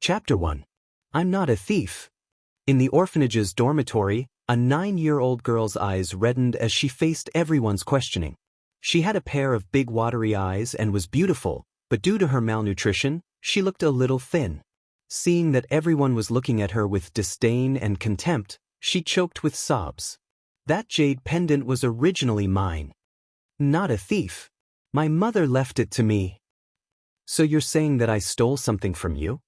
Chapter 1. I'm Not a Thief. In the orphanage's dormitory, a 9-year-old girl's eyes reddened as she faced everyone's questioning. She had a pair of big watery eyes and was beautiful, but due to her malnutrition, she looked a little thin. Seeing that everyone was looking at her with disdain and contempt, she choked with sobs. That jade pendant was originally mine. Not a thief. My mother left it to me. So you're saying that I stole something from you?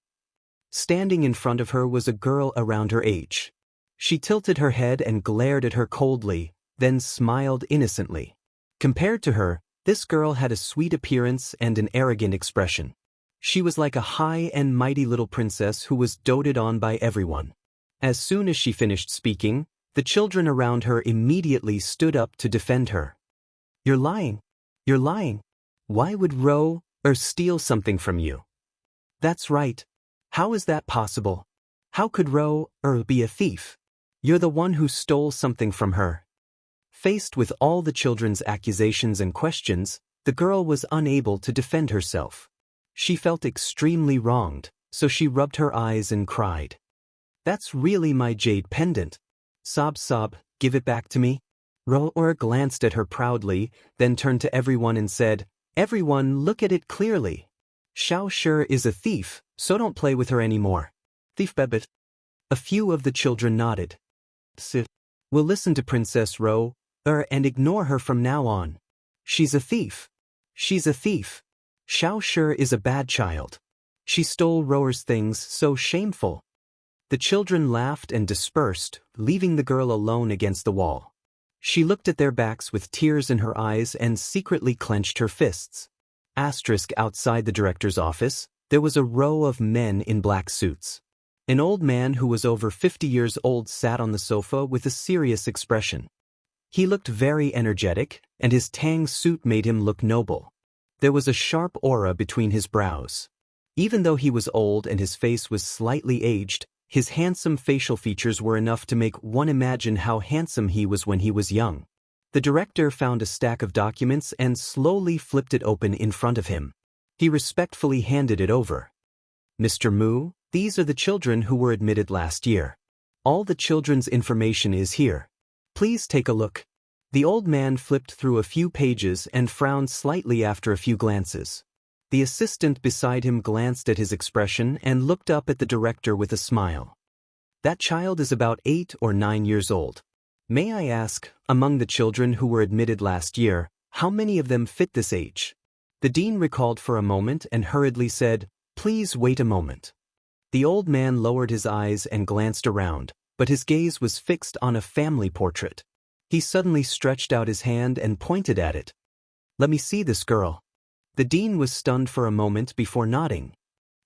Standing in front of her was a girl around her age. She tilted her head and glared at her coldly, then smiled innocently. Compared to her, this girl had a sweet appearance and an arrogant expression. She was like a high and mighty little princess who was doted on by everyone. As soon as she finished speaking, the children around her immediately stood up to defend her. You're lying. You're lying. Why would Ro steal something from you? That's right. How is that possible? How could Ro be a thief? You're the one who stole something from her. Faced with all the children's accusations and questions, the girl was unable to defend herself. She felt extremely wronged, so she rubbed her eyes and cried. That's really my jade pendant. Sob, give it back to me. Ro glanced at her proudly, then turned to everyone and said, Everyone, look at it clearly. Xianxia is a thief, so don't play with her anymore. Thief Bebet. A few of the children nodded. We'll listen to Princess Ro and ignore her from now on. She's a thief. She's a thief. Xianxia is a bad child. She stole Roer's things, so shameful. The children laughed and dispersed, leaving the girl alone against the wall. She looked at their backs with tears in her eyes and secretly clenched her fists. Outside the director's office, there was a row of men in black suits. An old man who was over 50 years old sat on the sofa with a serious expression. He looked very energetic, and his tang suit made him look noble. There was a sharp aura between his brows. Even though he was old and his face was slightly aged, his handsome facial features were enough to make one imagine how handsome he was when he was young. The director found a stack of documents and slowly flipped it open in front of him. He respectfully handed it over. Mr. Mu, these are the children who were admitted last year. All the children's information is here. Please take a look. The old man flipped through a few pages and frowned slightly after a few glances. The assistant beside him glanced at his expression and looked up at the director with a smile. That child is about 8 or 9 years old. May I ask, among the children who were admitted last year, how many of them fit this age? The dean recalled for a moment and hurriedly said, Please wait a moment. The old man lowered his eyes and glanced around, but his gaze was fixed on a family portrait. He suddenly stretched out his hand and pointed at it. Let me see this girl. The dean was stunned for a moment before nodding.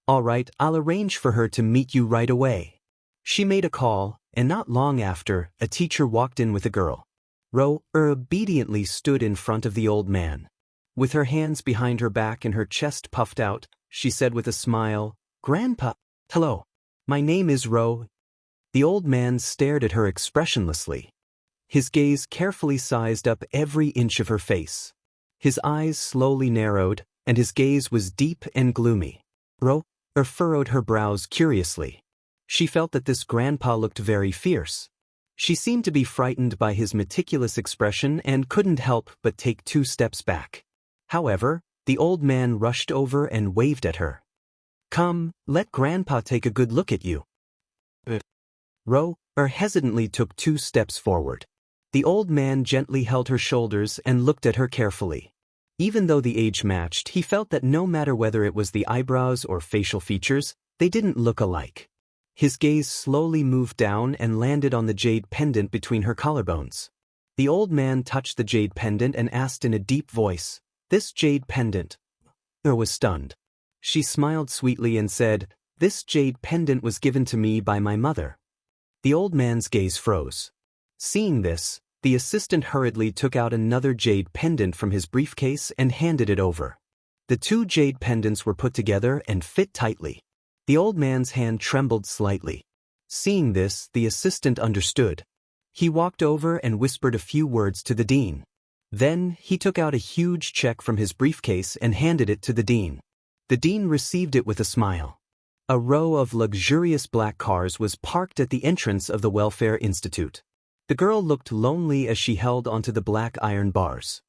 All right, I'll arrange for her to meet you right away. She made a call, and not long after, a teacher walked in with a girl. Ro obediently stood in front of the old man. With her hands behind her back and her chest puffed out, she said with a smile, Grandpa, hello. My name is Ro. The old man stared at her expressionlessly. His gaze carefully sized up every inch of her face. His eyes slowly narrowed, and his gaze was deep and gloomy. Ro furrowed her brows curiously. She felt that this grandpa looked very fierce. She seemed to be frightened by his meticulous expression and couldn't help but take 2 steps back. However, the old man rushed over and waved at her. Come, let grandpa take a good look at you. Ro hesitantly took 2 steps forward. The old man gently held her shoulders and looked at her carefully. Even though the age matched, he felt that no matter whether it was the eyebrows or facial features, they didn't look alike. His gaze slowly moved down and landed on the jade pendant between her collarbones. The old man touched the jade pendant and asked in a deep voice, This jade pendant? Was stunned. She smiled sweetly and said, This jade pendant was given to me by my mother. The old man's gaze froze. Seeing this, the assistant hurriedly took out another jade pendant from his briefcase and handed it over. The 2 jade pendants were put together and fit tightly. The old man's hand trembled slightly. Seeing this, the assistant understood. He walked over and whispered a few words to the dean. Then, he took out a huge check from his briefcase and handed it to the dean. The dean received it with a smile. A row of luxurious black cars was parked at the entrance of the Welfare Institute. The girl looked lonely as she held onto the black iron bars.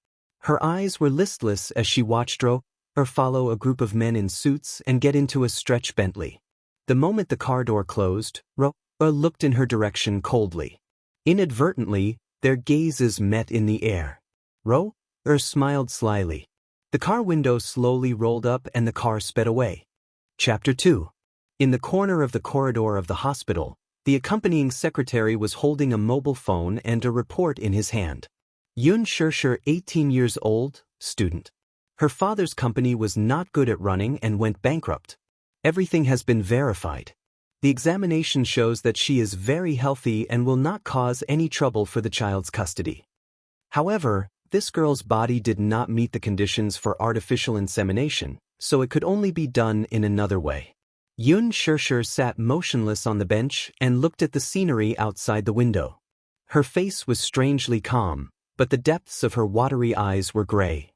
Her eyes were listless as she watched Ro follow a group of men in suits and get into a stretch Bentley. The moment the car door closed, Ro looked in her direction coldly. Inadvertently, their gazes met in the air. Ro smiled slyly. The car window slowly rolled up and the car sped away. Chapter 2. In the corner of the corridor of the hospital, the accompanying secretary was holding a mobile phone and a report in his hand. Xianxia, 18 years old, student. Her father's company was not good at running and went bankrupt. Everything has been verified. The examination shows that she is very healthy and will not cause any trouble for the child's custody. However, this girl's body did not meet the conditions for artificial insemination, so it could only be done in another way. Xianxia sat motionless on the bench and looked at the scenery outside the window. Her face was strangely calm, but the depths of her watery eyes were gray.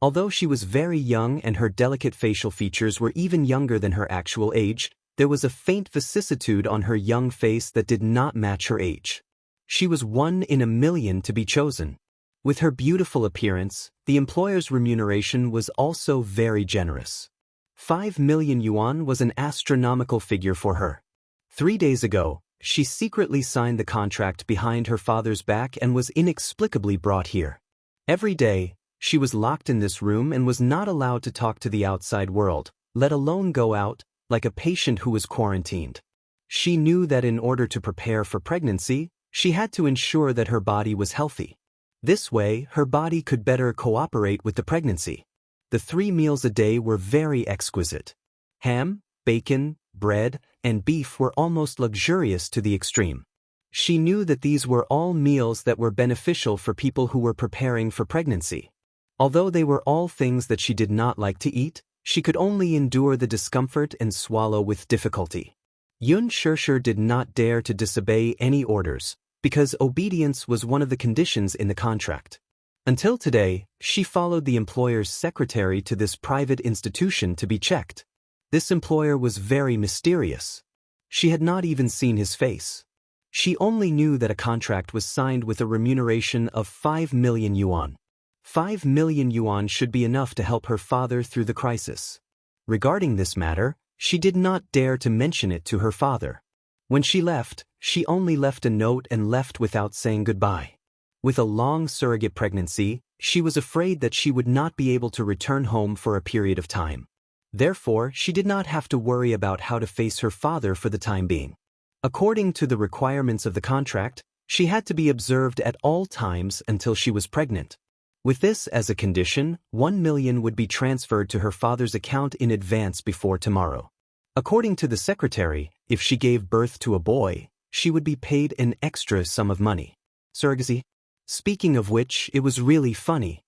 Although she was very young and her delicate facial features were even younger than her actual age, there was a faint vicissitude on her young face that did not match her age. She was 1 in a million to be chosen. With her beautiful appearance, the employer's remuneration was also very generous. 5 million yuan was an astronomical figure for her. 3 days ago, she secretly signed the contract behind her father's back and was inexplicably brought here. Every day, she was locked in this room and was not allowed to talk to the outside world, let alone go out, like a patient who was quarantined. She knew that in order to prepare for pregnancy, she had to ensure that her body was healthy. This way, her body could better cooperate with the pregnancy. The 3 meals a day were very exquisite. Ham, bacon, bread, and beef were almost luxurious to the extreme. She knew that these were all meals that were beneficial for people who were preparing for pregnancy. Although they were all things that she did not like to eat, she could only endure the discomfort and swallow with difficulty. Xianxia did not dare to disobey any orders, because obedience was one of the conditions in the contract. Until today, she followed the employer's secretary to this private institution to be checked. This employer was very mysterious. She had not even seen his face. She only knew that a contract was signed with a remuneration of 5 million yuan. 5 million yuan should be enough to help her father through the crisis. Regarding this matter, she did not dare to mention it to her father. When she left, she only left a note and left without saying goodbye. With a long surrogate pregnancy, she was afraid that she would not be able to return home for a period of time. Therefore, she did not have to worry about how to face her father for the time being. According to the requirements of the contract, she had to be observed at all times until she was pregnant. With this as a condition, 1 million would be transferred to her father's account in advance before tomorrow. According to the secretary, if she gave birth to a boy, she would be paid an extra sum of money. Surrogacy. Speaking of which, it was really funny.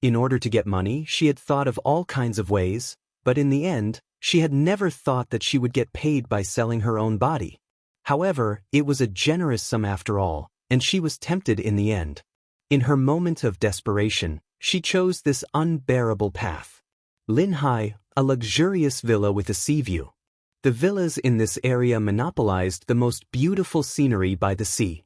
In order to get money, she had thought of all kinds of ways, but in the end, she had never thought that she would get paid by selling her own body. However, it was a generous sum after all, and she was tempted in the end. In her moment of desperation, she chose this unbearable path. Linhai, a luxurious villa with a sea view. The villas in this area monopolized the most beautiful scenery by the sea.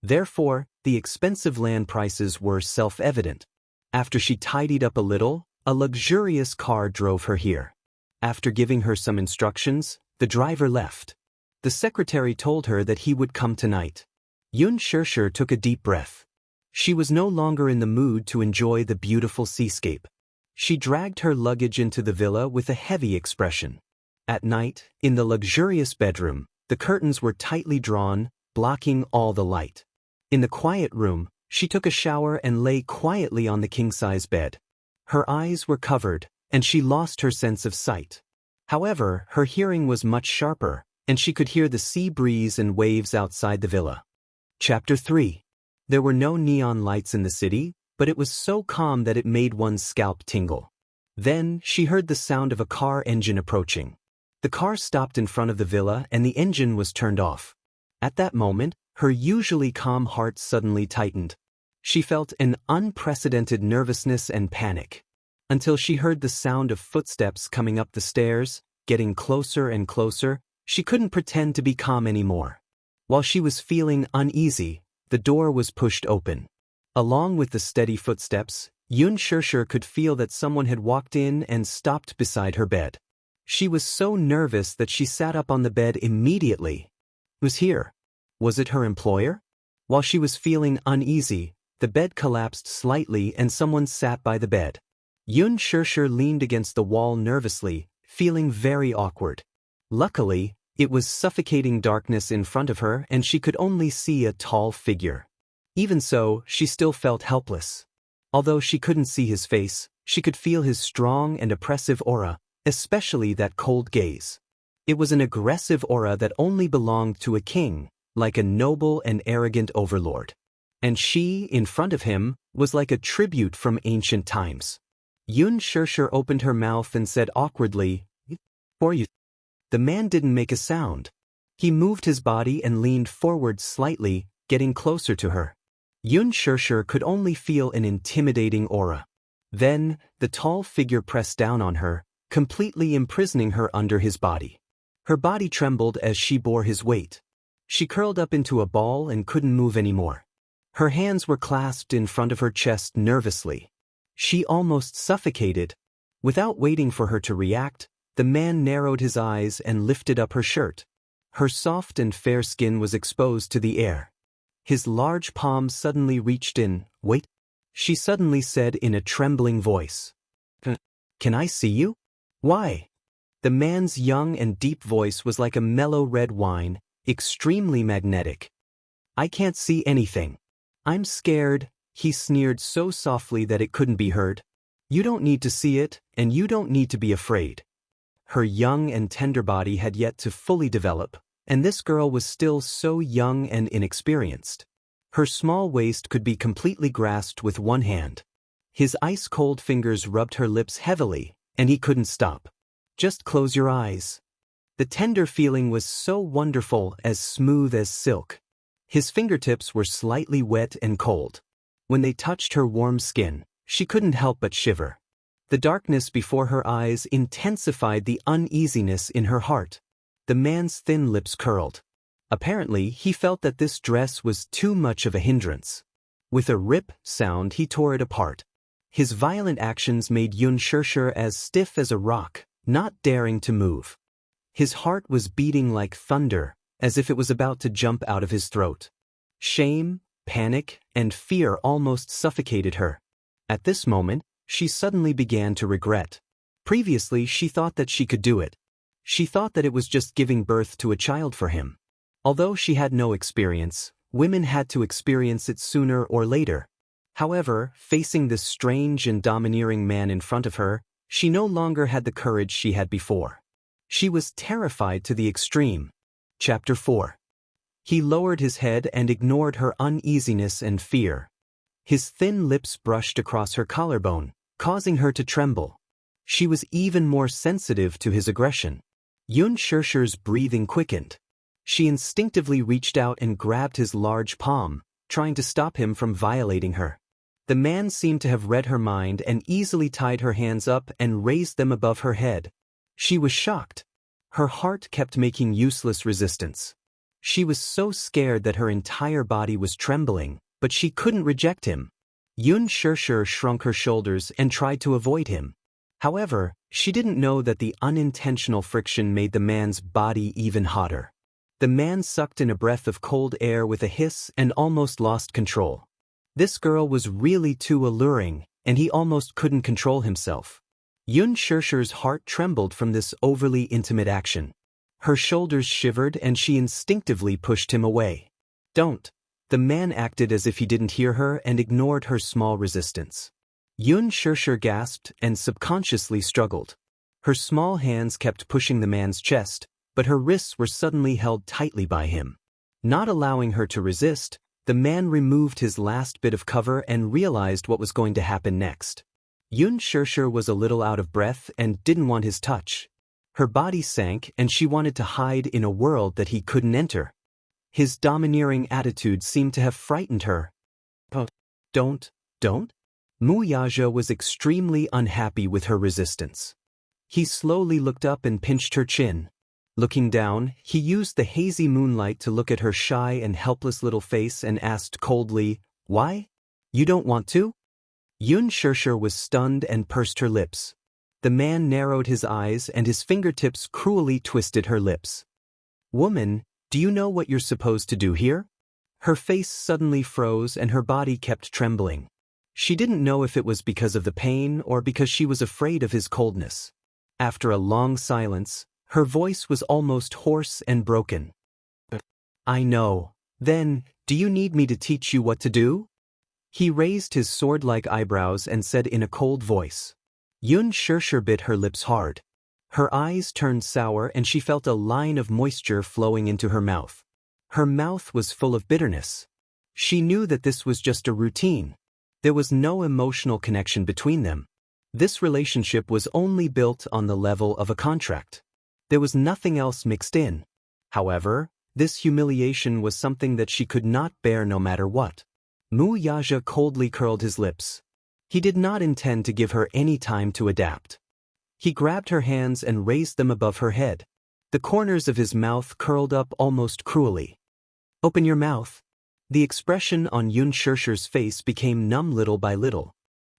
Therefore, the expensive land prices were self-evident. After she tidied up a little, a luxurious car drove her here. After giving her some instructions, the driver left. The secretary told her that he would come tonight. Xianxia took a deep breath. She was no longer in the mood to enjoy the beautiful seascape. She dragged her luggage into the villa with a heavy expression. At night, in the luxurious bedroom, the curtains were tightly drawn, blocking all the light. In the quiet room, she took a shower and lay quietly on the king-size bed. Her eyes were covered, and she lost her sense of sight. However, her hearing was much sharper, and she could hear the sea breeze and waves outside the villa. Chapter 3. There were no neon lights in the city, but it was so calm that it made one's scalp tingle. Then, she heard the sound of a car engine approaching. The car stopped in front of the villa and the engine was turned off. At that moment, her usually calm heart suddenly tightened. She felt an unprecedented nervousness and panic. Until she heard the sound of footsteps coming up the stairs, getting closer and closer. She couldn't pretend to be calm anymore. While she was feeling uneasy, the door was pushed open. Along with the steady footsteps, Xianxia could feel that someone had walked in and stopped beside her bed. She was so nervous that she sat up on the bed immediately. Was here? Was it her employer? While she was feeling uneasy, the bed collapsed slightly and someone sat by the bed. Xianxia leaned against the wall nervously, feeling very awkward. Luckily, it was suffocating darkness in front of her and she could only see a tall figure. Even so, she still felt helpless. Although she couldn't see his face, she could feel his strong and oppressive aura, especially that cold gaze. It was an aggressive aura that only belonged to a king, like a noble and arrogant overlord. And she, in front of him, was like a tribute from ancient times. Xianxia opened her mouth and said awkwardly, "For you." The man didn't make a sound. He moved his body and leaned forward slightly, getting closer to her. Xianxia could only feel an intimidating aura. Then, the tall figure pressed down on her, completely imprisoning her under his body. Her body trembled as she bore his weight. She curled up into a ball and couldn't move anymore. Her hands were clasped in front of her chest nervously. She almost suffocated. Without waiting for her to react, the man narrowed his eyes and lifted up her shirt. Her soft and fair skin was exposed to the air. His large palm suddenly reached in. "Wait," she suddenly said in a trembling voice. "Can I see you?" "Why?" The man's young and deep voice was like a mellow red wine, extremely magnetic. "I can't see anything. I'm scared," he sneered so softly that it couldn't be heard. "You don't need to see it, and you don't need to be afraid." Her young and tender body had yet to fully develop, and this girl was still so young and inexperienced. Her small waist could be completely grasped with one hand. His ice-cold fingers rubbed her lips heavily, and he couldn't stop. "Just close your eyes." The tender feeling was so wonderful, as smooth as silk. His fingertips were slightly wet and cold. When they touched her warm skin, she couldn't help but shiver. The darkness before her eyes intensified the uneasiness in her heart. The man's thin lips curled. Apparently, he felt that this dress was too much of a hindrance. With a rip sound, he tore it apart. His violent actions made Xianxia as stiff as a rock, not daring to move. His heart was beating like thunder, as if it was about to jump out of his throat. Shame, panic, and fear almost suffocated her. At this moment, she suddenly began to regret. Previously, she thought that she could do it. She thought that it was just giving birth to a child for him. Although she had no experience, women had to experience it sooner or later. However, facing this strange and domineering man in front of her, she no longer had the courage she had before. She was terrified to the extreme. Chapter 4. He lowered his head and ignored her uneasiness and fear. His thin lips brushed across her collarbone, causing her to tremble. She was even more sensitive to his aggression. Xianxia's breathing quickened. She instinctively reached out and grabbed his large palm, trying to stop him from violating her. The man seemed to have read her mind and easily tied her hands up and raised them above her head. She was shocked. Her heart kept making useless resistance. She was so scared that her entire body was trembling, but she couldn't reject him. Xianxia shrunk her shoulders and tried to avoid him. However, she didn't know that the unintentional friction made the man's body even hotter. The man sucked in a breath of cold air with a hiss and almost lost control. This girl was really too alluring, and he almost couldn't control himself. Xianxia's heart trembled from this overly intimate action. Her shoulders shivered and she instinctively pushed him away. "Don't." The man acted as if he didn't hear her and ignored her small resistance. Xianxia gasped and subconsciously struggled. Her small hands kept pushing the man's chest, but her wrists were suddenly held tightly by him. Not allowing her to resist, the man removed his last bit of cover and realized what was going to happen next. Xianxia was a little out of breath and didn't want his touch. Her body sank and she wanted to hide in a world that he couldn't enter. His domineering attitude seemed to have frightened her. "Oh, don't. Muyaja was extremely unhappy with her resistance. He slowly looked up and pinched her chin. Looking down, he used the hazy moonlight to look at her shy and helpless little face and asked coldly, "Why? You don't want to?" Xianxia was stunned and pursed her lips. The man narrowed his eyes and his fingertips cruelly twisted her lips. "Woman, do you know what you're supposed to do here?" Her face suddenly froze and her body kept trembling. She didn't know if it was because of the pain or because she was afraid of his coldness. After a long silence, her voice was almost hoarse and broken. "I know. Then, do you need me to teach you what to do?" He raised his sword-like eyebrows and said in a cold voice. Xianxia bit her lips hard. Her eyes turned sour and she felt a line of moisture flowing into her mouth. Her mouth was full of bitterness. She knew that this was just a routine. There was no emotional connection between them. This relationship was only built on the level of a contract. There was nothing else mixed in. However, this humiliation was something that she could not bear no matter what. Wuxia coldly curled his lips. He did not intend to give her any time to adapt. He grabbed her hands and raised them above her head. The corners of his mouth curled up almost cruelly. "Open your mouth." The expression on Xianxia's face became numb little by little.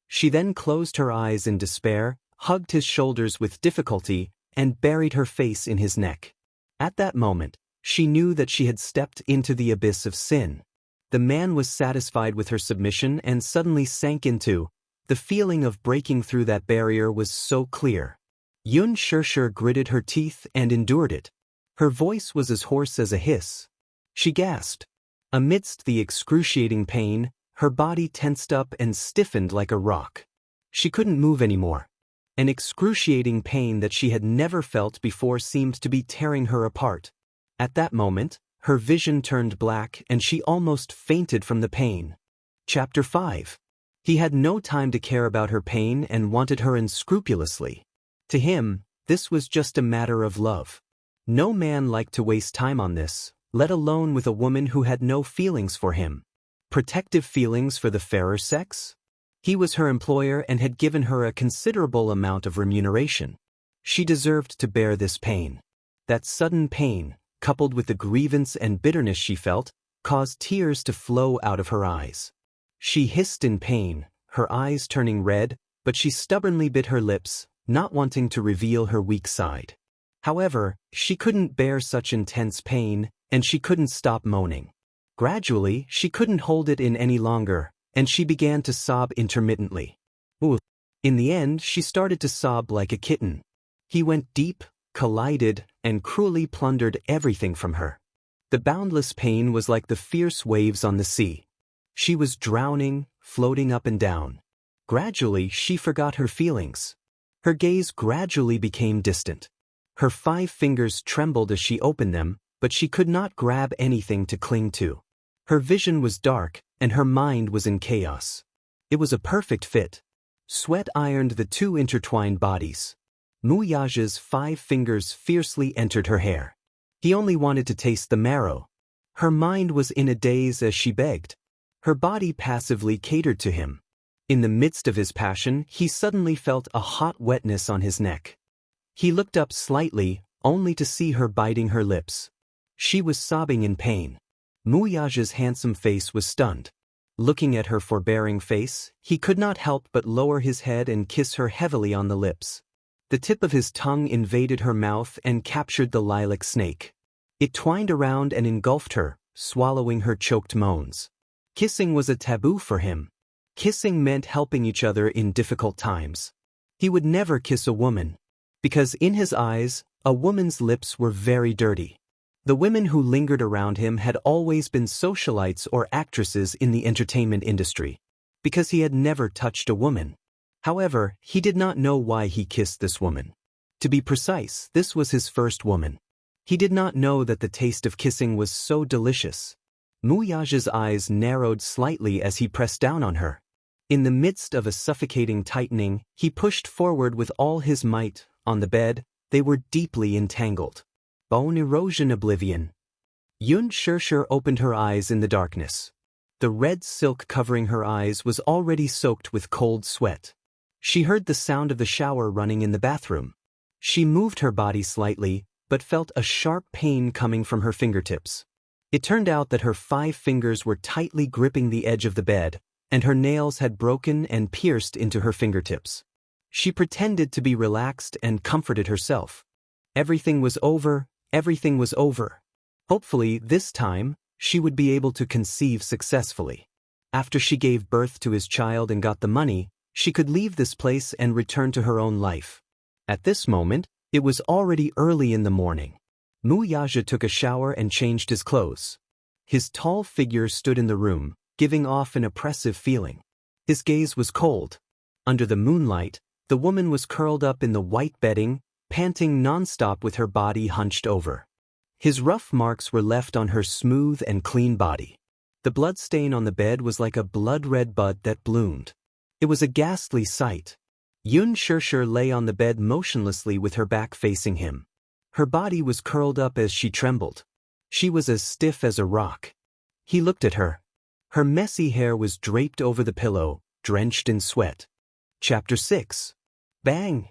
She then closed her eyes in despair, hugged his shoulders with difficulty, and buried her face in his neck. At that moment, she knew that she had stepped into the abyss of sin. The man was satisfied with her submission and suddenly sank into. The feeling of breaking through that barrier was so clear. Xianxia gritted her teeth and endured it. Her voice was as hoarse as a hiss. She gasped. Amidst the excruciating pain, her body tensed up and stiffened like a rock. She couldn't move anymore. An excruciating pain that she had never felt before seemed to be tearing her apart. At that moment, her vision turned black and she almost fainted from the pain. Chapter 5. He had no time to care about her pain and wanted her unscrupulously. To him, this was just a matter of love. No man liked to waste time on this, let alone with a woman who had no feelings for him. Protective feelings for the fairer sex? He was her employer and had given her a considerable amount of remuneration. She deserved to bear this pain. That sudden pain, coupled with the grievance and bitterness she felt, caused tears to flow out of her eyes. She hissed in pain, her eyes turning red, but she stubbornly bit her lips, not wanting to reveal her weak side. However, she couldn't bear such intense pain, and she couldn't stop moaning. Gradually, she couldn't hold it in any longer, and she began to sob intermittently. In the end, she started to sob like a kitten. He went deep, collided, and cruelly plundered everything from her. The boundless pain was like the fierce waves on the sea. She was drowning, floating up and down. Gradually, she forgot her feelings. Her gaze gradually became distant. Her 5 fingers trembled as she opened them, but she could not grab anything to cling to. Her vision was dark, and her mind was in chaos. It was a perfect fit. Sweat ironed the 2 intertwined bodies. Wuxia's 5 fingers fiercely entered her hair. He only wanted to taste the marrow. Her mind was in a daze as she begged. Her body passively catered to him. In the midst of his passion, he suddenly felt a hot wetness on his neck. He looked up slightly, only to see her biting her lips. She was sobbing in pain. Wuxia's handsome face was stunned. Looking at her forbearing face, he could not help but lower his head and kiss her heavily on the lips. The tip of his tongue invaded her mouth and captured the lilac snake. It twined around and engulfed her, swallowing her choked moans. Kissing was a taboo for him. Kissing meant helping each other in difficult times. He would never kiss a woman, because in his eyes, a woman's lips were very dirty. The women who lingered around him had always been socialites or actresses in the entertainment industry, because he had never touched a woman. However, he did not know why he kissed this woman. To be precise, this was his first woman. He did not know that the taste of kissing was so delicious. Wuxia's eyes narrowed slightly as he pressed down on her. In the midst of a suffocating tightening, he pushed forward with all his might. On the bed, they were deeply entangled. Bone erosion oblivion. Xianxia opened her eyes in the darkness. The red silk covering her eyes was already soaked with cold sweat. She heard the sound of the shower running in the bathroom. She moved her body slightly, but felt a sharp pain coming from her fingertips. It turned out that her 5 fingers were tightly gripping the edge of the bed, and her nails had broken and pierced into her fingertips. She pretended to be relaxed and comforted herself. Everything was over, everything was over. Hopefully, this time, she would be able to conceive successfully. After she gave birth to his child and got the money, she could leave this place and return to her own life. At this moment, it was already early in the morning. Wuxia took a shower and changed his clothes. His tall figure stood in the room, giving off an oppressive feeling. His gaze was cold. Under the moonlight, the woman was curled up in the white bedding, panting nonstop with her body hunched over. His rough marks were left on her smooth and clean body. The blood stain on the bed was like a blood-red bud that bloomed. It was a ghastly sight. Xianxia lay on the bed motionlessly with her back facing him. Her body was curled up as she trembled. She was as stiff as a rock. He looked at her. Her messy hair was draped over the pillow, drenched in sweat. Chapter 6. Bang!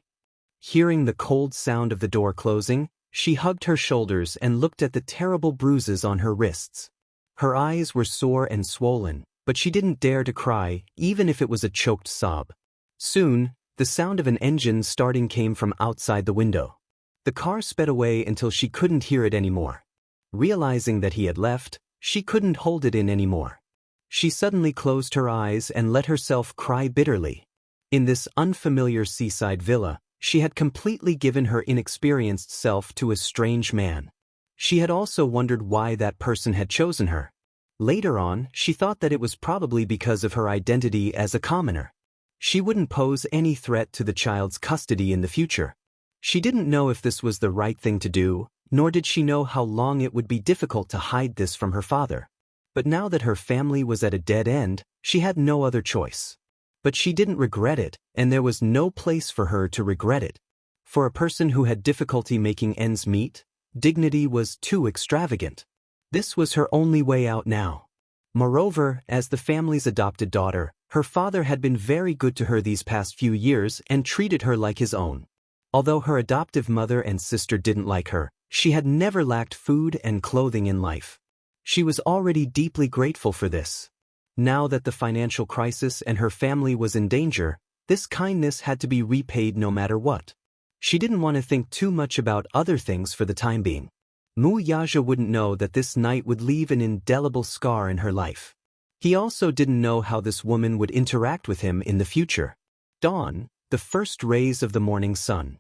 Hearing the cold sound of the door closing, she hugged her shoulders and looked at the terrible bruises on her wrists. Her eyes were sore and swollen, but she didn't dare to cry, even if it was a choked sob. Soon, the sound of an engine starting came from outside the window. The car sped away until she couldn't hear it anymore. Realizing that he had left, she couldn't hold it in anymore. She suddenly closed her eyes and let herself cry bitterly. In this unfamiliar seaside villa, she had completely given her inexperienced self to a strange man. She had also wondered why that person had chosen her. Later on, she thought that it was probably because of her identity as a commoner. She wouldn't pose any threat to the child's custody in the future. She didn't know if this was the right thing to do, nor did she know how long it would be difficult to hide this from her father. But now that her family was at a dead end, she had no other choice. But she didn't regret it, and there was no place for her to regret it. For a person who had difficulty making ends meet, dignity was too extravagant. This was her only way out now. Moreover, as the family's adopted daughter, her father had been very good to her these past few years and treated her like his own. Although her adoptive mother and sister didn't like her, she had never lacked food and clothing in life. She was already deeply grateful for this. Now that the financial crisis and her family was in danger, this kindness had to be repaid no matter what. She didn't want to think too much about other things for the time being. Wuxia wouldn't know that this night would leave an indelible scar in her life. He also didn't know how this woman would interact with him in the future. Dawn, the first rays of the morning sun.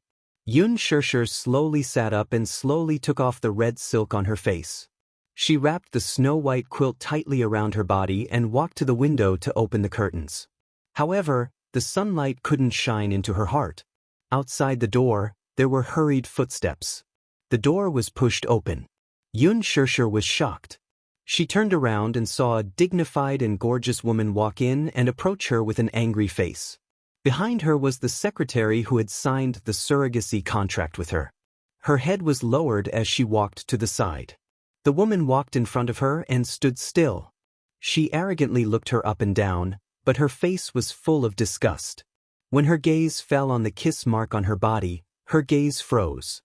Xianxia slowly sat up and slowly took off the red silk on her face. She wrapped the snow-white quilt tightly around her body and walked to the window to open the curtains. However, the sunlight couldn't shine into her heart. Outside the door, there were hurried footsteps. The door was pushed open. Xianxia was shocked. She turned around and saw a dignified and gorgeous woman walk in and approach her with an angry face. Behind her was the secretary who had signed the surrogacy contract with her. Her head was lowered as she walked to the side. The woman walked in front of her and stood still. She arrogantly looked her up and down, but her face was full of disgust. When her gaze fell on the kiss mark on her body, her gaze froze.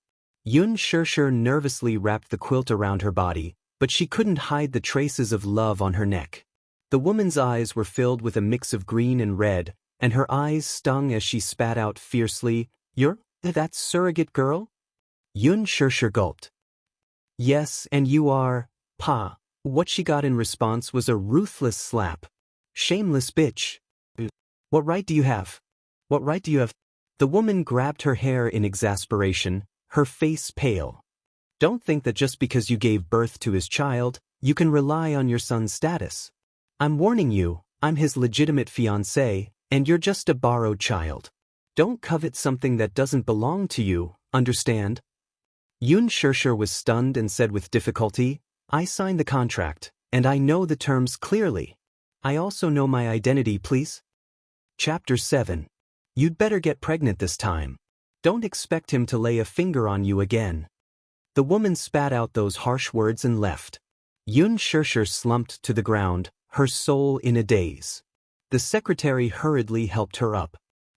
Xianxia nervously wrapped the quilt around her body, but she couldn't hide the traces of love on her neck. The woman's eyes were filled with a mix of green and red, and her eyes stung as she spat out fiercely, "You're that surrogate girl?" Xianxia gulped. "Yes, and you are, Pa." What she got in response was a ruthless slap. "Shameless bitch. What right do you have? What right do you have?" The woman grabbed her hair in exasperation, her face pale. "Don't think that just because you gave birth to his child, you can rely on your son's status. I'm warning you, I'm his legitimate fiancé, and you're just a borrowed child. Don't covet something that doesn't belong to you, understand?" Xianxia was stunned and said with difficulty, "I signed the contract, and I know the terms clearly. I also know my identity, please." Chapter 7. You'd better get pregnant this time. Don't expect him to lay a finger on you again. The woman spat out those harsh words and left. Xianxia slumped to the ground, her soul in a daze. The secretary hurriedly helped her up.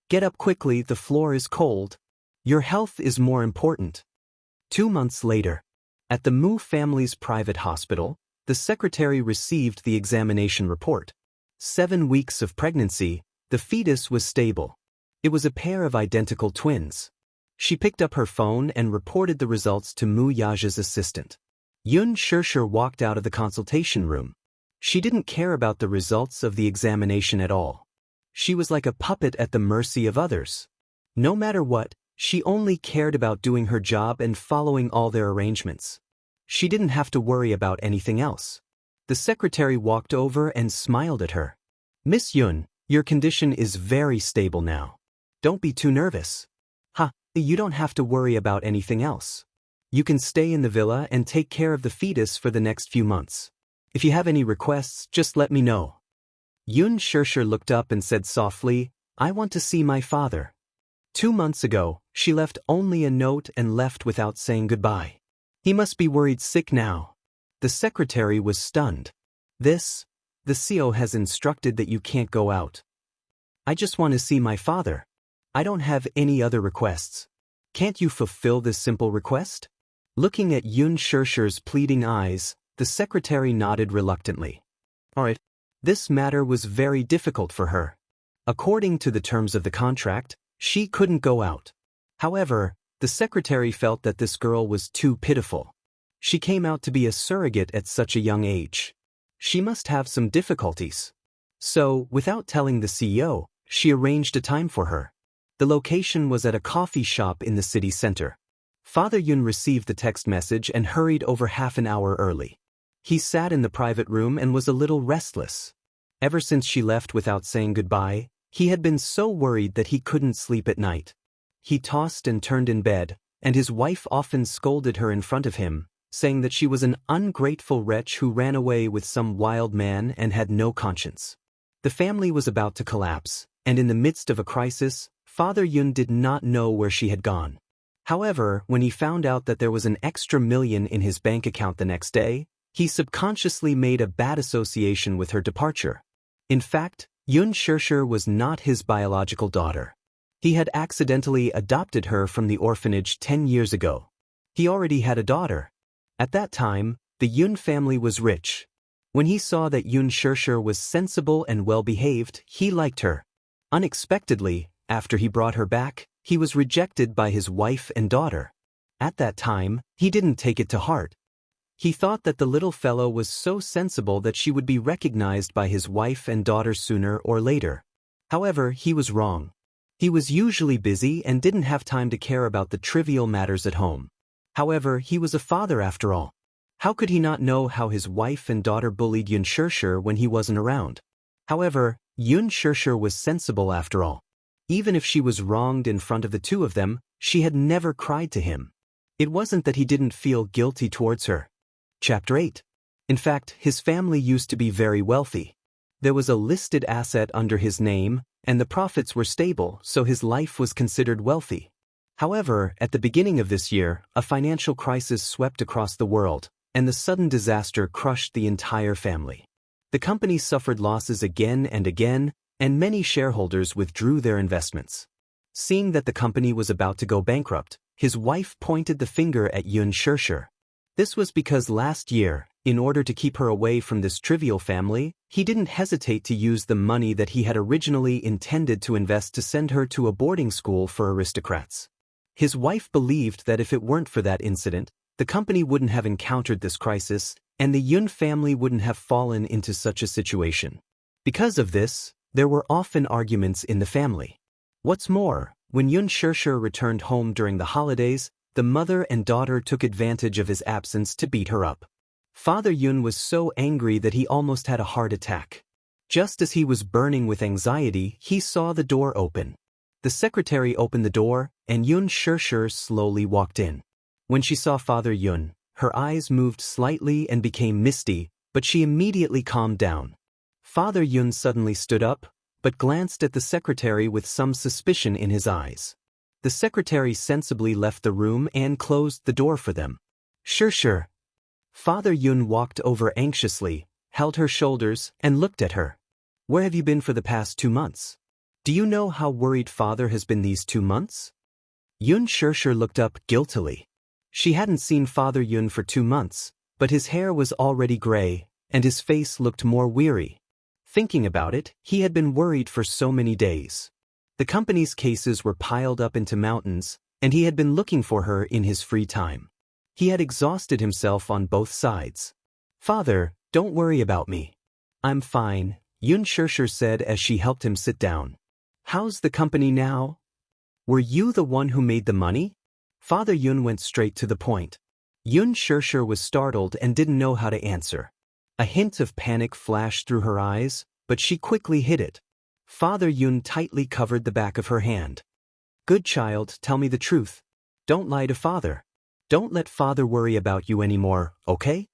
"Get up quickly, the floor is cold." Your health is more important. 2 months later, at the Mu family's private hospital, the secretary received the examination report. 7 weeks of pregnancy, the fetus was stable. It was a pair of identical twins. She picked up her phone and reported the results to Mu Yaja's assistant. Yun Shirshir walked out of the consultation room. She didn't care about the results of the examination at all. She was like a puppet at the mercy of others. No matter what, she only cared about doing her job and following all their arrangements. She didn't have to worry about anything else. The secretary walked over and smiled at her. Miss Yun, your condition is very stable now. Don't be too nervous. You don't have to worry about anything else. You can stay in the villa and take care of the fetus for the next few months. If you have any requests, just let me know. Yun Shirshir looked up and said softly, I want to see my father. 2 months ago, she left only a note and left without saying goodbye. He must be worried sick now. The secretary was stunned. The CEO has instructed that you can't go out. I just want to see my father. I don't have any other requests. Can't you fulfill this simple request? Looking at Yun Shirshir's pleading eyes, the secretary nodded reluctantly. All right. This matter was very difficult for her. According to the terms of the contract, she couldn't go out. However, the secretary felt that this girl was too pitiful. She came out to be a surrogate at such a young age. She must have some difficulties. So, without telling the CEO, she arranged a time for her. The location was at a coffee shop in the city center. Father Yun received the text message and hurried over half an hour early. He sat in the private room and was a little restless. Ever since she left without saying goodbye, he had been so worried that he couldn't sleep at night. He tossed and turned in bed, and his wife often scolded her in front of him, saying that she was an ungrateful wretch who ran away with some wild man and had no conscience. The family was about to collapse, and in the midst of a crisis, Father Yun did not know where she had gone. However, when he found out that there was an extra $1 million in his bank account the next day, he subconsciously made a bad association with her departure. In fact, Yun Shirshir was not his biological daughter. He had accidentally adopted her from the orphanage 10 years ago. He already had a daughter. At that time, the Yun family was rich. When he saw that Yun Shirshir was sensible and well-behaved, he liked her. Unexpectedly, after he brought her back, he was rejected by his wife and daughter. At that time, he didn't take it to heart. He thought that the little fellow was so sensible that she would be recognized by his wife and daughter sooner or later. However, he was wrong. He was usually busy and didn't have time to care about the trivial matters at home. However, he was a father after all. How could he not know how his wife and daughter bullied Yun Shirshir when he wasn't around? However, Yun Shirshir was sensible after all. Even if she was wronged in front of the two of them, she had never cried to him. It wasn't that he didn't feel guilty towards her. Chapter 8. In fact, his family used to be very wealthy. There was a listed asset under his name, and the profits were stable, so his life was considered wealthy. However, at the beginning of this year, a financial crisis swept across the world, and the sudden disaster crushed the entire family. The company suffered losses again and again, and many shareholders withdrew their investments. Seeing that the company was about to go bankrupt, his wife pointed the finger at Yun Shirshir. This was because last year, in order to keep her away from this trivial family, he didn't hesitate to use the money that he had originally intended to invest to send her to a boarding school for aristocrats. His wife believed that if it weren't for that incident, the company wouldn't have encountered this crisis, and the Yun family wouldn't have fallen into such a situation. Because of this, there were often arguments in the family. What's more, when Yun Shirshir returned home during the holidays, the mother and daughter took advantage of his absence to beat her up. Father Yun was so angry that he almost had a heart attack. Just as he was burning with anxiety, he saw the door open. The secretary opened the door, and Yun Shirshir slowly walked in. When she saw Father Yun, her eyes moved slightly and became misty, but she immediately calmed down. Father Yun suddenly stood up, but glanced at the secretary with some suspicion in his eyes. The secretary sensibly left the room and closed the door for them. Shirshir. Father Yun walked over anxiously, held her shoulders, and looked at her. Where have you been for the past 2 months? Do you know how worried father has been these 2 months? Yun Shirshir looked up guiltily. She hadn't seen Father Yun for 2 months, but his hair was already gray, and his face looked more weary. Thinking about it, he had been worried for so many days. The company's cases were piled up into mountains, and he had been looking for her in his free time. He had exhausted himself on both sides. "Father, don't worry about me. I'm fine," Yun Shirshir said as she helped him sit down. "How's the company now? Were you the one who made the money?" Father Yun went straight to the point. Yun Shirshir was startled and didn't know how to answer. A hint of panic flashed through her eyes, but she quickly hid it. Father Yun tightly covered the back of her hand. "Good child, tell me the truth. Don't lie to Father. Don't let Father worry about you anymore, okay?"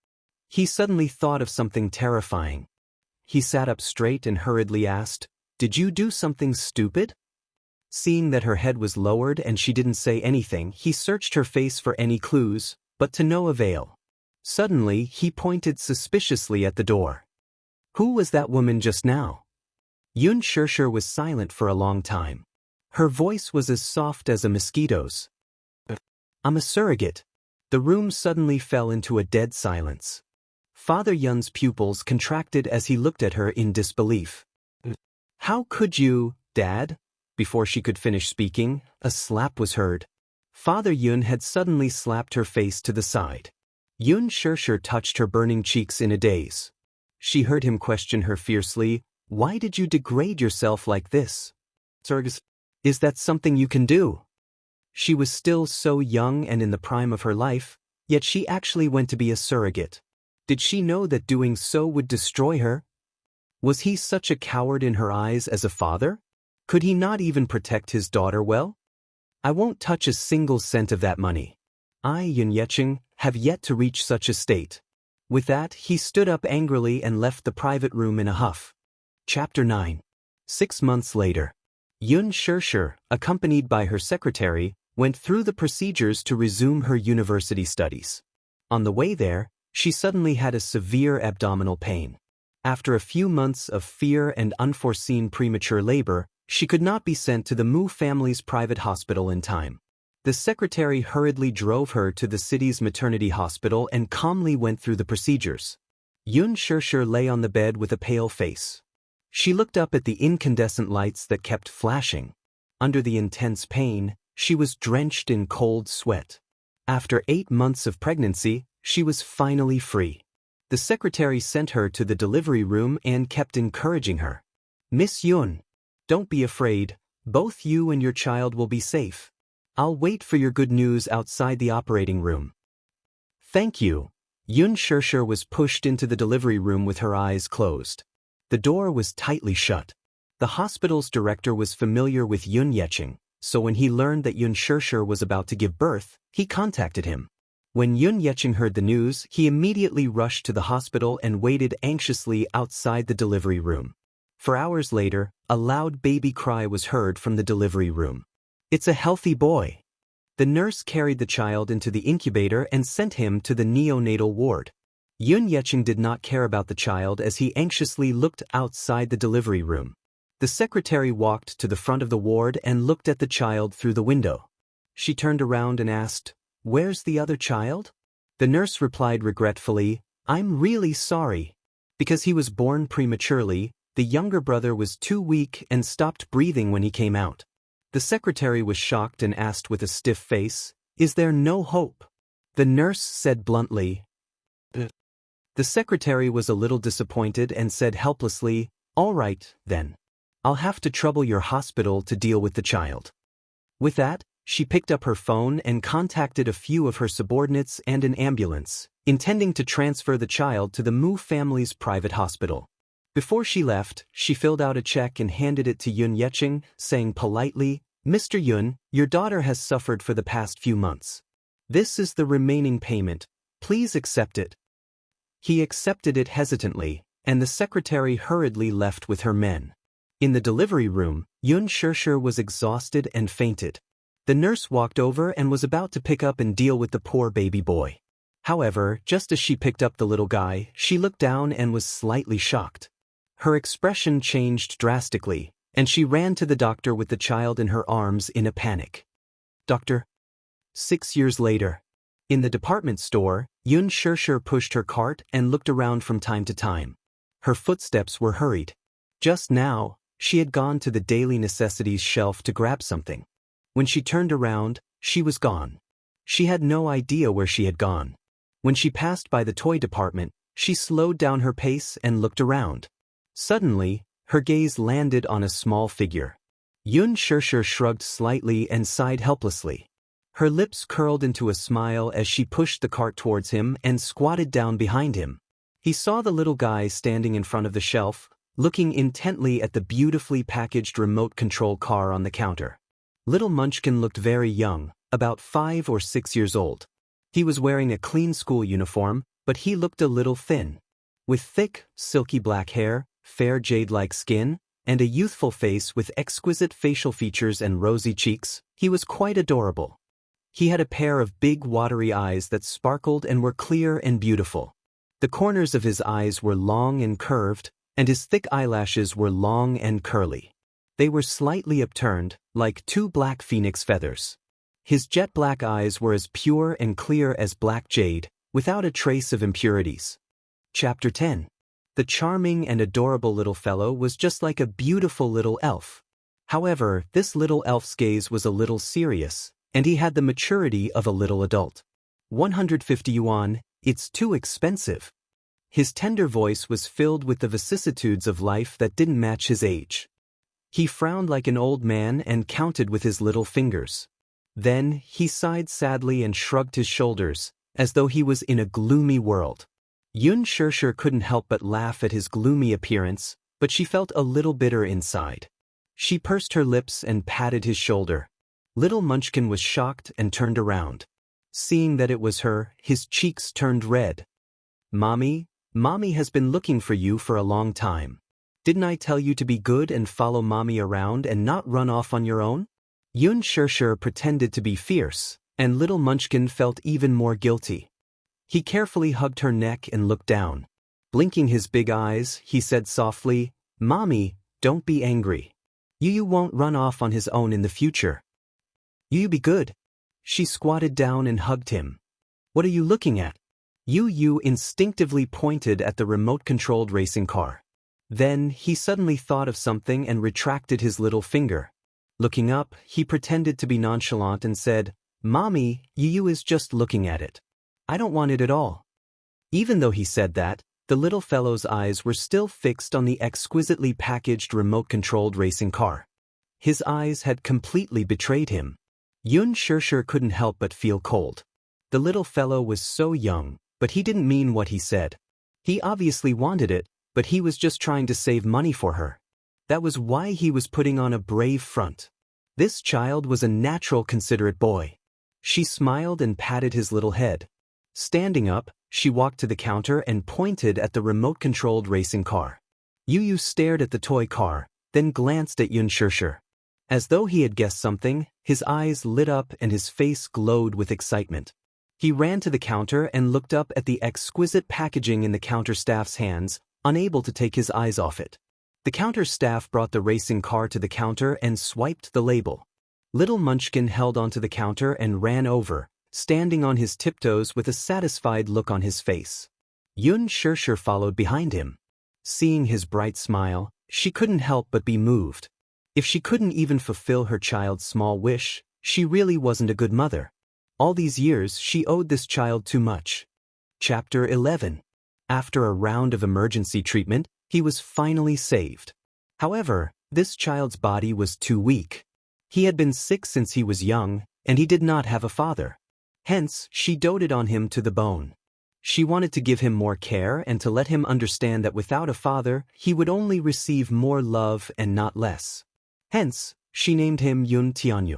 He suddenly thought of something terrifying. He sat up straight and hurriedly asked, "Did you do something stupid?" Seeing that her head was lowered and she didn't say anything, he searched her face for any clues, but to no avail. Suddenly, he pointed suspiciously at the door. "Who was that woman just now?" Yun Shirshir was silent for a long time. Her voice was as soft as a mosquito's. "I'm a surrogate." The room suddenly fell into a dead silence. Father Yun's pupils contracted as he looked at her in disbelief. "How could you, Dad?" Before she could finish speaking, a slap was heard. Father Yun had suddenly slapped her face to the side. Yun Shirshir touched her burning cheeks in a daze. She heard him question her fiercely, "Why did you degrade yourself like this? Is that something you can do?" She was still so young and in the prime of her life, yet she actually went to be a surrogate. Did she know that doing so would destroy her? Was he such a coward in her eyes as a father? Could he not even protect his daughter well? "I won't touch a single cent of that money. I, Yun Yecheng, have yet to reach such a state." With that, he stood up angrily and left the private room in a huff. Chapter 9. 6 months later. Yun Shirshir, accompanied by her secretary, went through the procedures to resume her university studies. On the way there, she suddenly had a severe abdominal pain. After a few months of fear and unforeseen premature labor, she could not be sent to the Mu family's private hospital in time. The secretary hurriedly drove her to the city's maternity hospital and calmly went through the procedures. Yun Shirshir lay on the bed with a pale face. She looked up at the incandescent lights that kept flashing. Under the intense pain, she was drenched in cold sweat. After 8 months of pregnancy, she was finally free. The secretary sent her to the delivery room and kept encouraging her. "Miss Yun, don't be afraid, both you and your child will be safe. I'll wait for your good news outside the operating room." "Thank you." Yun Shirshir was pushed into the delivery room with her eyes closed. The door was tightly shut. The hospital's director was familiar with Yun Yecheng, so when he learned that Yun Shirshir was about to give birth, he contacted him. When Yun Yecheng heard the news, he immediately rushed to the hospital and waited anxiously outside the delivery room. For hours later, a loud baby cry was heard from the delivery room. "It's a healthy boy." The nurse carried the child into the incubator and sent him to the neonatal ward. Yun Yecheng did not care about the child as he anxiously looked outside the delivery room. The secretary walked to the front of the ward and looked at the child through the window. She turned around and asked, "Where's the other child?" The nurse replied regretfully, "I'm really sorry." Because he was born prematurely, the younger brother was too weak and stopped breathing when he came out. The secretary was shocked and asked with a stiff face, "Is there no hope?" The nurse said bluntly. The secretary was a little disappointed and said helplessly, "All right, then. I'll have to trouble your hospital to deal with the child." With that, she picked up her phone and contacted a few of her subordinates and an ambulance, intending to transfer the child to the Mu family's private hospital. Before she left, she filled out a check and handed it to Yun Yecheng, saying politely, "Mr. Yun, your daughter has suffered for the past few months. This is the remaining payment. Please accept it." He accepted it hesitantly, and the secretary hurriedly left with her men. In the delivery room, Yun Shirshir was exhausted and fainted. The nurse walked over and was about to pick up and deal with the poor baby boy. However, just as she picked up the little guy, she looked down and was slightly shocked. Her expression changed drastically, and she ran to the doctor with the child in her arms in a panic. Doctor? 6 years later. In the department store, Xianxia pushed her cart and looked around from time to time. Her footsteps were hurried. Just now, she had gone to the daily necessities shelf to grab something. When she turned around, she was gone. She had no idea where she had gone. When she passed by the toy department, she slowed down her pace and looked around. Suddenly, her gaze landed on a small figure. Xianxia shrugged slightly and sighed helplessly. Her lips curled into a smile as she pushed the cart towards him and squatted down behind him. He saw the little guy standing in front of the shelf, looking intently at the beautifully packaged remote control car on the counter. Little Munchkin looked very young, about 5 or 6 years old. He was wearing a clean school uniform, but he looked a little thin. With thick, silky black hair, fair jade-like skin, and a youthful face with exquisite facial features and rosy cheeks, he was quite adorable. He had a pair of big watery eyes that sparkled and were clear and beautiful. The corners of his eyes were long and curved, and his thick eyelashes were long and curly. They were slightly upturned, like 2 black phoenix feathers. His jet-black eyes were as pure and clear as black jade, without a trace of impurities. Chapter 10. The charming and adorable little fellow was just like a beautiful little elf. However, this little elf's gaze was a little serious, and he had the maturity of a little adult. 150 yuan, it's too expensive. His tender voice was filled with the vicissitudes of life that didn't match his age. He frowned like an old man and counted with his little fingers. Then, he sighed sadly and shrugged his shoulders, as though he was in a gloomy world. Xianxia couldn't help but laugh at his gloomy appearance, but she felt a little bitter inside. She pursed her lips and patted his shoulder. Little Munchkin was shocked and turned around. Seeing that it was her, his cheeks turned red. Mommy has been looking for you for a long time. Didn't I tell you to be good and follow Mommy around and not run off on your own? Xianxia pretended to be fierce, and Little Munchkin felt even more guilty. He carefully hugged her neck and looked down. Blinking his big eyes, he said softly, Mommy, don't be angry. You won't run off on his own in the future. You be good. She squatted down and hugged him. What are you looking at? Yu instinctively pointed at the remote-controlled racing car. Then, he suddenly thought of something and retracted his little finger. Looking up, he pretended to be nonchalant and said, Mommy, Yu is just looking at it. I don't want it at all. Even though he said that, the little fellow's eyes were still fixed on the exquisitely packaged remote-controlled racing car. His eyes had completely betrayed him. Xianxia couldn't help but feel cold. The little fellow was so young, but he didn't mean what he said. He obviously wanted it, but he was just trying to save money for her. That was why he was putting on a brave front. This child was a natural, considerate boy. She smiled and patted his little head. Standing up, she walked to the counter and pointed at the remote-controlled racing car. Yu stared at the toy car, then glanced at Xianxia. As though he had guessed something, his eyes lit up and his face glowed with excitement. He ran to the counter and looked up at the exquisite packaging in the counter staff's hands, unable to take his eyes off it. The counter staff brought the racing car to the counter and swiped the label. Little Munchkin held onto the counter and ran over, standing on his tiptoes with a satisfied look on his face. Xianxia followed behind him. Seeing his bright smile, she couldn't help but be moved. If she couldn't even fulfill her child's small wish, she really wasn't a good mother. All these years she owed this child too much. Chapter 11. After a round of emergency treatment, he was finally saved. However, this child's body was too weak. He had been sick since he was young, and he did not have a father. Hence, she doted on him to the bone. She wanted to give him more care and to let him understand that without a father, he would only receive more love and not less. Hence, she named him Tianyu.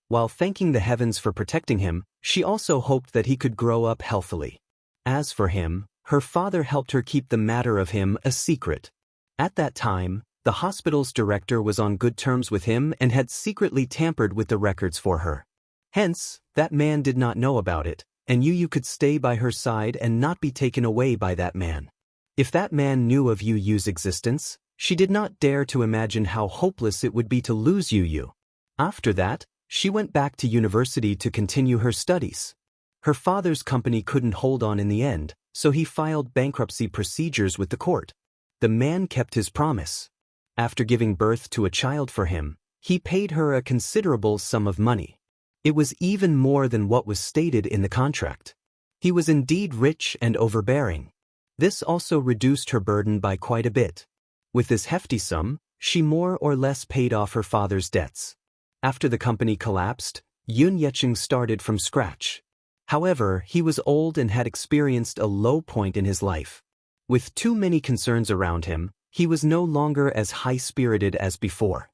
While thanking the heavens for protecting him, she also hoped that he could grow up healthily. As for him, her father helped her keep the matter of him a secret. At that time, the hospital's director was on good terms with him and had secretly tampered with the records for her. Hence, that man did not know about it, and Yu could stay by her side and not be taken away by that man. If that man knew of Yu's existence, she did not dare to imagine how hopeless it would be to lose Yu. After that, She went back to university to continue her studies. Her father's company couldn't hold on in the end, so he filed bankruptcy procedures with the court. The man kept his promise. After giving birth to a child for him, he paid her a considerable sum of money. It was even more than what was stated in the contract. He was indeed rich and overbearing. This also reduced her burden by quite a bit. With this hefty sum, she more or less paid off her father's debts. After the company collapsed, Xianxia started from scratch. However, he was old and had experienced a low point in his life. With too many concerns around him, he was no longer as high-spirited as before.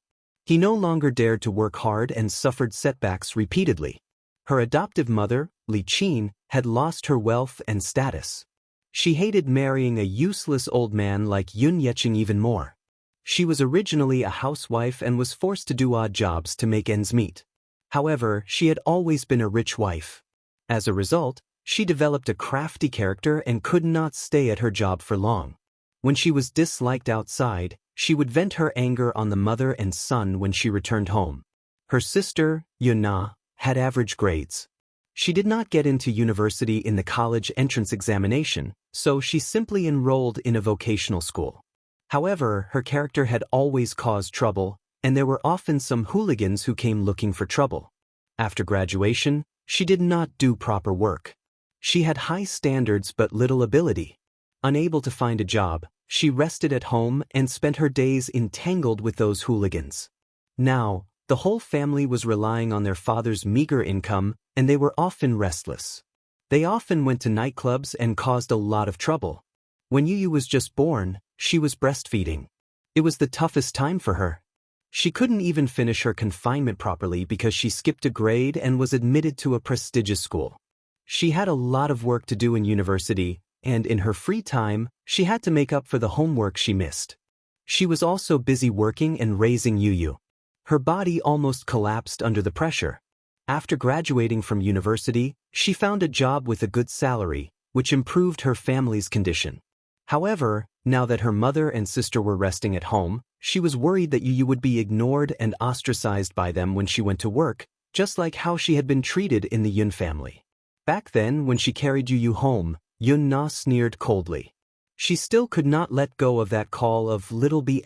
He no longer dared to work hard and suffered setbacks repeatedly. Her adoptive mother, Li Qin, had lost her wealth and status. She hated marrying a useless old man like Xianxia even more. She was originally a housewife and was forced to do odd jobs to make ends meet. However, she had always been a rich wife. As a result, she developed a crafty character and could not stay at her job for long. When she was disliked outside, she would vent her anger on the mother and son when she returned home. Her sister, Yuna, had average grades. She did not get into university in the college entrance examination, so she simply enrolled in a vocational school. However, her character had always caused trouble, and there were often some hooligans who came looking for trouble. After graduation, she did not do proper work. She had high standards but little ability. Unable to find a job, she rested at home and spent her days entangled with those hooligans. Now, the whole family was relying on their father's meager income, and they were often restless. They often went to nightclubs and caused a lot of trouble. When Yu was just born, she was breastfeeding. It was the toughest time for her. She couldn't even finish her confinement properly because she skipped a grade and was admitted to a prestigious school. She had a lot of work to do in university, and in her free time, she had to make up for the homework she missed. She was also busy working and raising Yu. Her body almost collapsed under the pressure. After graduating from university, she found a job with a good salary, which improved her family's condition. However, now that her mother and sister were resting at home, she was worried that Yu would be ignored and ostracized by them when she went to work, just like how she had been treated in the Yun family. Back then, when she carried Yu home, Yun-na sneered coldly. She still could not let go of that call of little b******.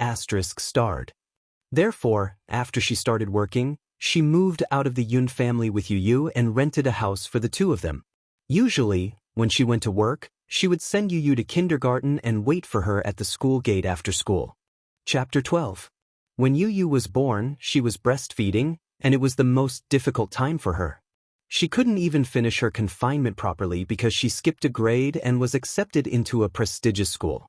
Therefore, after she started working, she moved out of the Yun family with Yu and rented a house for the two of them. Usually, when she went to work, she would send Yu to kindergarten and wait for her at the school gate after school. Chapter 12. When Yu was born, she was breastfeeding, and it was the most difficult time for her. She couldn't even finish her confinement properly because she skipped a grade and was accepted into a prestigious school.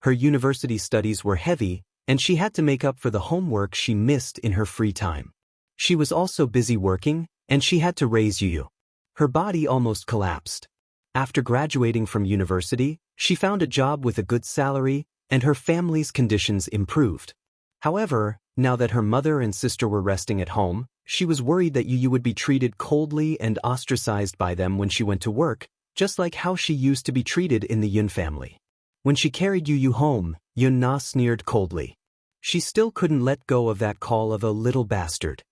Her university studies were heavy, and she had to make up for the homework she missed in her free time. She was also busy working, and she had to raise Yu. Her body almost collapsed. After graduating from university, she found a job with a good salary, and her family's conditions improved. However, now that her mother and sister were resting at home, she was worried that Yu would be treated coldly and ostracized by them when she went to work, just like how she used to be treated in the Yun family. When she carried Yu home, Yun-na sneered coldly. She still couldn't let go of that call of a little bastard.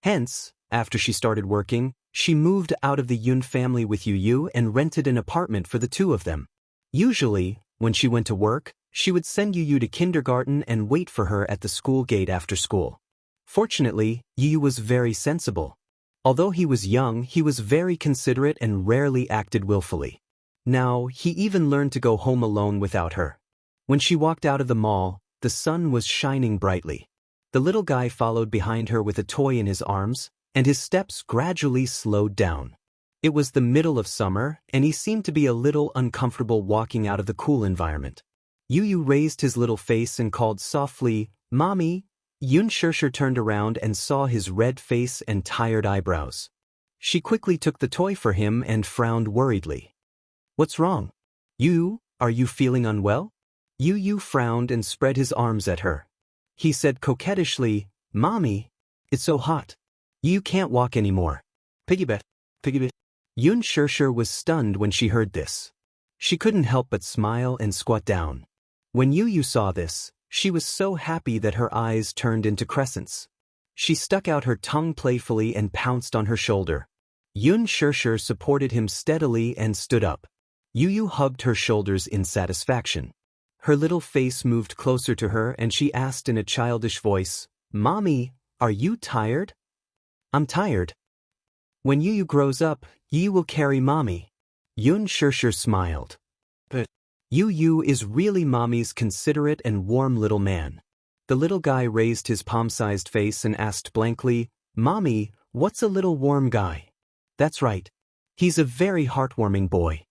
Hence, after she started working, she moved out of the Yun family with Yu and rented an apartment for the two of them. Usually, when she went to work, she would send Yu to kindergarten and wait for her at the school gate after school. Fortunately, Yu was very sensible. Although he was young, he was very considerate and rarely acted willfully. Now, he even learned to go home alone without her. When she walked out of the mall, the sun was shining brightly. The little guy followed behind her with a toy in his arms, and his steps gradually slowed down. It was the middle of summer, and he seemed to be a little uncomfortable walking out of the cool environment. Yu raised his little face and called softly, "Mommy." Xianxia turned around and saw his red face and tired eyebrows. She quickly took the toy for him and frowned worriedly. "What's wrong? Yu, are you feeling unwell?" Yu frowned and spread his arms at her. He said coquettishly, "Mommy, it's so hot. You can't walk anymore." Piggyback. Xianxia was stunned when she heard this. She couldn't help but smile and squat down. When Yu saw this, she was so happy that her eyes turned into crescents. She stuck out her tongue playfully and pounced on her shoulder. Xianxia supported him steadily and stood up. Yu hugged her shoulders in satisfaction. Her little face moved closer to her and she asked in a childish voice, "Mommy, are you tired?" "I'm tired. When Yu grows up, Yu will carry Mommy." Xianxia smiled. "But Yu is really Mommy's considerate and warm little man." The little guy raised his palm-sized face and asked blankly, "Mommy, what's a little warm guy?" "That's right. He's a very heartwarming boy."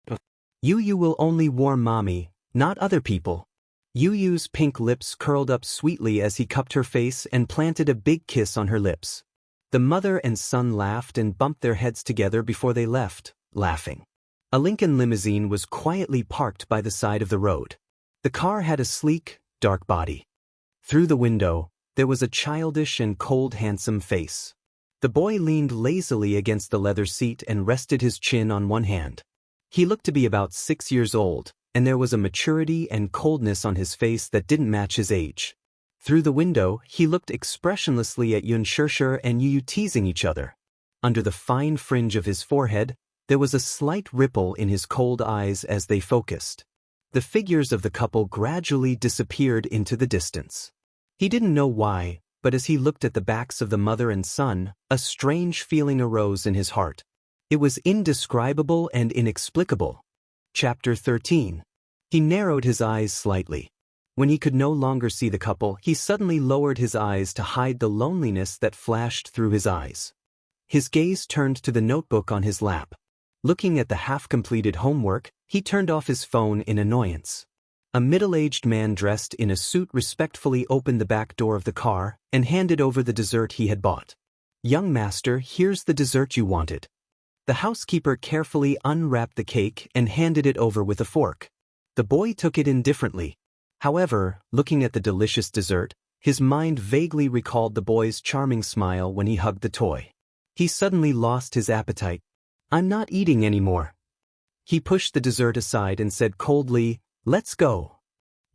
"But Yu will only warm Mommy, not other people." Yu's pink lips curled up sweetly as he cupped her face and planted a big kiss on her lips. The mother and son laughed and bumped their heads together before they left, laughing. A Lincoln limousine was quietly parked by the side of the road. The car had a sleek, dark body. Through the window, there was a childish and cold handsome face. The boy leaned lazily against the leather seat and rested his chin on one hand. He looked to be about 6 years old, and there was a maturity and coldness on his face that didn't match his age. Through the window, he looked expressionlessly at Xianxia and Yu teasing each other. Under the fine fringe of his forehead, there was a slight ripple in his cold eyes as they focused. The figures of the couple gradually disappeared into the distance. He didn't know why, but as he looked at the backs of the mother and son, a strange feeling arose in his heart. It was indescribable and inexplicable. Chapter 13. He narrowed his eyes slightly. When he could no longer see the couple, he suddenly lowered his eyes to hide the loneliness that flashed through his eyes. His gaze turned to the notebook on his lap. Looking at the half-completed homework, he turned off his phone in annoyance. A middle-aged man dressed in a suit respectfully opened the back door of the car and handed over the dessert he had bought. "Young master, here's the dessert you wanted." The housekeeper carefully unwrapped the cake and handed it over with a fork. The boy took it indifferently. However, looking at the delicious dessert, his mind vaguely recalled the boy's charming smile when he hugged the toy. He suddenly lost his appetite. "I'm not eating anymore." He pushed the dessert aside and said coldly, "Let's go."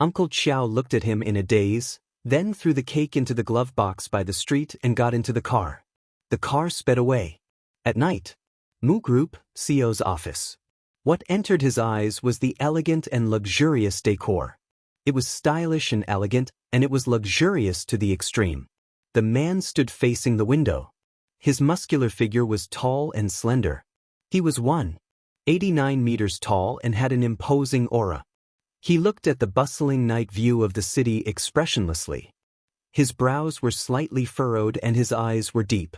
Uncle Qiao looked at him in a daze, then threw the cake into the glove box by the street and got into the car. The car sped away. At night, Mu Group, CEO's office. What entered his eyes was the elegant and luxurious decor. It was stylish and elegant, and it was luxurious to the extreme. The man stood facing the window. His muscular figure was tall and slender. He was 189 meters tall and had an imposing aura. He looked at the bustling night view of the city expressionlessly. His brows were slightly furrowed and his eyes were deep.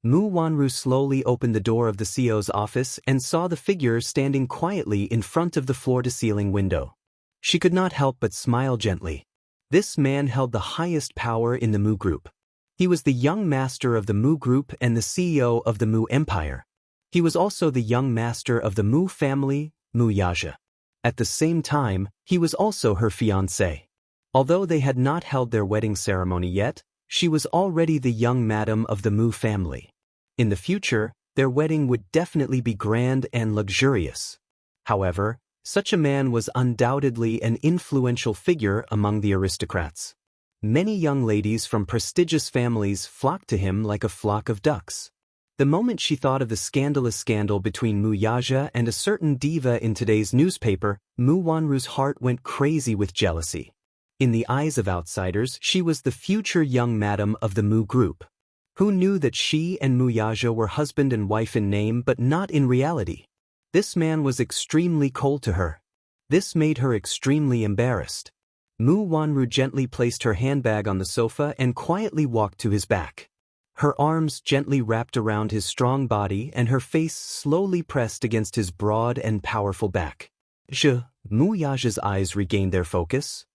Mu Wanru slowly opened the door of the CEO's office and saw the figure standing quietly in front of the floor-to-ceiling window. She could not help but smile gently. This man held the highest power in the Mu Group. He was the young master of the Mu Group and the CEO of the Mu Empire. He was also the young master of the Mu family, Mu Yaja. At the same time, he was also her fiancé. Although they had not held their wedding ceremony yet, she was already the young madam of the Mu family. In the future, their wedding would definitely be grand and luxurious. However, such a man was undoubtedly an influential figure among the aristocrats. Many young ladies from prestigious families flocked to him like a flock of ducks. The moment she thought of the scandalous scandal between Mu Yaja and a certain diva in today's newspaper, Mu Wanru's heart went crazy with jealousy. In the eyes of outsiders, she was the future young madam of the Mu Group. Who knew that she and Mu Yaja were husband and wife in name but not in reality? This man was extremely cold to her. This made her extremely embarrassed. Mu Wanru gently placed her handbag on the sofa and quietly walked to his back. Her arms gently wrapped around his strong body and her face slowly pressed against his broad and powerful back. Mu Yaja's eyes regained their focus.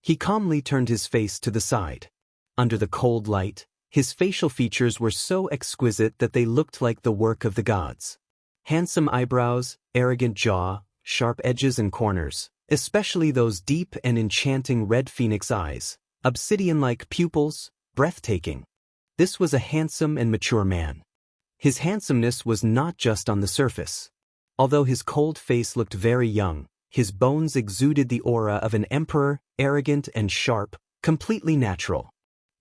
He calmly turned his face to the side. Under the cold light, his facial features were so exquisite that they looked like the work of the gods. Handsome eyebrows, arrogant jaw, sharp edges and corners, especially those deep and enchanting red phoenix eyes, obsidian-like pupils, breathtaking. This was a handsome and mature man. His handsomeness was not just on the surface. Although his cold face looked very young, his bones exuded the aura of an emperor, arrogant and sharp, completely natural.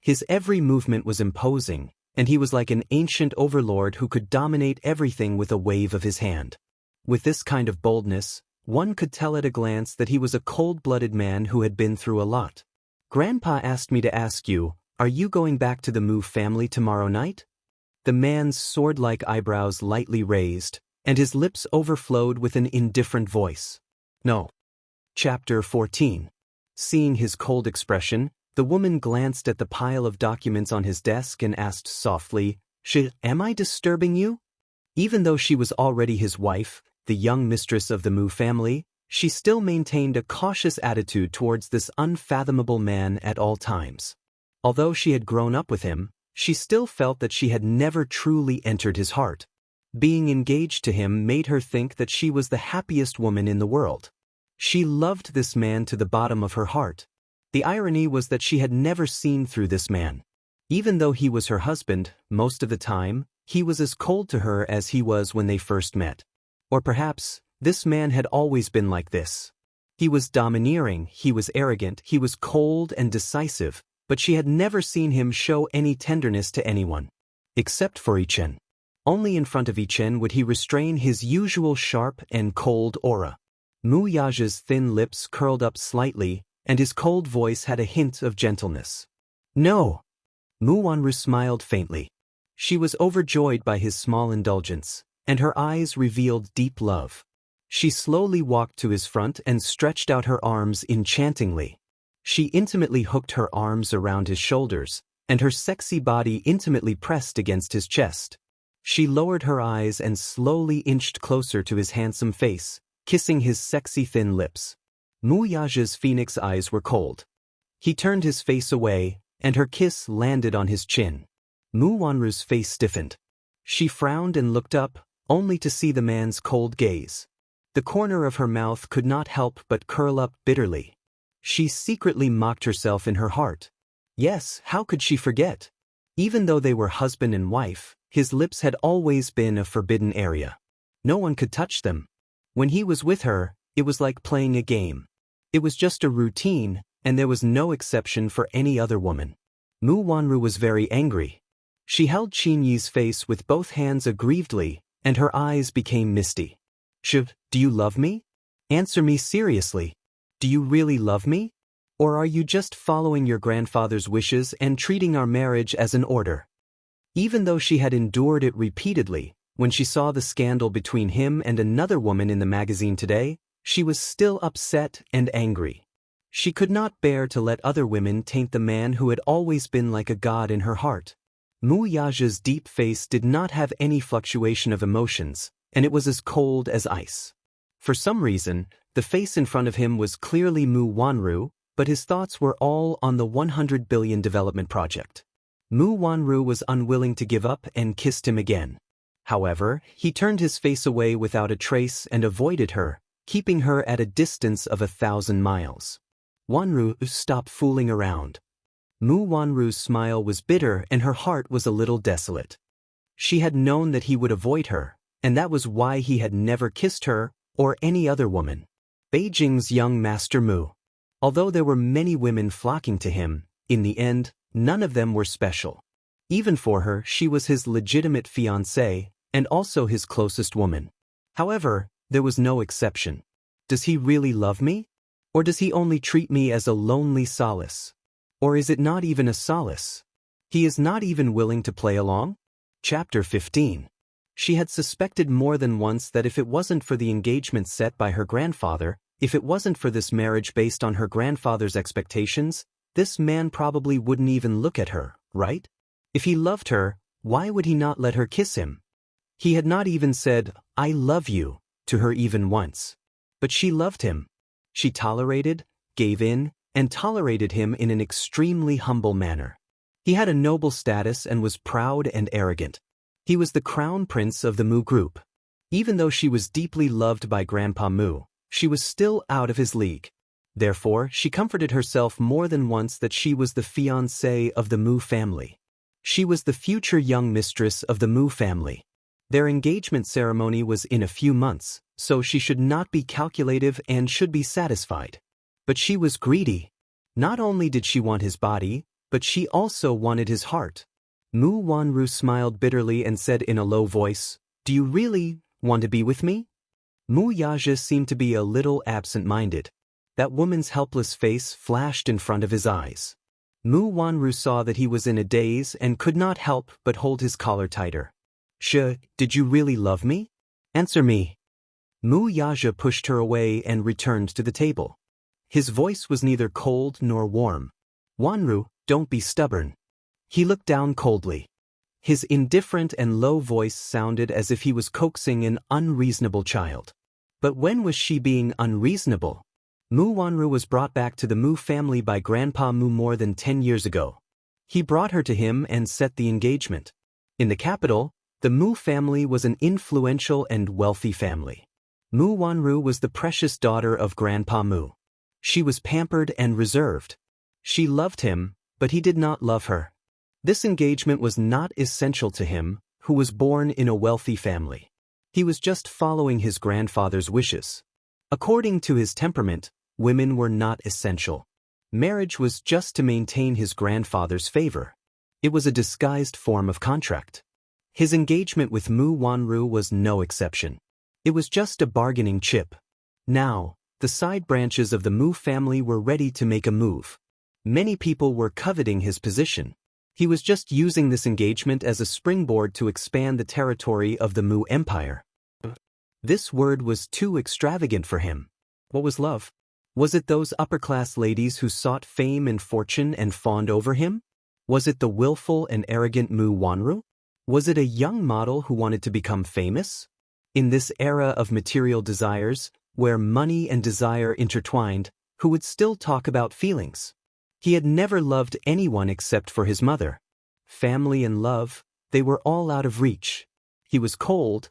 His every movement was imposing, and he was like an ancient overlord who could dominate everything with a wave of his hand. With this kind of boldness, one could tell at a glance that he was a cold-blooded man who had been through a lot. "Grandpa asked me to ask you, are you going back to the Mu family tomorrow night?" The man's sword-like eyebrows lightly raised, and his lips overflowed with an indifferent voice. "No." Chapter 14. Seeing his cold expression, the woman glanced at the pile of documents on his desk and asked softly, Am I disturbing you?" Even though she was already his wife, the young mistress of the Mu family, she still maintained a cautious attitude towards this unfathomable man at all times. Although she had grown up with him, she still felt that she had never truly entered his heart. Being engaged to him made her think that she was the happiest woman in the world. She loved this man to the bottom of her heart. The irony was that she had never seen through this man. Even though he was her husband, most of the time, he was as cold to her as he was when they first met. Or perhaps, this man had always been like this. He was domineering, he was arrogant, he was cold and decisive, but she had never seen him show any tenderness to anyone. Except for Yichen. Only in front of Yichen would he restrain his usual sharp and cold aura. Mu Yaja's thin lips curled up slightly, and his cold voice had a hint of gentleness. "No." Mu Wanru smiled faintly. She was overjoyed by his small indulgence, and her eyes revealed deep love. She slowly walked to his front and stretched out her arms enchantingly. She intimately hooked her arms around his shoulders, and her sexy body intimately pressed against his chest. She lowered her eyes and slowly inched closer to his handsome face, kissing his sexy thin lips. Mu Yaja's phoenix eyes were cold. He turned his face away, and her kiss landed on his chin. Mu Wanru's face stiffened. She frowned and looked up, only to see the man's cold gaze. The corner of her mouth could not help but curl up bitterly. She secretly mocked herself in her heart. Yes, how could she forget? Even though they were husband and wife, his lips had always been a forbidden area. No one could touch them. When he was with her, it was like playing a game. It was just a routine, and there was no exception for any other woman. Mu Wanru was very angry. She held Qin Yi's face with both hands aggrievedly, and her eyes became misty. Do you love me? Answer me seriously. Do you really love me? Or are you just following your grandfather's wishes and treating our marriage as an order?" Even though she had endured it repeatedly, when she saw the scandal between him and another woman in the magazine today, she was still upset and angry. She could not bear to let other women taint the man who had always been like a god in her heart. Mu Yaja's deep face did not have any fluctuation of emotions, and it was as cold as ice. For some reason, the face in front of him was clearly Mu Wanru, but his thoughts were all on the 100 billion development project. Mu Wanru was unwilling to give up and kissed him again. However, he turned his face away without a trace and avoided her, keeping her at a distance of 1,000 miles. "Wanru, stop fooling around." Mu Wanru's smile was bitter and her heart was a little desolate. She had known that he would avoid her, and that was why he had never kissed her or any other woman. Beijing's young Master Mu. Although there were many women flocking to him, in the end, none of them were special. Even for her, she was his legitimate fiancée, and also his closest woman. However, there was no exception. Does he really love me? Or does he only treat me as a lonely solace? Or is it not even a solace? He is not even willing to play along? Chapter 15. She had suspected more than once that if it wasn't for the engagement set by her grandfather, if it wasn't for this marriage based on her grandfather's expectations, this man probably wouldn't even look at her, right? If he loved her, why would he not let her kiss him? He had not even said, "I love you," to her even once. But she loved him. She tolerated, gave in, and tolerated him in an extremely humble manner. He had a noble status and was proud and arrogant. He was the crown prince of the Mu group. Even though she was deeply loved by Grandpa Mu, she was still out of his league. Therefore, she comforted herself more than once that she was the fiancée of the Mu family. She was the future young mistress of the Mu family. Their engagement ceremony was in a few months, so she should not be calculative and should be satisfied. But she was greedy. Not only did she want his body, but she also wanted his heart. Mu Wanru smiled bitterly and said in a low voice, "Do you really want to be with me?" Mu Yaja seemed to be a little absent-minded. That woman's helpless face flashed in front of his eyes. Mu Wanru saw that he was in a daze and could not help but hold his collar tighter. Did you really love me? Answer me." Mu Yaja pushed her away and returned to the table. His voice was neither cold nor warm. "Wanru, don't be stubborn." He looked down coldly. His indifferent and low voice sounded as if he was coaxing an unreasonable child. But when was she being unreasonable? Mu Wanru was brought back to the Mu family by Grandpa Mu more than 10 years ago. He brought her to him and set the engagement. In the capital, the Mu family was an influential and wealthy family. Mu Wanru was the precious daughter of Grandpa Mu. She was pampered and reserved. She loved him, but he did not love her. This engagement was not essential to him, who was born in a wealthy family. He was just following his grandfather's wishes. According to his temperament, women were not essential. Marriage was just to maintain his grandfather's favor. It was a disguised form of contract. His engagement with Mu Wanru was no exception. It was just a bargaining chip. Now, the side branches of the Mu family were ready to make a move. Many people were coveting his position. He was just using this engagement as a springboard to expand the territory of the Mu Empire. This word was too extravagant for him. What was love? Was it those upper-class ladies who sought fame and fortune and fawned over him? Was it the willful and arrogant Mu Wanru? Was it a young model who wanted to become famous? In this era of material desires, where money and desire intertwined, who would still talk about feelings? He had never loved anyone except for his mother. Family and love, they were all out of reach. He was cold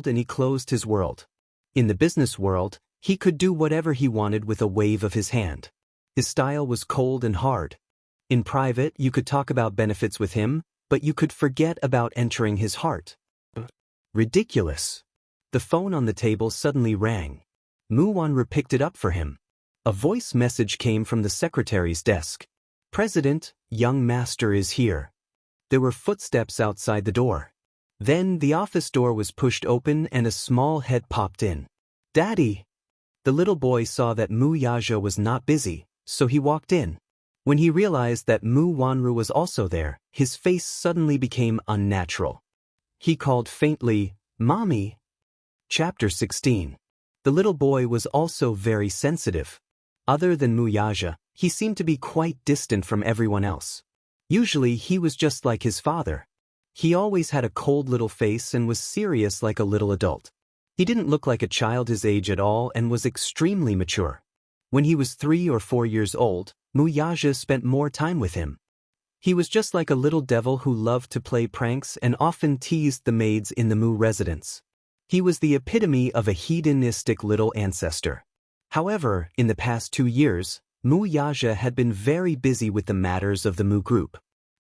and he closed his world. In the business world, he could do whatever he wanted with a wave of his hand. His style was cold and hard. In private, you could talk about benefits with him, but you could forget about entering his heart. Ridiculous. The phone on the table suddenly rang. Mu Wanru picked it up for him. A voice message came from the secretary's desk. "President, young master is here." There were footsteps outside the door. Then the office door was pushed open and a small head popped in. "Daddy!" The little boy saw that Mu Yaja was not busy, so he walked in. When he realized that Mu Wanru was also there, his face suddenly became unnatural. He called faintly, "Mommy." Chapter 16. The little boy was also very sensitive. Other than Mu Yaja, he seemed to be quite distant from everyone else. Usually he was just like his father. He always had a cold little face and was serious like a little adult. He didn't look like a child his age at all and was extremely mature. When he was 3 or 4 years old, Mu Yaja spent more time with him. He was just like a little devil who loved to play pranks and often teased the maids in the Mu residence. He was the epitome of a hedonistic little ancestor. However, in the past 2 years, Mu Yaja had been very busy with the matters of the Mu group.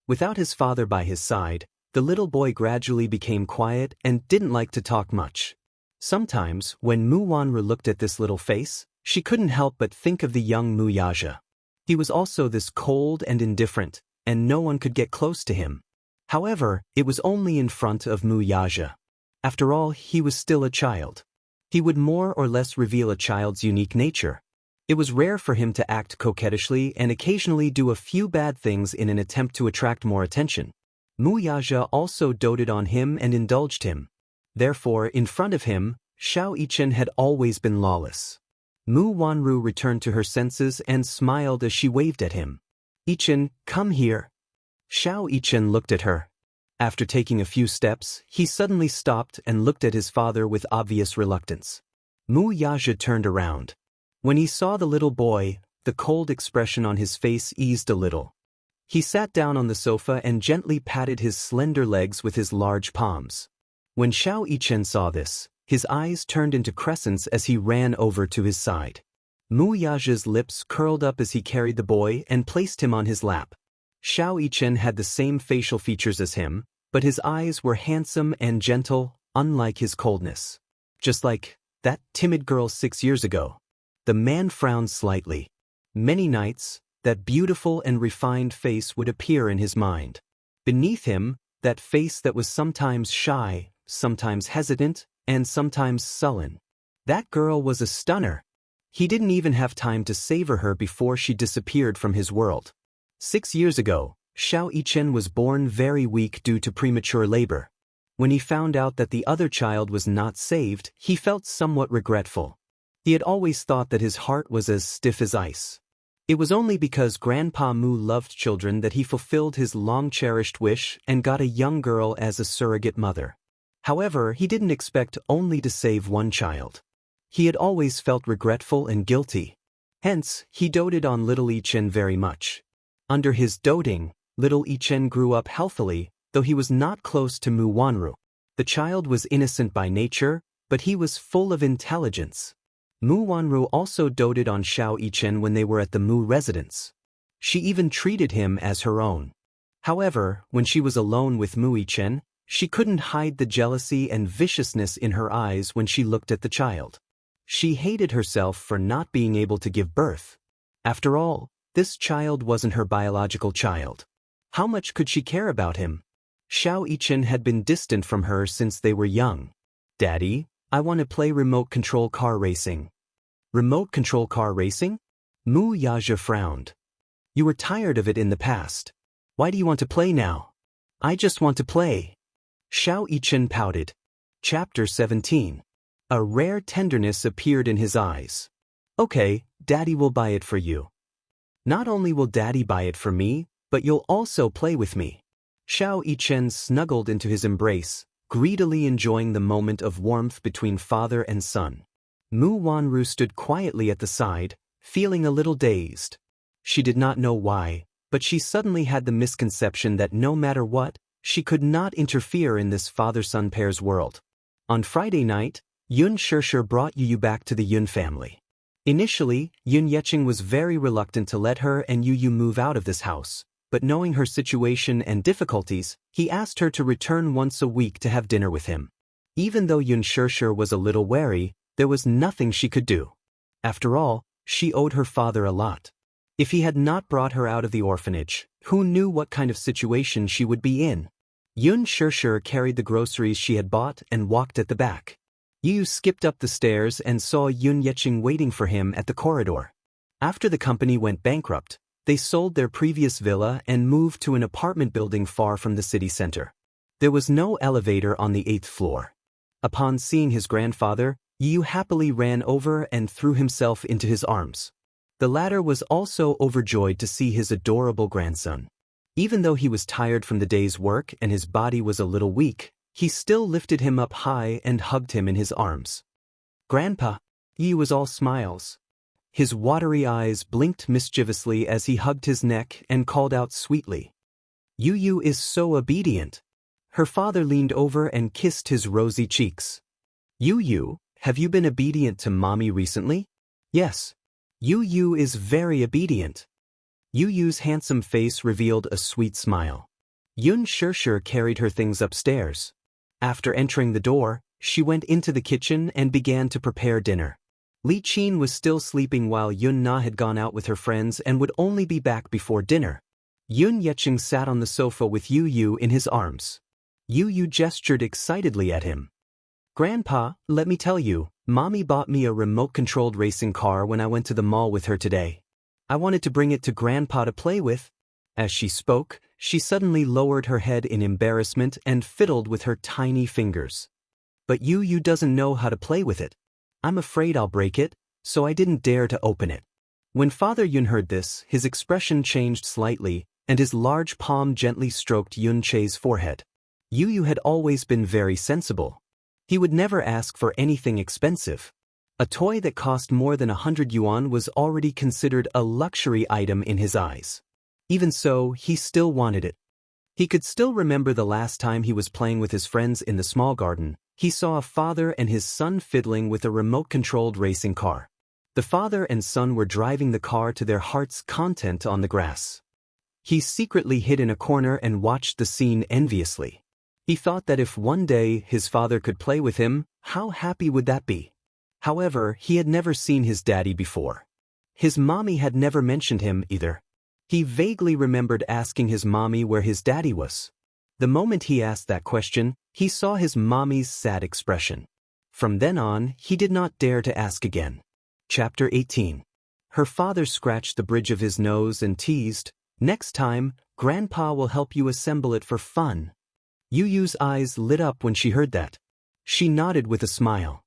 Without his father by his side, the little boy gradually became quiet and didn't like to talk much. Sometimes, when Mu Wanru looked at this little face, she couldn't help but think of the young Mu Yaja. He was also this cold and indifferent, and no one could get close to him. However, it was only in front of Mu Yaja. After all, he was still a child. He would more or less reveal a child's unique nature. It was rare for him to act coquettishly and occasionally do a few bad things in an attempt to attract more attention. Mu Yaja also doted on him and indulged him. Therefore, in front of him, Xianxia had always been lawless. Mu Wanru returned to her senses and smiled as she waved at him. "Ichin, come here." Xianxia looked at her. After taking a few steps, he suddenly stopped and looked at his father with obvious reluctance. Mu Yaja turned around. When he saw the little boy, the cold expression on his face eased a little. He sat down on the sofa and gently patted his slender legs with his large palms. When Xianxia saw this, his eyes turned into crescents as he ran over to his side. Mu Yaja's lips curled up as he carried the boy and placed him on his lap. Xianxia had the same facial features as him, but his eyes were handsome and gentle, unlike his coldness. Just like that timid girl 6 years ago. The man frowned slightly. Many nights, that beautiful and refined face would appear in his mind. Beneath him, that face that was sometimes shy, sometimes hesitant, and sometimes sullen. That girl was a stunner. He didn't even have time to savor her before she disappeared from his world. 6 years ago, Xianxia was born very weak due to premature labor. When he found out that the other child was not saved, he felt somewhat regretful. He had always thought that his heart was as stiff as ice. It was only because Grandpa Mu loved children that he fulfilled his long-cherished wish and got a young girl as a surrogate mother. However, he didn't expect only to save one child. He had always felt regretful and guilty. Hence, he doted on little Yichen very much. Under his doting, little Yichen grew up healthily, though he was not close to Mu Wanru. The child was innocent by nature, but he was full of intelligence. Mu Wanru also doted on Xiao Yichen when they were at the Mu residence. She even treated him as her own. However, when she was alone with Mu Yichen, she couldn't hide the jealousy and viciousness in her eyes when she looked at the child. She hated herself for not being able to give birth. After all, this child wasn't her biological child. How much could she care about him? Xiao Yichen had been distant from her since they were young. "Daddy, I want to play remote control car racing." "Remote control car racing?" Mu Yazhe frowned. "You were tired of it in the past. Why do you want to play now?" "I just want to play." Xiao Yichen pouted. Chapter 17. A rare tenderness appeared in his eyes. "Okay, Daddy will buy it for you." "Not only will Daddy buy it for me, but you'll also play with me." Xiao Yichen snuggled into his embrace, greedily enjoying the moment of warmth between father and son. Mu Wanru stood quietly at the side, feeling a little dazed. She did not know why, but she suddenly had the misconception that no matter what, she could not interfere in this father-son pair's world. On Friday night, Yun Shishir brought Yu back to the Yun family. Initially, Yun Yeqing was very reluctant to let her and Yu move out of this house, but knowing her situation and difficulties, he asked her to return once a week to have dinner with him. Even though Yun Shishir was a little wary, there was nothing she could do. After all, she owed her father a lot. If he had not brought her out of the orphanage, who knew what kind of situation she would be in? Yun Shishir carried the groceries she had bought and walked at the back. Yu skipped up the stairs and saw Yun Yeqing waiting for him at the corridor. After the company went bankrupt, they sold their previous villa and moved to an apartment building far from the city center. There was no elevator on the 8th floor. Upon seeing his grandfather, Yu happily ran over and threw himself into his arms. The latter was also overjoyed to see his adorable grandson. Even though he was tired from the day's work and his body was a little weak, he still lifted him up high and hugged him in his arms. "Grandpa." Yu was all smiles. His watery eyes blinked mischievously as he hugged his neck and called out sweetly. "Yu is so obedient." Her father leaned over and kissed his rosy cheeks. "Yu, have you been obedient to mommy recently?" "Yes." "Yu is very obedient." Yu's handsome face revealed a sweet smile. Yun Shishir carried her things upstairs. After entering the door, she went into the kitchen and began to prepare dinner. Li Qin was still sleeping while Yun Na had gone out with her friends and would only be back before dinner. Yun Yeqing sat on the sofa with Yu in his arms. Yu gestured excitedly at him. "Grandpa, let me tell you, Mommy bought me a remote-controlled racing car when I went to the mall with her today. I wanted to bring it to Grandpa to play with." As she spoke, she suddenly lowered her head in embarrassment and fiddled with her tiny fingers. "But Yu doesn't know how to play with it. I'm afraid I'll break it, so I didn't dare to open it." When Father Yun heard this, his expression changed slightly, and his large palm gently stroked Yun Che's forehead. Yu had always been very sensible. He would never ask for anything expensive. A toy that cost more than 100 yuan was already considered a luxury item in his eyes. Even so, he still wanted it. He could still remember the last time he was playing with his friends in the small garden. He saw a father and his son fiddling with a remote-controlled racing car. The father and son were driving the car to their heart's content on the grass. He secretly hid in a corner and watched the scene enviously. He thought that if one day his father could play with him, how happy would that be? However, he had never seen his daddy before. His mommy had never mentioned him either. He vaguely remembered asking his mommy where his daddy was. The moment he asked that question, he saw his mommy's sad expression. From then on, he did not dare to ask again. Chapter 18. Her father scratched the bridge of his nose and teased, "Next time, Grandpa will help you assemble it for fun." Yu Yu's eyes lit up when she heard that. She nodded with a smile.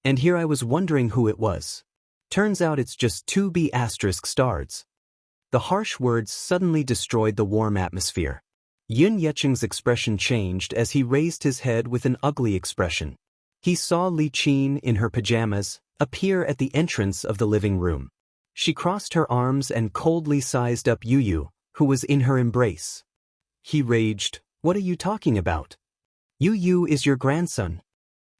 And here I was wondering who it was. Turns out it's just 2B asterisk stars. The harsh words suddenly destroyed the warm atmosphere. Yun Yeqing's expression changed as he raised his head with an ugly expression. He saw Li Qin in her pajamas appear at the entrance of the living room. She crossed her arms and coldly sized up Yu Yu, who was in her embrace. He raged, "What are you talking about? Yu Yu is your grandson."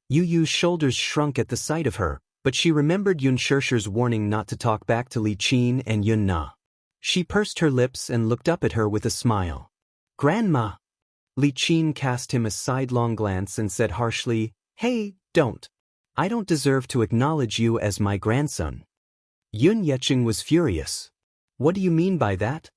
Yu Yu's shoulders shrunk at the sight of her, but she remembered Yun Shishir's warning not to talk back to Li Qin and Yun Na. She pursed her lips and looked up at her with a smile. "Grandma!" Li Qin cast him a sidelong glance and said harshly, "Hey, don't. I don't deserve to acknowledge you as my grandson." Yun Yeqing was furious. "What do you mean by that?"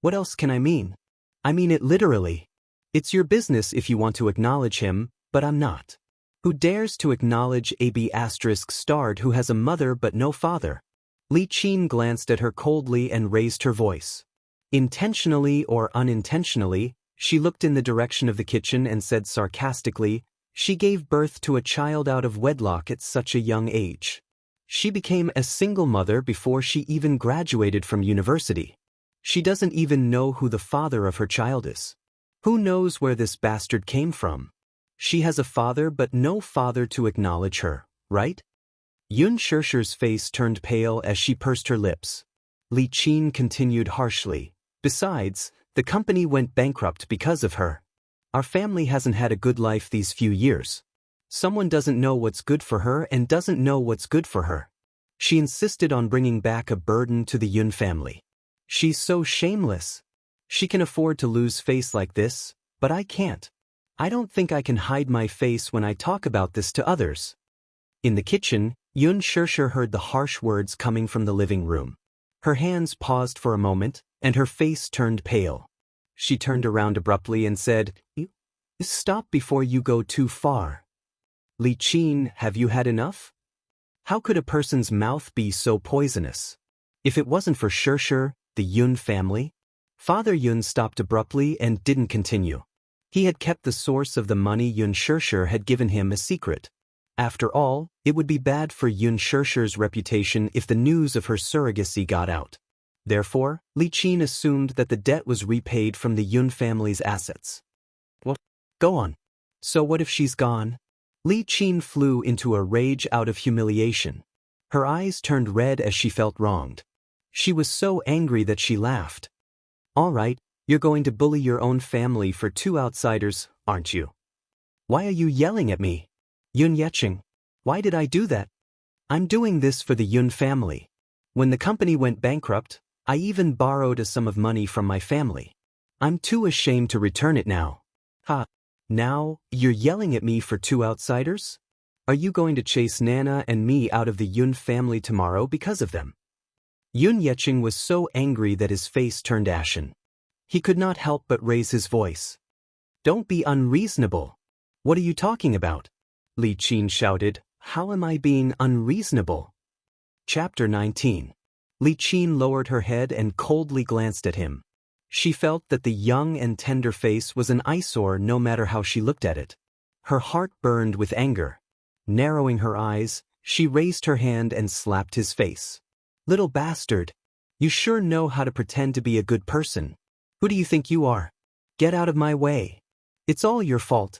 "What else can I mean? I mean it literally. It's your business if you want to acknowledge him, but I'm not. Who dares to acknowledge a B asterisk starred who has a mother but no father?" Li Qin glanced at her coldly and raised her voice. Intentionally or unintentionally, she looked in the direction of the kitchen and said sarcastically, "She gave birth to a child out of wedlock at such a young age. She became a single mother before she even graduated from university. She doesn't even know who the father of her child is. Who knows where this bastard came from? She has a father but no father to acknowledge her, right?" Yun Shishir's face turned pale as she pursed her lips. Li Qin continued harshly, "Besides, the company went bankrupt because of her. Our family hasn't had a good life these few years. Someone doesn't know what's good for her and doesn't know what's good for her. She insisted on bringing back a burden to the Yun family. She's so shameless. She can afford to lose face like this, but I can't. I don't think I can hide my face when I talk about this to others." In the kitchen, Yun Shishir heard the harsh words coming from the living room. Her hands paused for a moment, and her face turned pale. She turned around abruptly and said, "Stop before you go too far. Li Qin, have you had enough? How could a person's mouth be so poisonous? If it wasn't for Shishir, the Yun family?" Father Yun stopped abruptly and didn't continue. He had kept the source of the money Yun Shishir had given him a secret. After all, it would be bad for Yun Shishir's reputation if the news of her surrogacy got out. Therefore, Li Qin assumed that the debt was repaid from the Yun family's assets. "Well, go on. So what if she's gone?" Li Qin flew into a rage out of humiliation. Her eyes turned red as she felt wronged. She was so angry that she laughed. "All right, you're going to bully your own family for 2 outsiders, aren't you? Why are you yelling at me? Yun Yeqing, why did I do that? I'm doing this for the Yun family. When the company went bankrupt, I even borrowed a sum of money from my family. I'm too ashamed to return it now." "Ha, now, you're yelling at me for 2 outsiders? Are you going to chase Nana and me out of the Yun family tomorrow because of them?" Yun Yeqing was so angry that his face turned ashen. He could not help but raise his voice. "Don't be unreasonable. What are you talking about?" Li Qin shouted. "How am I being unreasonable?" Chapter 19. Li Qin lowered her head and coldly glanced at him. She felt that the young and tender face was an eyesore no matter how she looked at it. Her heart burned with anger. Narrowing her eyes, she raised her hand and slapped his face. "Little bastard. You sure know how to pretend to be a good person. Who do you think you are? Get out of my way. It's all your fault."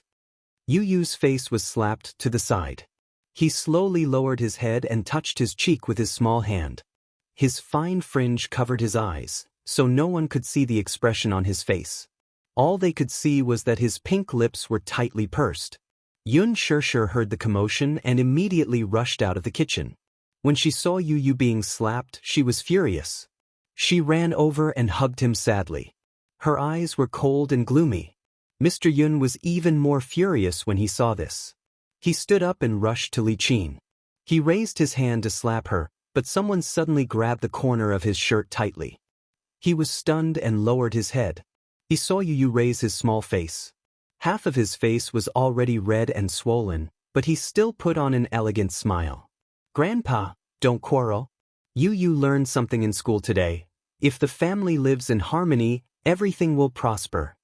Yu Yu's face was slapped to the side. He slowly lowered his head and touched his cheek with his small hand. His fine fringe covered his eyes, so no one could see the expression on his face. All they could see was that his pink lips were tightly pursed. Yun Shishir heard the commotion and immediately rushed out of the kitchen. When she saw Yu Yu being slapped, she was furious. She ran over and hugged him sadly. Her eyes were cold and gloomy. Mr. Yun was even more furious when he saw this. He stood up and rushed to Li Qin. He raised his hand to slap her, but someone suddenly grabbed the corner of his shirt tightly. He was stunned and lowered his head. He saw Yu raise his small face. Half of his face was already red and swollen, but he still put on an elegant smile. Grandpa, don't quarrel. Yu learned something in school today. If the family lives in harmony, everything will prosper.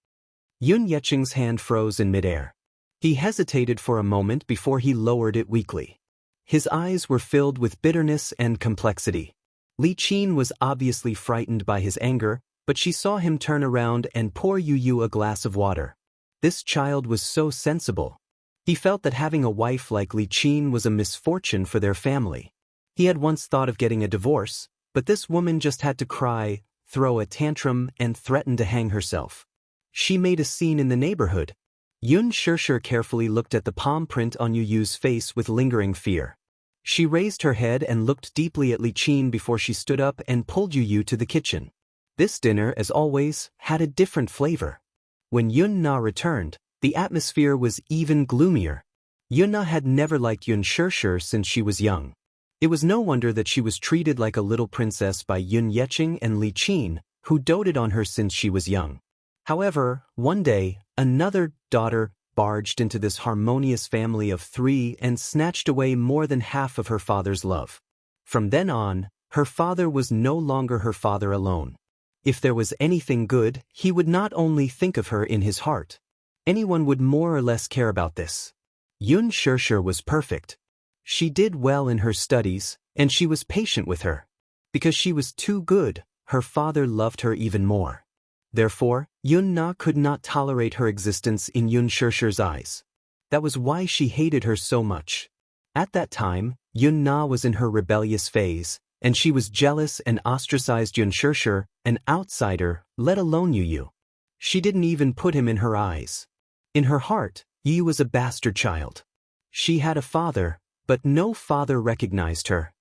Yun Yecheng's hand froze in midair. He hesitated for a moment before he lowered it weakly. His eyes were filled with bitterness and complexity. Li Qin was obviously frightened by his anger, but she saw him turn around and pour Yu a glass of water. This child was so sensible. He felt that having a wife like Li Qin was a misfortune for their family. He had once thought of getting a divorce, but this woman just had to cry, throw a tantrum, and threaten to hang herself. She made a scene in the neighborhood. Yun Shirshir carefully looked at the palm print on Yu's face with lingering fear. She raised her head and looked deeply at Li Qin before she stood up and pulled Yu to the kitchen. This dinner, as always, had a different flavor. When Yun Na returned, the atmosphere was even gloomier. Yun Na had never liked Yun Shirshir since she was young. It was no wonder that she was treated like a little princess by Yun Yecheng and Li Qin, who doted on her since she was young. However, one day, another daughter barged into this harmonious family of 3 and snatched away more than half of her father's love. From then on, her father was no longer her father alone. If there was anything good, he would not only think of her in his heart. Anyone would more or less care about this. Yun Shirshir was perfect. She did well in her studies, and she was patient with her. Because she was too good, her father loved her even more. Therefore, Yun Na could not tolerate her existence in Yun Shirshir's eyes. That was why she hated her so much. At that time, Yun Na was in her rebellious phase, and she was jealous and ostracized Yun Shirshir, an outsider, let alone Yu. She didn't even put him in her eyes. In her heart, Yu was a bastard child. She had a father, but no father recognized her.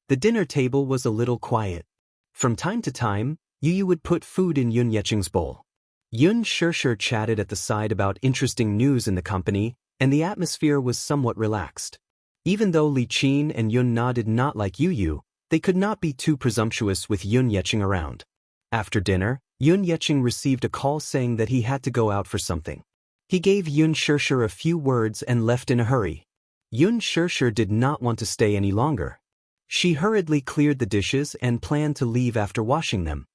The dinner table was a little quiet. From time to time, Yu would put food in Yun Yecheng's bowl. Yun Shirshir chatted at the side about interesting news in the company, and the atmosphere was somewhat relaxed. Even though Li Qin and Yun Na did not like Yu, they could not be too presumptuous with Yun Yecheng around. After dinner, Yun Yecheng received a call saying that he had to go out for something. He gave Yun Shirshir a few words and left in a hurry. Yun Shirshir did not want to stay any longer. She hurriedly cleared the dishes and planned to leave after washing them.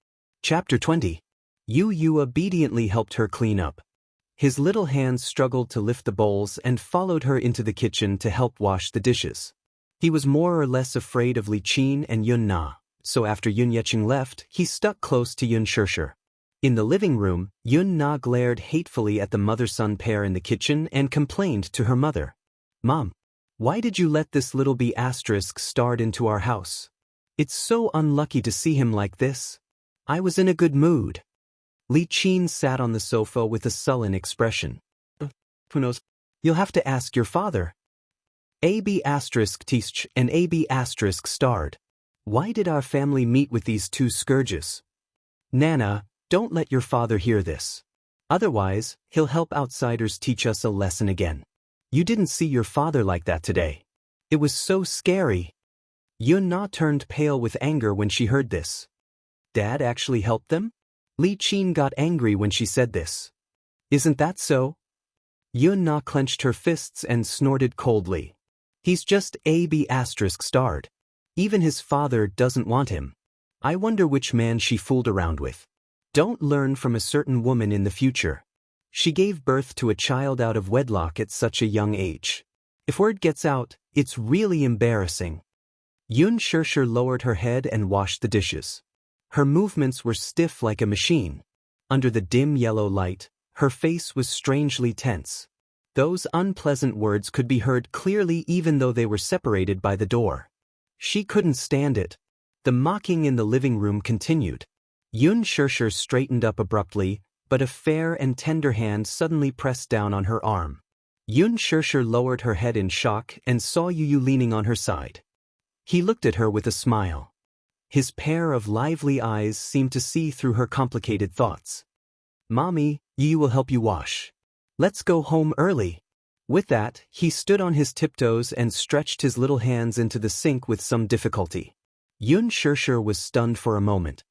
Chapter 20. Yu obediently helped her clean up. His little hands struggled to lift the bowls and followed her into the kitchen to help wash the dishes. He was more or less afraid of Li Qin and Yun Na, so after Yun Yecheng left, he stuck close to Yun Shirshir. In the living room, Yun Na glared hatefully at the mother-son pair in the kitchen and complained to her mother. "Mom, why did you let this little B** start into our house? It's so unlucky to see him like this. I was in a good mood." Li Qin sat on the sofa with a sullen expression. "Who knows? You'll have to ask your father." AB** teach and AB** starred. Why did our family meet with these two scourges? Nana, don't let your father hear this. Otherwise, he'll help outsiders teach us a lesson again. You didn't see your father like that today. It was so scary. Yun Na turned pale with anger when she heard this. Dad actually helped them? Li Qin got angry when she said this. Isn't that so? Yun Na clenched her fists and snorted coldly. He's just AB** starred. Even his father doesn't want him. I wonder which man she fooled around with. Don't learn from a certain woman in the future. She gave birth to a child out of wedlock at such a young age. If word gets out, it's really embarrassing. Yun Shirshir lowered her head and washed the dishes. Her movements were stiff like a machine. Under the dim yellow light, her face was strangely tense. Those unpleasant words could be heard clearly even though they were separated by the door. She couldn't stand it. The mocking in the living room continued. Yun Shirshir straightened up abruptly, but a fair and tender hand suddenly pressed down on her arm. Yun Shirshir lowered her head in shock and saw Yu leaning on her side. He looked at her with a smile. His pair of lively eyes seemed to see through her complicated thoughts. Mommy, Yu will help you wash. Let's go home early. With that, he stood on his tiptoes and stretched his little hands into the sink with some difficulty. Yun Shirshir was stunned for a moment.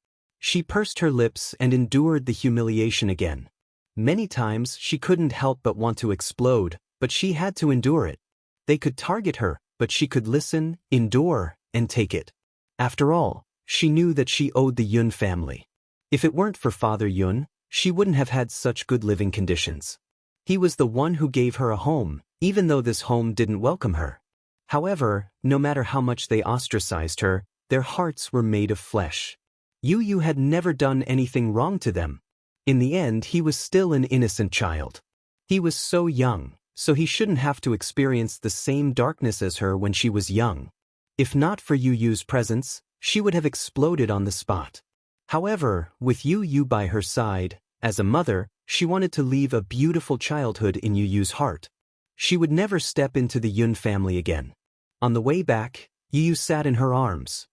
She pursed her lips and endured the humiliation again. Many times she couldn't help but want to explode, but she had to endure it. They could target her, but she could listen, endure, and take it. After all, she knew that she owed the Yun family. If it weren't for Father Yun, she wouldn't have had such good living conditions. He was the one who gave her a home, even though this home didn't welcome her. However, no matter how much they ostracized her, their hearts were made of flesh. Yu had never done anything wrong to them. In the end, he was still an innocent child. He was so young, so he shouldn't have to experience the same darkness as her when she was young. If not for Yu's presence, she would have exploded on the spot. However, with Yu by her side, as a mother, she wanted to leave a beautiful childhood in Yu's heart. She would never step into the Yun family again. On the way back, Yu sat in her arms.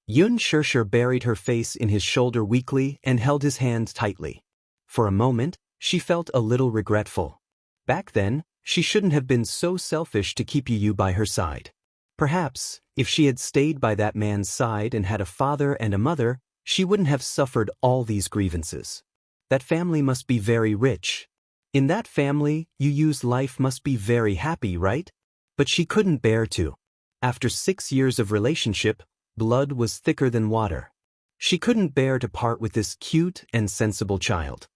Xianxia buried her face in his shoulder weakly and held his hand tightly. For a moment, she felt a little regretful. Back then, she shouldn't have been so selfish to keep Yu by her side. Perhaps, if she had stayed by that man's side and had a father and a mother, she wouldn't have suffered all these grievances. That family must be very rich. In that family, Yu's life must be very happy, right? But she couldn't bear to. After 6 years of relationship, blood was thicker than water. She couldn't bear to part with this cute and sensible child.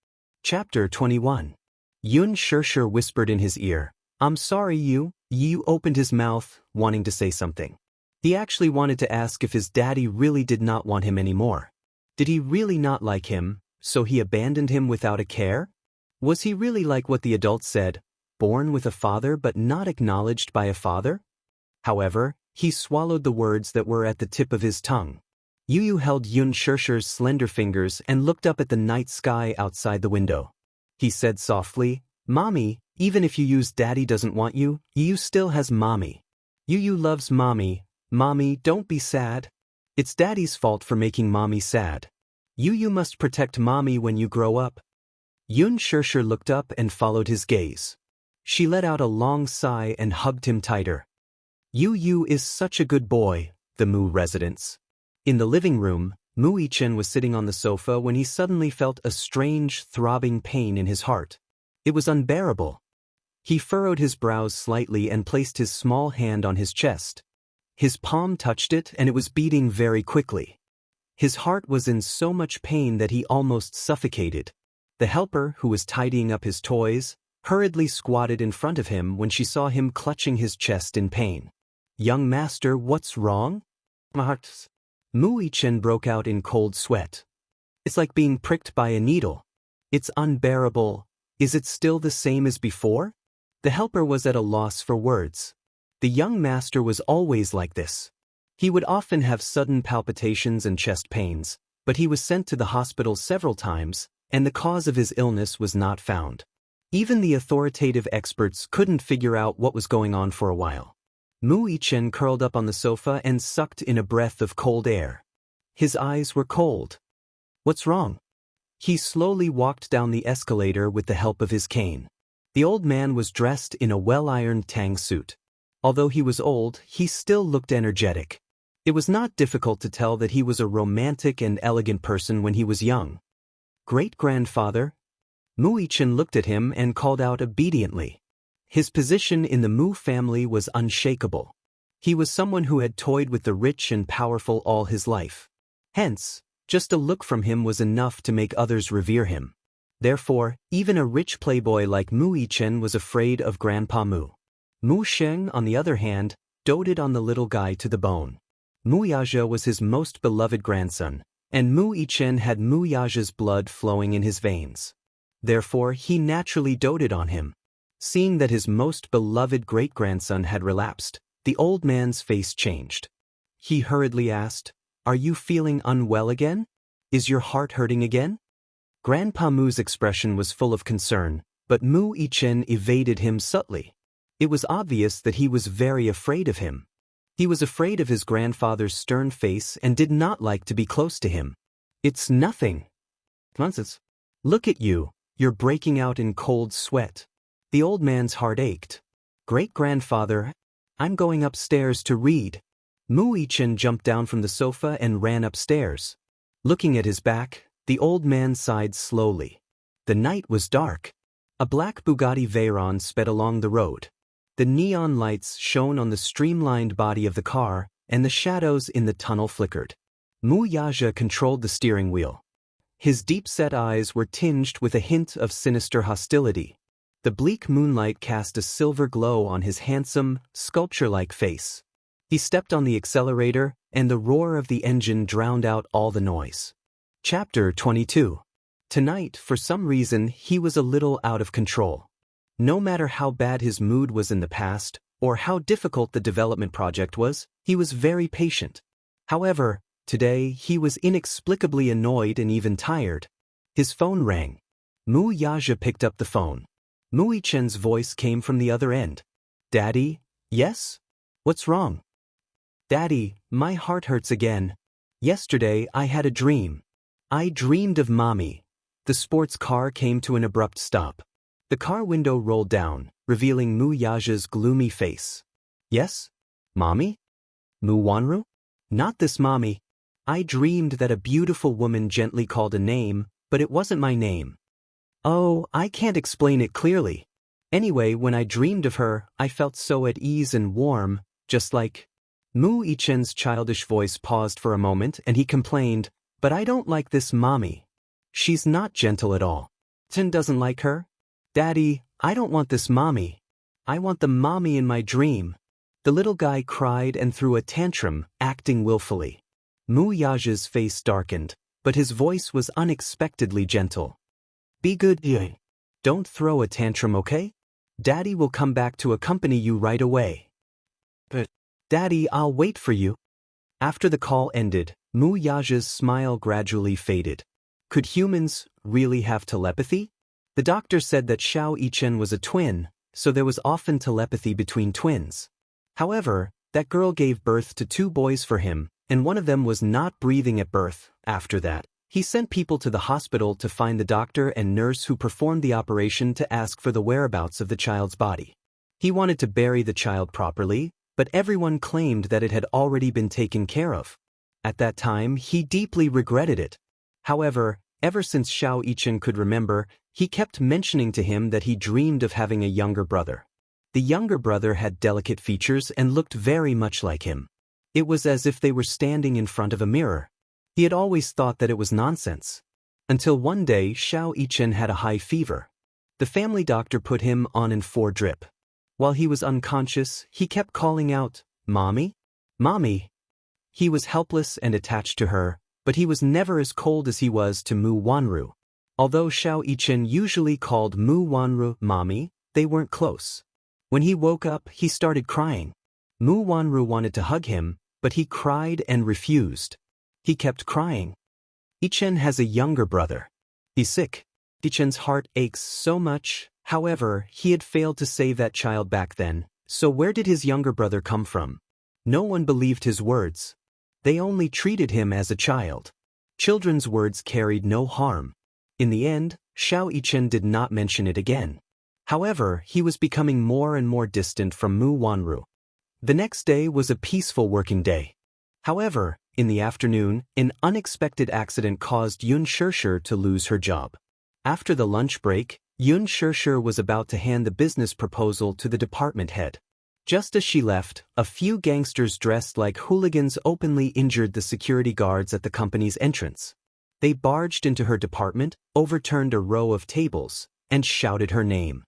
Chapter 21. Xianxia whispered in his ear, "I'm sorry, Yu." Yu opened his mouth, wanting to say something. He actually wanted to ask if his daddy really did not want him anymore. Did he really not like him, so he abandoned him without a care? Was he really like what the adults said, born with a father but not acknowledged by a father? However, he swallowed the words that were at the tip of his tongue. Yu held Xianxia's slender fingers and looked up at the night sky outside the window. He said softly, "Mommy, even if Yu's daddy doesn't want you, Yu still has Mommy. Yu loves Mommy. Mommy, don't be sad. It's Daddy's fault for making Mommy sad. Yu must protect Mommy when you grow up." Xianxia looked up and followed his gaze. She let out a long sigh and hugged him tighter. Yu is such a good boy, the Mu residents. In the living room, Mu Yichen was sitting on the sofa when he suddenly felt a strange, throbbing pain in his heart. It was unbearable. He furrowed his brows slightly and placed his small hand on his chest. His palm touched it and it was beating very quickly. His heart was in so much pain that he almost suffocated. The helper, who was tidying up his toys, hurriedly squatted in front of him when she saw him clutching his chest in pain. "Young master, what's wrong?" Mu Yichen broke out in cold sweat. "It's like being pricked by a needle. It's unbearable. Is it still the same as before?" The helper was at a loss for words. The young master was always like this. He would often have sudden palpitations and chest pains, but he was sent to the hospital several times, and the cause of his illness was not found. Even the authoritative experts couldn't figure out what was going on for a while. Mu Yichen curled up on the sofa and sucked in a breath of cold air. His eyes were cold. "What's wrong?" He slowly walked down the escalator with the help of his cane. The old man was dressed in a well-ironed tang suit. Although he was old, he still looked energetic. It was not difficult to tell that he was a romantic and elegant person when he was young. "Great-grandfather?" Mu Yichen looked at him and called out obediently. His position in the Mu family was unshakable. He was someone who had toyed with the rich and powerful all his life. Hence, just a look from him was enough to make others revere him. Therefore, even a rich playboy like Mu Yichen was afraid of Grandpa Mu. Mu Sheng, on the other hand, doted on the little guy to the bone. Mu Yaja was his most beloved grandson, and Mu Yichen had Mu Yaja's blood flowing in his veins. Therefore, he naturally doted on him. Seeing that his most beloved great-grandson had relapsed, the old man's face changed. He hurriedly asked, "Are you feeling unwell again? Is your heart hurting again?" Grandpa Mu's expression was full of concern, but Mu Yichen evaded him subtly. It was obvious that he was very afraid of him. He was afraid of his grandfather's stern face and did not like to be close to him. "It's nothing." "Nonsense. Look at you, you're breaking out in cold sweat." The old man's heart ached. "Great-grandfather, I'm going upstairs to read." Mu Yichen jumped down from the sofa and ran upstairs. Looking at his back, the old man sighed slowly. The night was dark. A black Bugatti Veyron sped along the road. The neon lights shone on the streamlined body of the car, and the shadows in the tunnel flickered. Wuxia controlled the steering wheel. His deep-set eyes were tinged with a hint of sinister hostility. The bleak moonlight cast a silver glow on his handsome, sculpture-like face. He stepped on the accelerator, and the roar of the engine drowned out all the noise. Chapter 22. Tonight, for some reason, he was a little out of control. No matter how bad his mood was in the past, or how difficult the development project was, he was very patient. However, today he was inexplicably annoyed and even tired. His phone rang. Wuxia picked up the phone. Muichen's voice came from the other end. "Daddy? Yes? What's wrong?" "Daddy, my heart hurts again. Yesterday I had a dream. I dreamed of Mommy." The sports car came to an abrupt stop. The car window rolled down, revealing Wuxia's gloomy face. "Yes? Mommy? Wanru? Not this Mommy. I dreamed that a beautiful woman gently called a name, but it wasn't my name. Oh, I can't explain it clearly. Anyway, when I dreamed of her, I felt so at ease and warm, just like..." Mu Yichen's childish voice paused for a moment and he complained, "But I don't like this Mommy. She's not gentle at all. Chen doesn't like her. Daddy, I don't want this Mommy. I want the Mommy in my dream." The little guy cried and threw a tantrum, acting willfully. Wuxia's face darkened, but his voice was unexpectedly gentle. "Be good, Yun. Don't throw a tantrum, okay? Daddy will come back to accompany you right away." "But, Daddy, I'll wait for you." After the call ended, Wuxia's smile gradually faded. Could humans really have telepathy? The doctor said that Xiao Yichen was a twin, so there was often telepathy between twins. However, that girl gave birth to 2 boys for him, and one of them was not breathing at birth. After that, he sent people to the hospital to find the doctor and nurse who performed the operation to ask for the whereabouts of the child's body. He wanted to bury the child properly, but everyone claimed that it had already been taken care of. At that time, he deeply regretted it. However, ever since Xiao Yichen could remember, he kept mentioning to him that he dreamed of having a younger brother. The younger brother had delicate features and looked very much like him. It was as if they were standing in front of a mirror. He had always thought that it was nonsense. Until one day Xiao Yichen had a high fever. The family doctor put him on an 4 drip. While he was unconscious, he kept calling out, "Mommy? Mommy?" He was helpless and attached to her, but he was never as cold as he was to Mu Wanru. Although Xiao Yichen usually called Mu Wanru Mommy, they weren't close. When he woke up, he started crying. Mu Wanru wanted to hug him, but he cried and refused. He kept crying. Yichen has a younger brother. He's sick. Yichen's heart aches so much. However, he had failed to save that child back then, so where did his younger brother come from? No one believed his words. They only treated him as a child. Children's words carried no harm. In the end, Xiao Yichen did not mention it again. However, he was becoming more and more distant from Mu Wanru. The next day was a peaceful working day. However, in the afternoon, an unexpected accident caused Yun Shishir to lose her job. After the lunch break, Yun Shishir was about to hand the business proposal to the department head. Just as she left, a few gangsters dressed like hooligans openly injured the security guards at the company's entrance. They barged into her department, overturned a row of tables, and shouted her name.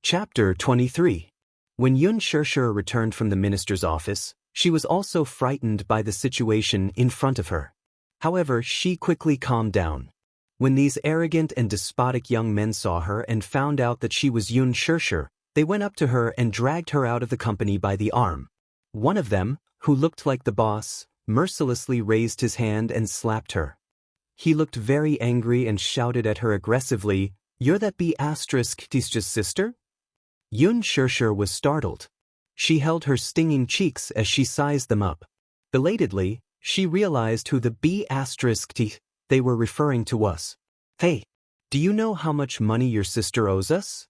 Chapter 23. When Yun Shishir returned from the minister's office, she was also frightened by the situation in front of her. However, she quickly calmed down. When these arrogant and despotic young men saw her and found out that she was Yun Shishir, they went up to her and dragged her out of the company by the arm. One of them, who looked like the boss, mercilessly raised his hand and slapped her. He looked very angry and shouted at her aggressively, "You're that B***'s sister?" Yun Shishir was startled. She held her stinging cheeks as she sized them up. Belatedly, she realized who the B***t they were referring to was. "Hey, do you know how much money your sister owes us?"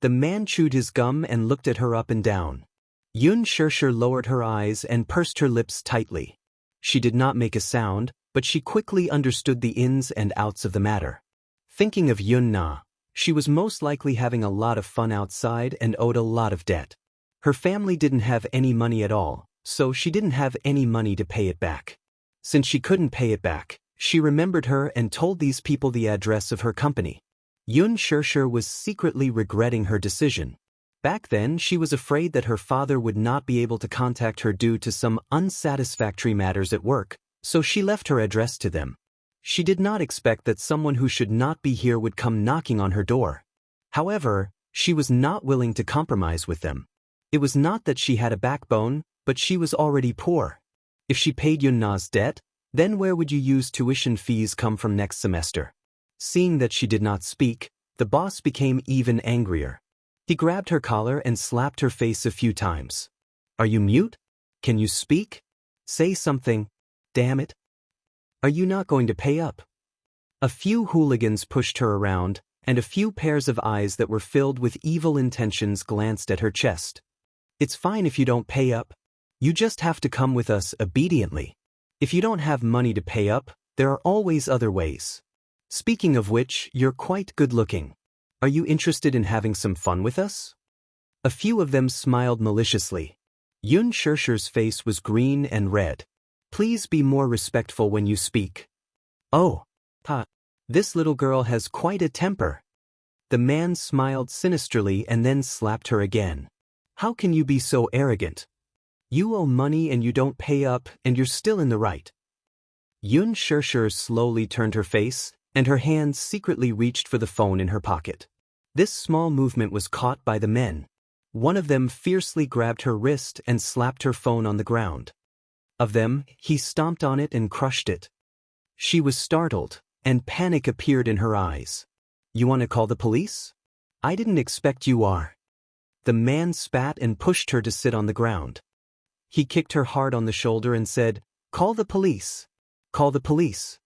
The man chewed his gum and looked at her up and down. Yun Shishir lowered her eyes and pursed her lips tightly. She did not make a sound, but she quickly understood the ins and outs of the matter. Thinking of Yun Na, she was most likely having a lot of fun outside and owed a lot of debt. Her family didn't have any money at all, so she didn't have any money to pay it back. Since she couldn't pay it back, she remembered her and told these people the address of her company. Xianxia was secretly regretting her decision. Back then, she was afraid that her father would not be able to contact her due to some unsatisfactory matters at work, so she left her address to them. She did not expect that someone who should not be here would come knocking on her door. However, she was not willing to compromise with them. It was not that she had a backbone, but she was already poor. If she paid Yun Na's debt, then where would you use tuition fees come from next semester? Seeing that she did not speak, the boss became even angrier. He grabbed her collar and slapped her face a few times. Are you mute? Can you speak? Say something. Damn it. Are you not going to pay up? A few hooligans pushed her around, and a few pairs of eyes that were filled with evil intentions glanced at her chest. It's fine if you don't pay up. You just have to come with us obediently. If you don't have money to pay up, there are always other ways. Speaking of which, you're quite good-looking. Are you interested in having some fun with us? A few of them smiled maliciously. Xianxia's face was green and red. Please be more respectful when you speak. Oh, this little girl has quite a temper. The man smiled sinisterly and then slapped her again. How can you be so arrogant? You owe money and you don't pay up, and you're still in the right. Xianxia slowly turned her face, and her hands secretly reached for the phone in her pocket. This small movement was caught by the men. One of them fiercely grabbed her wrist and slapped her phone on the ground. Of them, he stomped on it and crushed it. She was startled, and panic appeared in her eyes. You want to call the police? I didn't expect you are. The man spat and pushed her to sit on the ground. He kicked her hard on the shoulder and said, Call the police. Call the police.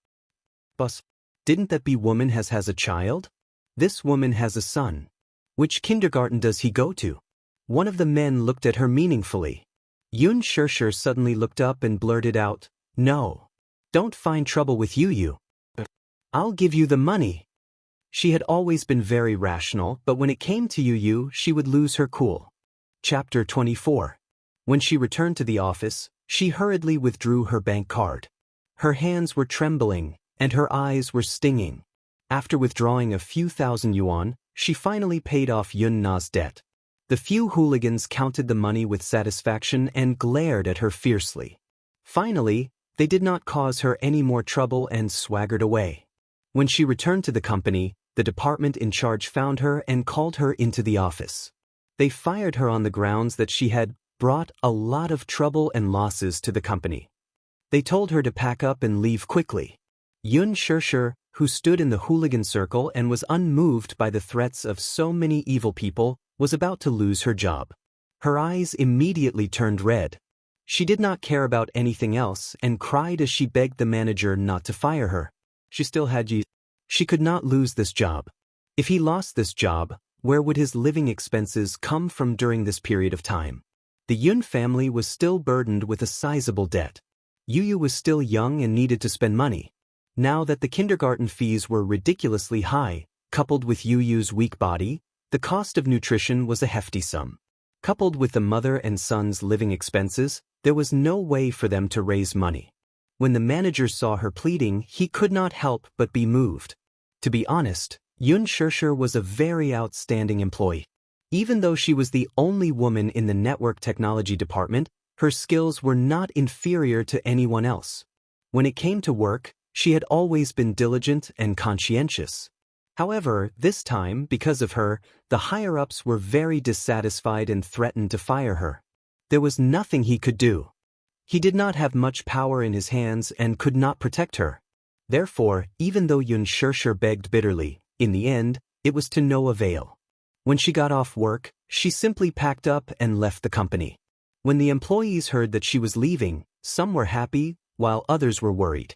Boss, didn't that be woman has a child? This woman has a son. Which kindergarten does he go to? One of the men looked at her meaningfully. Xianxia suddenly looked up and blurted out, No. Don't find trouble with you. I'll give you the money. She had always been very rational, but when it came to Yu, she would lose her cool. Chapter 24. When she returned to the office, she hurriedly withdrew her bank card. Her hands were trembling, and her eyes were stinging. After withdrawing a few thousand yuan, she finally paid off Yun Na's debt. The few hooligans counted the money with satisfaction and glared at her fiercely. Finally, they did not cause her any more trouble and swaggered away. When she returned to the company, the department in charge found her and called her into the office. They fired her on the grounds that she had brought a lot of trouble and losses to the company. They told her to pack up and leave quickly. Xianxia, who stood in the hooligan circle and was unmoved by the threats of so many evil people, was about to lose her job. Her eyes immediately turned red. She did not care about anything else and cried as she begged the manager not to fire her. She still had She could not lose this job. If he lost this job, where would his living expenses come from during this period of time? The Yun family was still burdened with a sizable debt. Yu was still young and needed to spend money. Now that the kindergarten fees were ridiculously high, coupled with Yu's weak body, the cost of nutrition was a hefty sum. Coupled with the mother and son's living expenses, there was no way for them to raise money. When the manager saw her pleading, he could not help but be moved. To be honest, Xianxia was a very outstanding employee. Even though she was the only woman in the network technology department, her skills were not inferior to anyone else. When it came to work, she had always been diligent and conscientious. However, this time, because of her, the higher-ups were very dissatisfied and threatened to fire her. There was nothing he could do. He did not have much power in his hands and could not protect her. Therefore, even though Xianxia begged bitterly, in the end, it was to no avail. When she got off work, she simply packed up and left the company. When the employees heard that she was leaving, some were happy, while others were worried.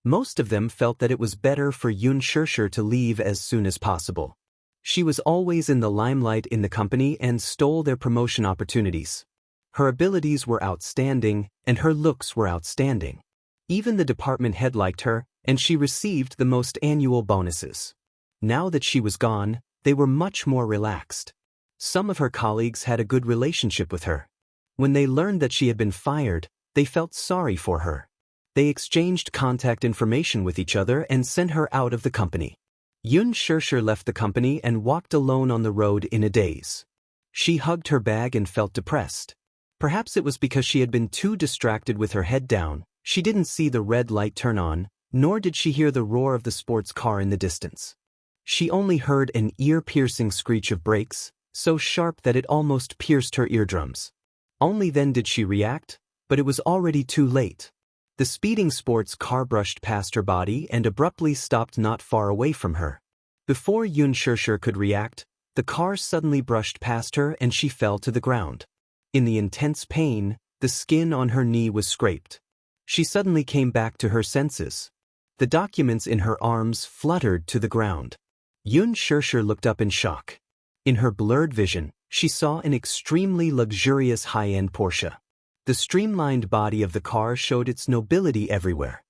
Most of them felt that it was better for Xianxia to leave as soon as possible. She was always in the limelight in the company and stole their promotion opportunities. Her abilities were outstanding, and her looks were outstanding. Even the department head liked her, and she received the most annual bonuses. Now that she was gone, they were much more relaxed. Some of her colleagues had a good relationship with her. When they learned that she had been fired, they felt sorry for her. They exchanged contact information with each other and sent her out of the company. Xianxia left the company and walked alone on the road in a daze. She hugged her bag and felt depressed. Perhaps it was because she had been too distracted with her head down. She didn't see the red light turn on, nor did she hear the roar of the sports car in the distance. She only heard an ear-piercing screech of brakes, so sharp that it almost pierced her eardrums. Only then did she react, but it was already too late. The speeding sports car brushed past her body and abruptly stopped not far away from her. Before Xianxia could react, the car suddenly brushed past her and she fell to the ground. In the intense pain, the skin on her knee was scraped. She suddenly came back to her senses. The documents in her arms fluttered to the ground. Xianxia looked up in shock. In her blurred vision, she saw an extremely luxurious high-end Porsche. The streamlined body of the car showed its nobility everywhere.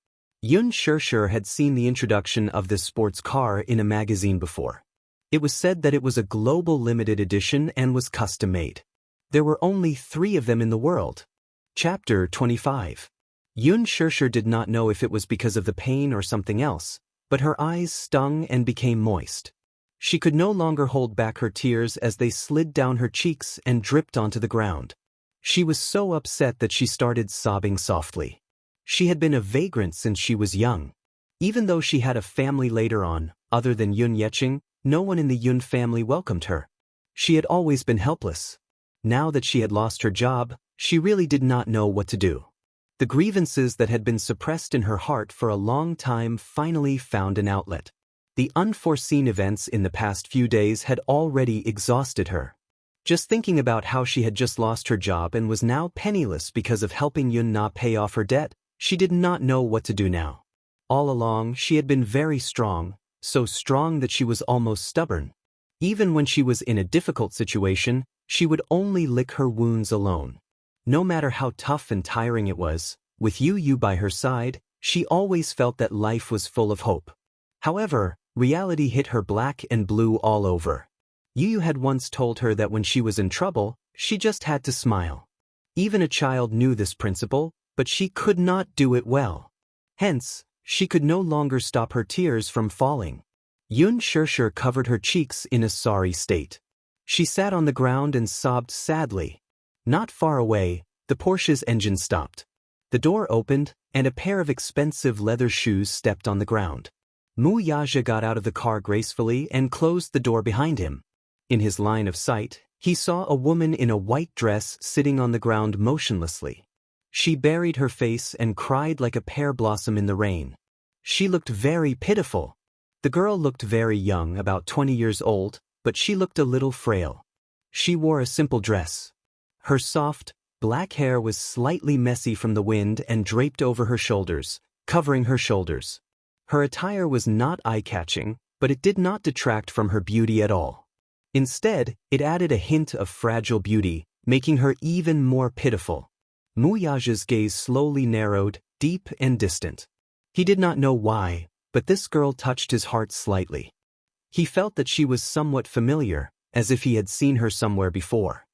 Xianxia had seen the introduction of this sports car in a magazine before. It was said that it was a global limited edition and was custom-made. There were only 3 of them in the world. Chapter 25. Xianxia did not know if it was because of the pain or something else, but her eyes stung and became moist. She could no longer hold back her tears as they slid down her cheeks and dripped onto the ground. She was so upset that she started sobbing softly. She had been a vagrant since she was young. Even though she had a family later on, other than Yun Yeqing, no one in the Yun family welcomed her. She had always been helpless. Now that she had lost her job, she really did not know what to do. The grievances that had been suppressed in her heart for a long time finally found an outlet. The unforeseen events in the past few days had already exhausted her. Just thinking about how she had just lost her job and was now penniless because of helping Yun Na pay off her debt, she did not know what to do now. All along, she had been very strong, so strong that she was almost stubborn. Even when she was in a difficult situation, she would only lick her wounds alone. No matter how tough and tiring it was, with Yu by her side, she always felt that life was full of hope. However, reality hit her black and blue all over. Yu had once told her that when she was in trouble, she just had to smile. Even a child knew this principle, but she could not do it well. Hence, she could no longer stop her tears from falling. Xianxia covered her cheeks in a sorry state. She sat on the ground and sobbed sadly. Not far away, the Porsche's engine stopped. The door opened, and a pair of expensive leather shoes stepped on the ground. Wuxia got out of the car gracefully and closed the door behind him. In his line of sight, he saw a woman in a white dress sitting on the ground motionlessly. She buried her face and cried like a pear blossom in the rain. She looked very pitiful. The girl looked very young, about 20 years old, but she looked a little frail. She wore a simple dress. Her soft, black hair was slightly messy from the wind and draped over her shoulders, covering her shoulders. Her attire was not eye-catching, but it did not detract from her beauty at all. Instead, it added a hint of fragile beauty, making her even more pitiful. Wuxia's gaze slowly narrowed, deep and distant. He did not know why, but this girl touched his heart slightly. He felt that she was somewhat familiar, as if he had seen her somewhere before.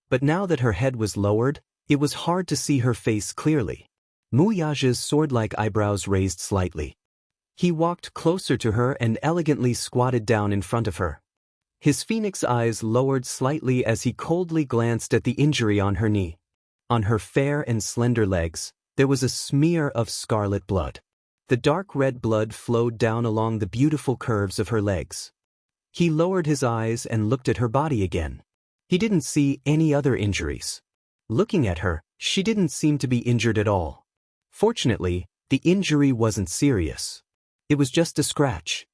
But now that her head was lowered, it was hard to see her face clearly. Wuxia's sword-like eyebrows raised slightly. He walked closer to her and elegantly squatted down in front of her. His phoenix eyes lowered slightly as he coldly glanced at the injury on her knee. On her fair and slender legs, there was a smear of scarlet blood. The dark red blood flowed down along the beautiful curves of her legs. He lowered his eyes and looked at her body again. He didn't see any other injuries. Looking at her, she didn't seem to be injured at all. Fortunately, the injury wasn't serious. It was just a scratch.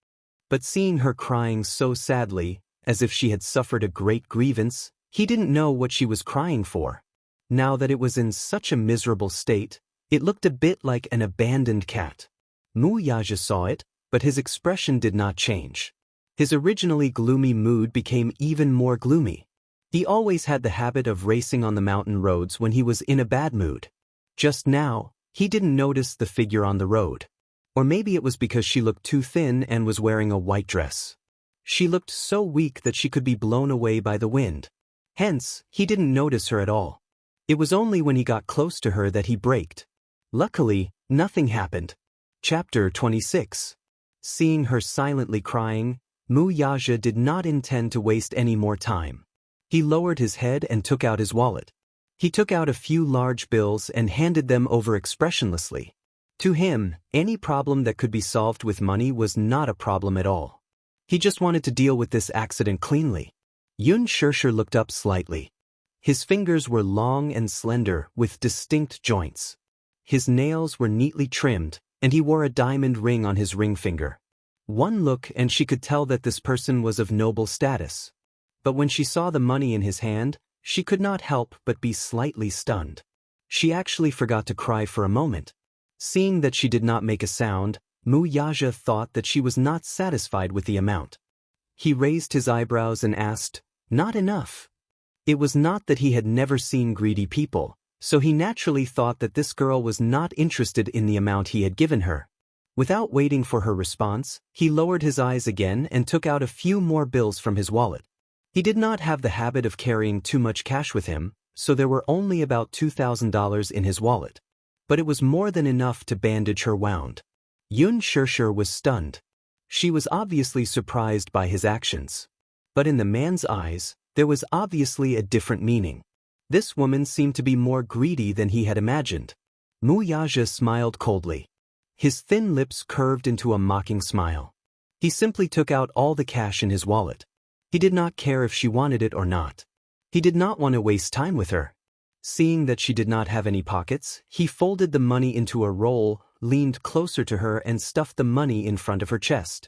But seeing her crying so sadly, as if she had suffered a great grievance, he didn't know what she was crying for. Now that it was in such a miserable state, it looked a bit like an abandoned cat. Wuxia saw it, but his expression did not change. His originally gloomy mood became even more gloomy. He always had the habit of racing on the mountain roads when he was in a bad mood. Just now, He didn't notice the figure on the road. Or maybe it was because she looked too thin and was wearing a white dress. She looked so weak that she could be blown away by the wind. Hence, he didn't notice her at all. It was only when he got close to her that he braked. Luckily, nothing happened. Chapter 26. Seeing her silently crying, Wuxia did not intend to waste any more time. He lowered his head and took out his wallet. He took out a few large bills and handed them over expressionlessly. To him, any problem that could be solved with money was not a problem at all. He just wanted to deal with this accident cleanly. Xianxia looked up slightly. His fingers were long and slender, with distinct joints. His nails were neatly trimmed, and he wore a diamond ring on his ring finger. One look and she could tell that this person was of noble status. But when she saw the money in his hand, she could not help but be slightly stunned. She actually forgot to cry for a moment. Seeing that she did not make a sound, Wuxia thought that she was not satisfied with the amount. He raised his eyebrows and asked, "Not enough?" It was not that he had never seen greedy people, so he naturally thought that this girl was not interested in the amount he had given her. Without waiting for her response, he lowered his eyes again and took out a few more bills from his wallet. He did not have the habit of carrying too much cash with him, so there were only about $2,000 in his wallet. But it was more than enough to bandage her wound. Xianxia was stunned. She was obviously surprised by his actions. But in the man's eyes, there was obviously a different meaning. This woman seemed to be more greedy than he had imagined. Wuxia smiled coldly. His thin lips curved into a mocking smile. He simply took out all the cash in his wallet. He did not care if she wanted it or not. He did not want to waste time with her. Seeing that she did not have any pockets, he folded the money into a roll, leaned closer to her and stuffed the money in front of her chest.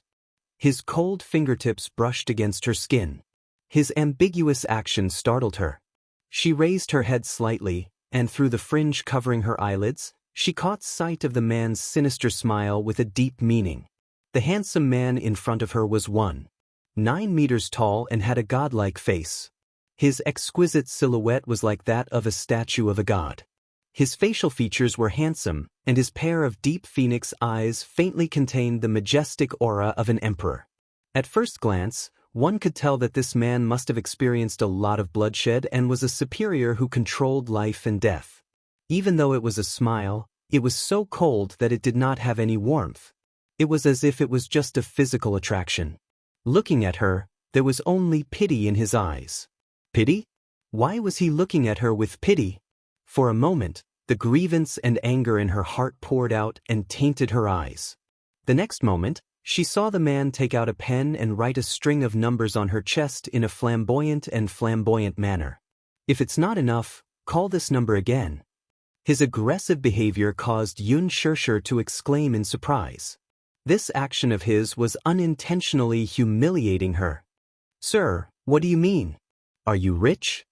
His cold fingertips brushed against her skin. His ambiguous action startled her. She raised her head slightly, and through the fringe covering her eyelids, she caught sight of the man's sinister smile with a deep meaning. The handsome man in front of her was 1.9 meters tall and had a godlike face. His exquisite silhouette was like that of a statue of a god. His facial features were handsome, and his pair of deep phoenix eyes faintly contained the majestic aura of an emperor. At first glance, one could tell that this man must have experienced a lot of bloodshed and was a superior who controlled life and death. Even though it was a smile, it was so cold that it did not have any warmth. It was as if it was just a physical attraction. Looking at her, there was only pity in his eyes. Pity? Why was he looking at her with pity? For a moment, the grievance and anger in her heart poured out and tainted her eyes. The next moment, she saw the man take out a pen and write a string of numbers on her chest in a flamboyant manner. If it's not enough, call this number again. His aggressive behavior caused Xianxia to exclaim in surprise. This action of his was unintentionally humiliating her. "Sir, what do you mean? Are you rich?"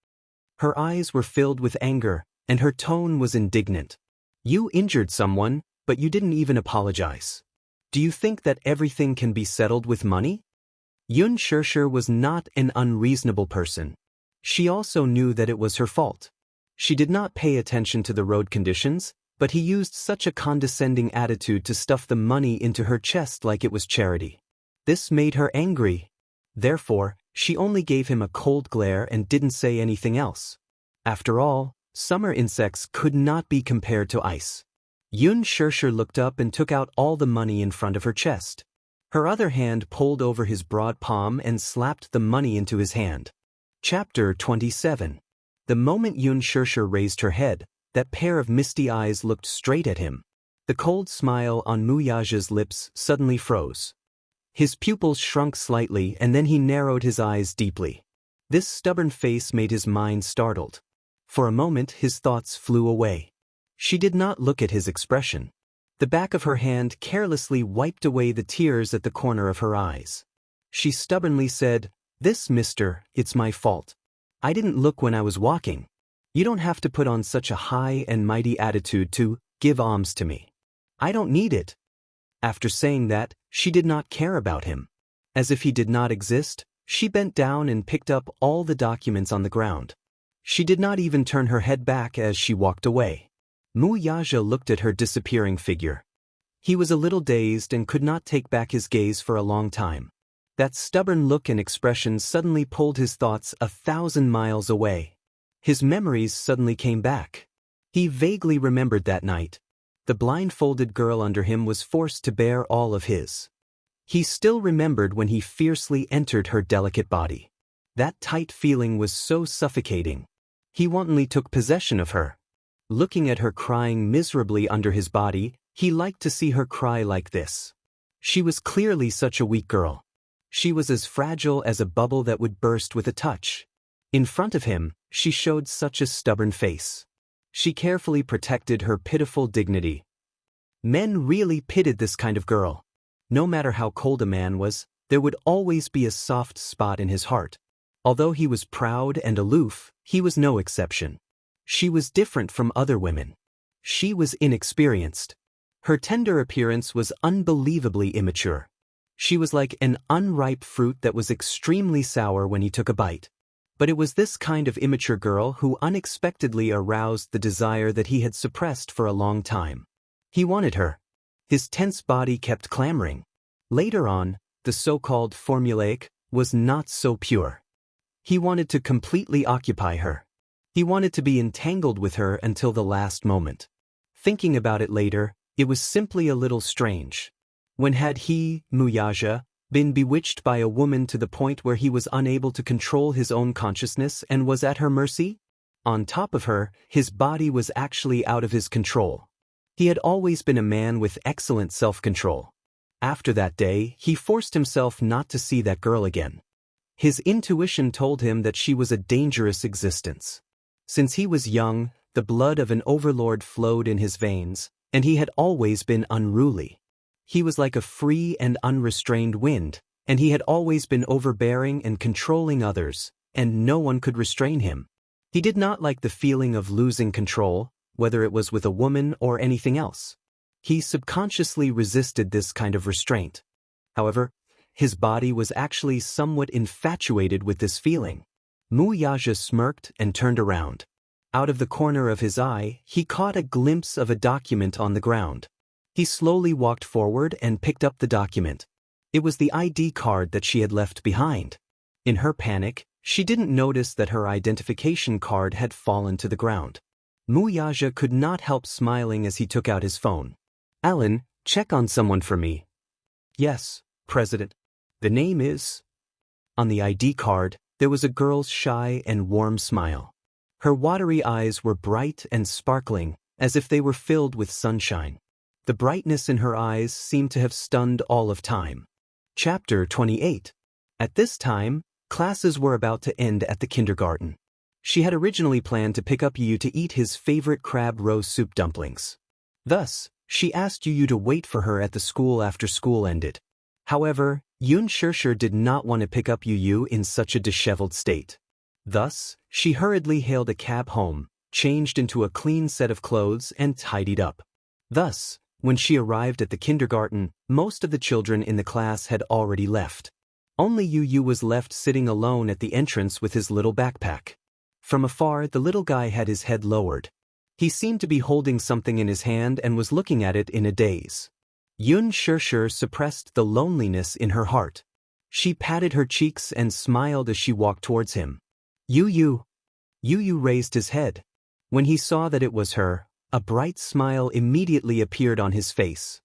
Her eyes were filled with anger, and her tone was indignant. "You injured someone, but you didn't even apologize. Do you think that everything can be settled with money?" Xianxia was not an unreasonable person. She also knew that it was her fault. She did not pay attention to the road conditions, but he used such a condescending attitude to stuff the money into her chest like it was charity. This made her angry. Therefore, she only gave him a cold glare and didn't say anything else. After all, summer insects could not be compared to ice. Xianxia looked up and took out all the money in front of her chest. Her other hand pulled over his broad palm and slapped the money into his hand. Chapter 27. The moment Xianxia raised her head, that pair of misty eyes looked straight at him. The cold smile on Wuxia's lips suddenly froze. His pupils shrunk slightly and then he narrowed his eyes deeply. This stubborn face made his mind startled. For a moment his thoughts flew away. She did not look at his expression. The back of her hand carelessly wiped away the tears at the corner of her eyes. She stubbornly said, "This, mister, it's my fault. I didn't look when I was walking. You don't have to put on such a high and mighty attitude to give alms to me. I don't need it." After saying that, she did not care about him. As if he did not exist, she bent down and picked up all the documents on the ground. She did not even turn her head back as she walked away. Wuxia looked at her disappearing figure. He was a little dazed and could not take back his gaze for a long time. That stubborn look and expression suddenly pulled his thoughts 1,000 miles away. His memories suddenly came back. He vaguely remembered that night. The blindfolded girl under him was forced to bear all of his. He still remembered when he fiercely entered her delicate body. That tight feeling was so suffocating. He wantonly took possession of her. Looking at her crying miserably under his body, he liked to see her cry like this. She was clearly such a weak girl. She was as fragile as a bubble that would burst with a touch. In front of him, she showed such a stubborn face. She carefully protected her pitiful dignity. Men really pitied this kind of girl. No matter how cold a man was, there would always be a soft spot in his heart. Although he was proud and aloof, he was no exception. She was different from other women. She was inexperienced. Her tender appearance was unbelievably immature. She was like an unripe fruit that was extremely sour when he took a bite. But it was this kind of immature girl who unexpectedly aroused the desire that he had suppressed for a long time. He wanted her. His tense body kept clamoring. Later on, the so-called formulaic was not so pure. He wanted to completely occupy her. He wanted to be entangled with her until the last moment. Thinking about it later, it was simply a little strange. When had he, Wuxia, been bewitched by a woman to the point where he was unable to control his own consciousness and was at her mercy? On top of her, his body was actually out of his control. He had always been a man with excellent self-control. After that day, he forced himself not to see that girl again. His intuition told him that she was a dangerous existence. Since he was young, the blood of an overlord flowed in his veins, and he had always been unruly. He was like a free and unrestrained wind, and he had always been overbearing and controlling others, and no one could restrain him. He did not like the feeling of losing control, whether it was with a woman or anything else. He subconsciously resisted this kind of restraint. However, his body was actually somewhat infatuated with this feeling. Wuxia smirked and turned around. Out of the corner of his eye, he caught a glimpse of a document on the ground. He slowly walked forward and picked up the document. It was the ID card that she had left behind. In her panic, she didn't notice that her identification card had fallen to the ground. Wuxia could not help smiling as he took out his phone. "Alan, check on someone for me." "Yes, President. The name is..." On the ID card, there was a girl's shy and warm smile. Her watery eyes were bright and sparkling, as if they were filled with sunshine. The brightness in her eyes seemed to have stunned all of time. Chapter 28. At this time, classes were about to end at the kindergarten. She had originally planned to pick up Yu to eat his favorite crab roe soup dumplings. Thus, she asked Yu to wait for her at the school after school ended. However, Xianxia did not want to pick up Yu in such a disheveled state. Thus, she hurriedly hailed a cab home, changed into a clean set of clothes and tidied up. Thus, when she arrived at the kindergarten, most of the children in the class had already left. Only Yu was left sitting alone at the entrance with his little backpack. From afar, the little guy had his head lowered. He seemed to be holding something in his hand and was looking at it in a daze. Xianxia suppressed the loneliness in her heart. She patted her cheeks and smiled as she walked towards him. Yu raised his head. When he saw that it was her, a bright smile immediately appeared on his face.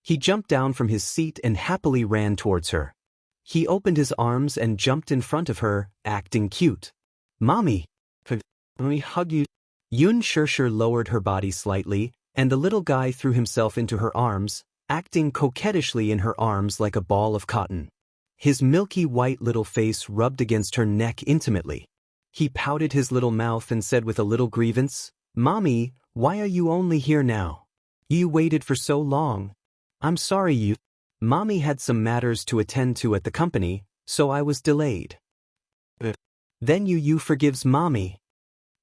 He jumped down from his seat and happily ran towards her. He opened his arms and jumped in front of her, acting cute. "Mommy, let me hug you." Xianxia lowered her body slightly, and the little guy threw himself into her arms, acting coquettishly in her arms like a ball of cotton. His milky white little face rubbed against her neck intimately. He pouted his little mouth and said with a little grievance, "Mommy, why are you only here now? You waited for so long." "I'm sorry, Yu. Mommy had some matters to attend to at the company, so I was delayed." "Then Yu forgives Mommy."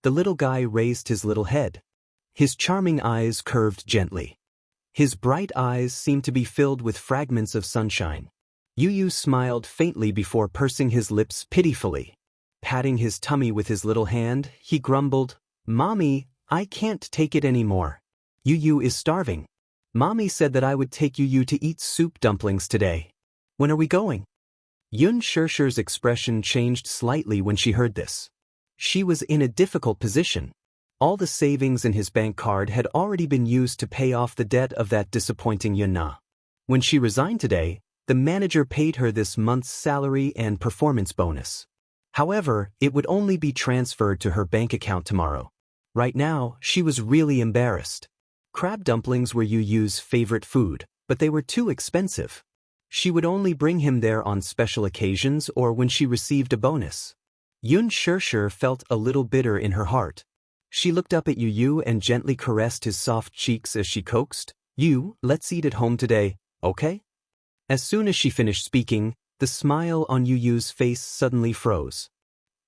The little guy raised his little head. His charming eyes curved gently. His bright eyes seemed to be filled with fragments of sunshine. Yu smiled faintly before pursing his lips pitifully. Patting his tummy with his little hand, he grumbled, "Mommy, I can't take it anymore. Yu is starving. Mommy said that I would take Yu to eat soup dumplings today. When are we going? Xianxia's expression changed slightly when she heard this. She was in a difficult position. All the savings in his bank card had already been used to pay off the debt of that disappointing Yunna. When she resigned today, the manager paid her this month's salary and performance bonus. However, it would only be transferred to her bank account tomorrow. Right now, she was really embarrassed. Crab dumplings were Yu's favorite food, but they were too expensive. She would only bring him there on special occasions or when she received a bonus. Xianxia felt a little bitter in her heart. She looked up at Yu and gently caressed his soft cheeks as she coaxed, "Yu, let's eat at home today, okay?" As soon as she finished speaking, the smile on Yu's face suddenly froze.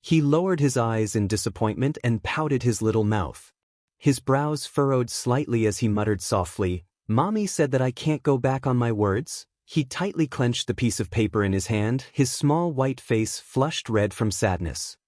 He lowered his eyes in disappointment and pouted his little mouth. His brows furrowed slightly as he muttered softly, "Mommy said that I can't go back on my words." He tightly clenched the piece of paper in his hand, his small white face flushed red from sadness.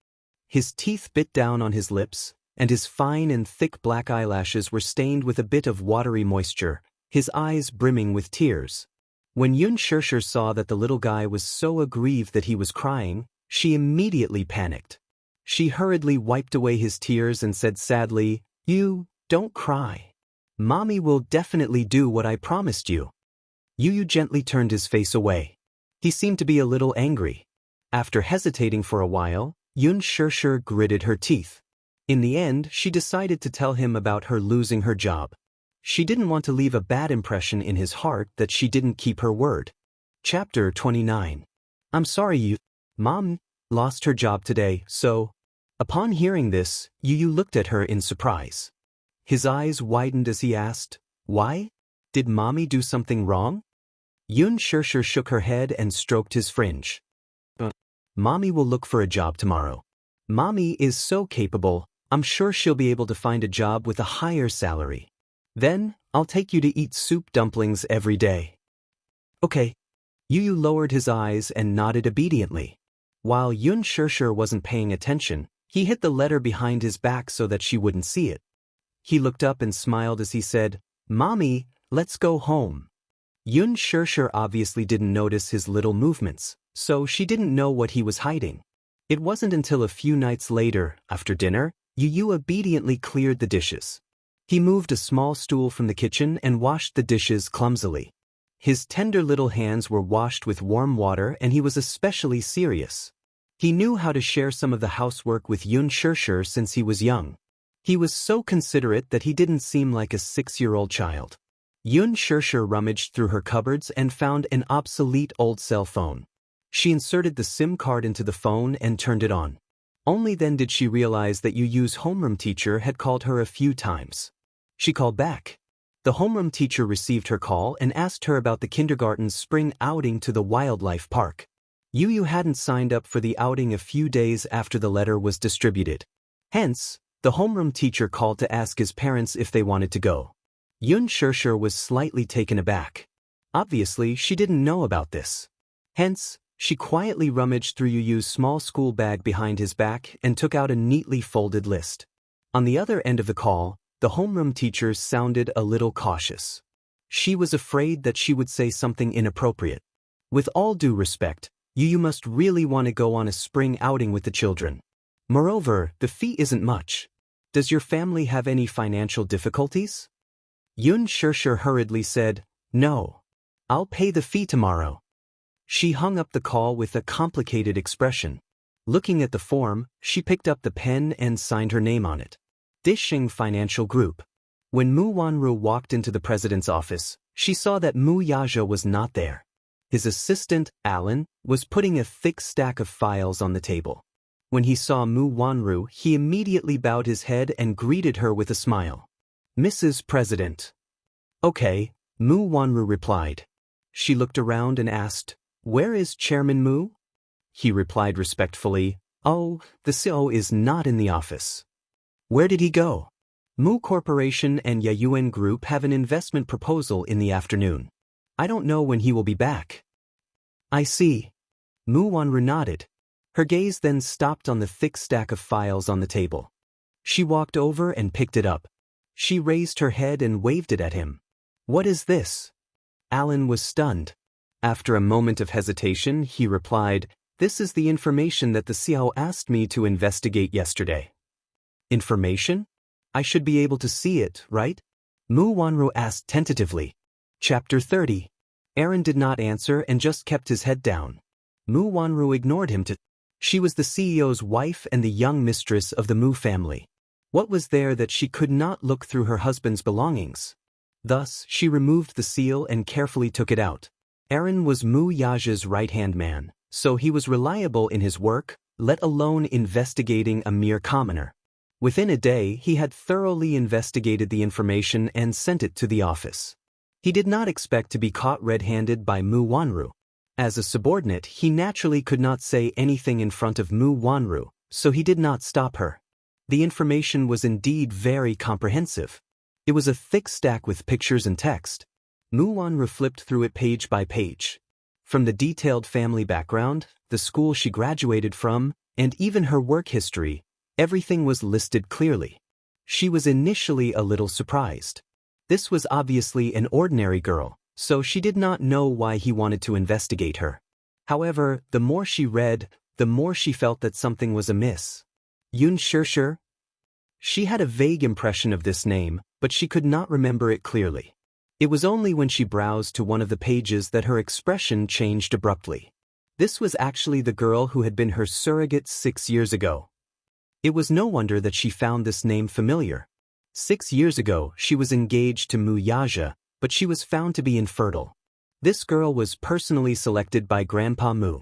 His teeth bit down on his lips, and his fine and thick black eyelashes were stained with a bit of watery moisture, his eyes brimming with tears. When Xianxia saw that the little guy was so aggrieved that he was crying, she immediately panicked. She hurriedly wiped away his tears and said sadly, "You, don't cry. Mommy will definitely do what I promised you." Yu gently turned his face away. He seemed to be a little angry. After hesitating for a while, Xianxia gritted her teeth. In the end, she decided to tell him about her losing her job. She didn't want to leave a bad impression in his heart that she didn't keep her word. Chapter 29. I'm sorry, Yu. Mom lost her job today, so... Upon hearing this, Yu looked at her in surprise. His eyes widened as he asked, "Why? Did Mommy do something wrong?" Xianxia shook her head and stroked his fringe. Mommy will look for a job tomorrow. Mommy is so capable, I'm sure she'll be able to find a job with a higher salary. Then, I'll take you to eat soup dumplings every day. Okay. Yu lowered his eyes and nodded obediently. While Xianxia wasn't paying attention, he hid the letter behind his back so that she wouldn't see it. He looked up and smiled as he said, "Mommy, let's go home." Xianxia obviously didn't notice his little movements, so she didn't know what he was hiding. It wasn't until a few nights later, after dinner, Yu obediently cleared the dishes. He moved a small stool from the kitchen and washed the dishes clumsily. His tender little hands were washed with warm water and he was especially serious. He knew how to share some of the housework with Xianxia since he was young. He was so considerate that he didn't seem like a 6-year-old child. Xianxia rummaged through her cupboards and found an obsolete old cell phone. She inserted the SIM card into the phone and turned it on. Only then did she realize that Yu's homeroom teacher had called her a few times. She called back. The homeroom teacher received her call and asked her about the kindergarten's spring outing to the wildlife park. Yu hadn't signed up for the outing a few days after the letter was distributed. Hence, the homeroom teacher called to ask his parents if they wanted to go. Xianxia was slightly taken aback. Obviously, she didn't know about this. Hence, she quietly rummaged through Yu's small school bag behind his back and took out a neatly folded list. On the other end of the call, the homeroom teacher sounded a little cautious. She was afraid that she would say something inappropriate. With all due respect, Yu must really want to go on a spring outing with the children. Moreover, the fee isn't much. Does your family have any financial difficulties? Xianxia hurriedly said, "No. I'll pay the fee tomorrow." She hung up the call with a complicated expression. Looking at the form, she picked up the pen and signed her name on it. Dishing Financial Group. When Mu Wanru walked into the president's office, she saw that Mu Yaja was not there. His assistant, Alan, was putting a thick stack of files on the table. When he saw Mu Wanru, he immediately bowed his head and greeted her with a smile. "Mrs. President." "Okay," Mu Wanru replied. She looked around and asked, "Where is Chairman Mu?" He replied respectfully, "Oh, the CEO is not in the office." "Where did he go?" "Mu Corporation and Yayuan Group have an investment proposal in the afternoon. I don't know when he will be back." "I see." Mu Wanru nodded. Her gaze then stopped on the thick stack of files on the table. She walked over and picked it up. She raised her head and waved it at him. "What is this?" Alan was stunned. After a moment of hesitation, he replied, "This is the information that the Xiao asked me to investigate yesterday." "Information? I should be able to see it, right?" Mu Wanru asked tentatively. Chapter 30. Aaron did not answer and just kept his head down. Mu Wanru ignored him. She was the CEO's wife and the young mistress of the Mu family. What was there that she could not look through her husband's belongings? Thus, she removed the seal and carefully took it out. Aaron was Mu Yaja's right-hand man, so he was reliable in his work, let alone investigating a mere commoner. Within a day, he had thoroughly investigated the information and sent it to the office. He did not expect to be caught red-handed by Mu Wanru. As a subordinate, he naturally could not say anything in front of Mu Wanru, so he did not stop her. The information was indeed very comprehensive. It was a thick stack with pictures and text. Mu Wanru flipped through it page by page. From the detailed family background, the school she graduated from, and even her work history, everything was listed clearly. She was initially a little surprised. This was obviously an ordinary girl, so she did not know why he wanted to investigate her. However, the more she read, the more she felt that something was amiss. Xianxia? She had a vague impression of this name, but she could not remember it clearly. It was only when she browsed to one of the pages that her expression changed abruptly. This was actually the girl who had been her surrogate 6 years ago. It was no wonder that she found this name familiar. 6 years ago, she was engaged to Mu Yaja, but she was found to be infertile. This girl was personally selected by Grandpa Mu.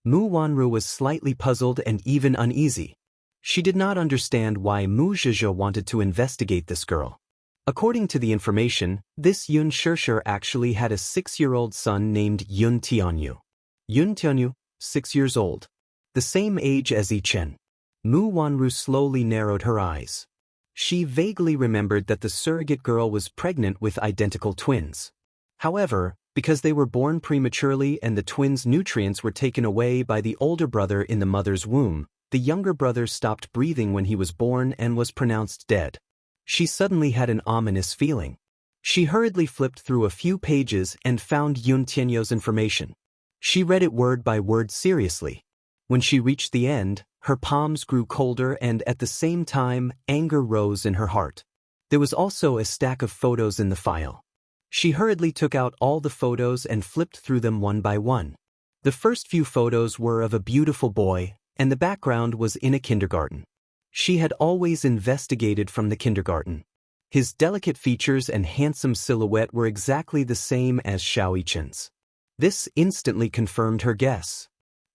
Mu Wanru was slightly puzzled and even uneasy. She did not understand why Mu Zhizhe wanted to investigate this girl. According to the information, this Xianxia actually had a 6-year-old son named Yun Tianyu. Yun Tianyu, 6 years old. The same age as Yichen. Mu Wanru slowly narrowed her eyes. She vaguely remembered that the surrogate girl was pregnant with identical twins. However, because they were born prematurely and the twins' nutrients were taken away by the older brother in the mother's womb, the younger brother stopped breathing when he was born and was pronounced dead. She suddenly had an ominous feeling. She hurriedly flipped through a few pages and found Yun Tianyu's information. She read it word by word seriously. When she reached the end, her palms grew colder and at the same time, anger rose in her heart. There was also a stack of photos in the file. She hurriedly took out all the photos and flipped through them one by one. The first few photos were of a beautiful boy, and the background was in a kindergarten. She had always investigated from the kindergarten. His delicate features and handsome silhouette were exactly the same as Xiao Yichen's. This instantly confirmed her guess.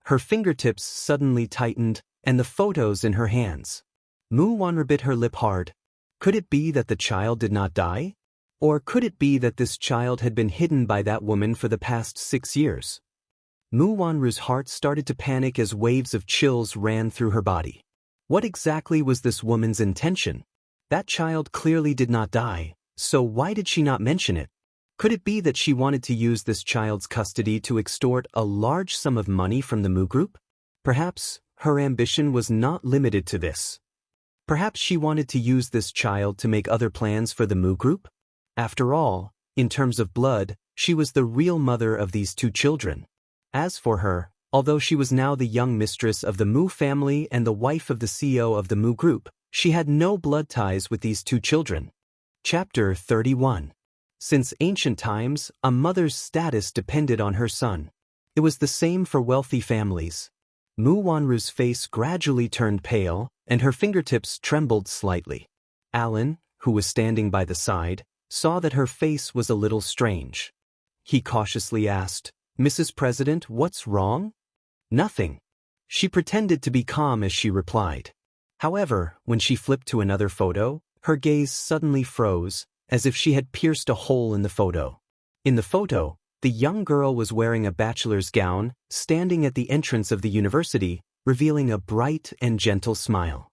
Her fingertips suddenly tightened, and the photos in her hands. Mu Wanru bit her lip hard. Could it be that the child did not die? Or could it be that this child had been hidden by that woman for the past 6 years? Mu Wanru's heart started to panic as waves of chills ran through her body. What exactly was this woman's intention? That child clearly did not die, so why did she not mention it? Could it be that she wanted to use this child's custody to extort a large sum of money from the Mu group? Perhaps her ambition was not limited to this. Perhaps she wanted to use this child to make other plans for the Mu group? After all, in terms of blood, she was the real mother of these 2 children. As for her, although she was now the young mistress of the Mu family and the wife of the CEO of the Mu group, she had no blood ties with these 2 children. Chapter 31. Since ancient times, a mother's status depended on her son. It was the same for wealthy families. Mu Wanru's face gradually turned pale, and her fingertips trembled slightly. Alan, who was standing by the side, saw that her face was a little strange. He cautiously asked, "Mrs. President, what's wrong?" "Nothing." She pretended to be calm as she replied. However, when she flipped to another photo, her gaze suddenly froze, as if she had pierced a hole in the photo. In the photo, the young girl was wearing a bachelor's gown, standing at the entrance of the university, revealing a bright and gentle smile.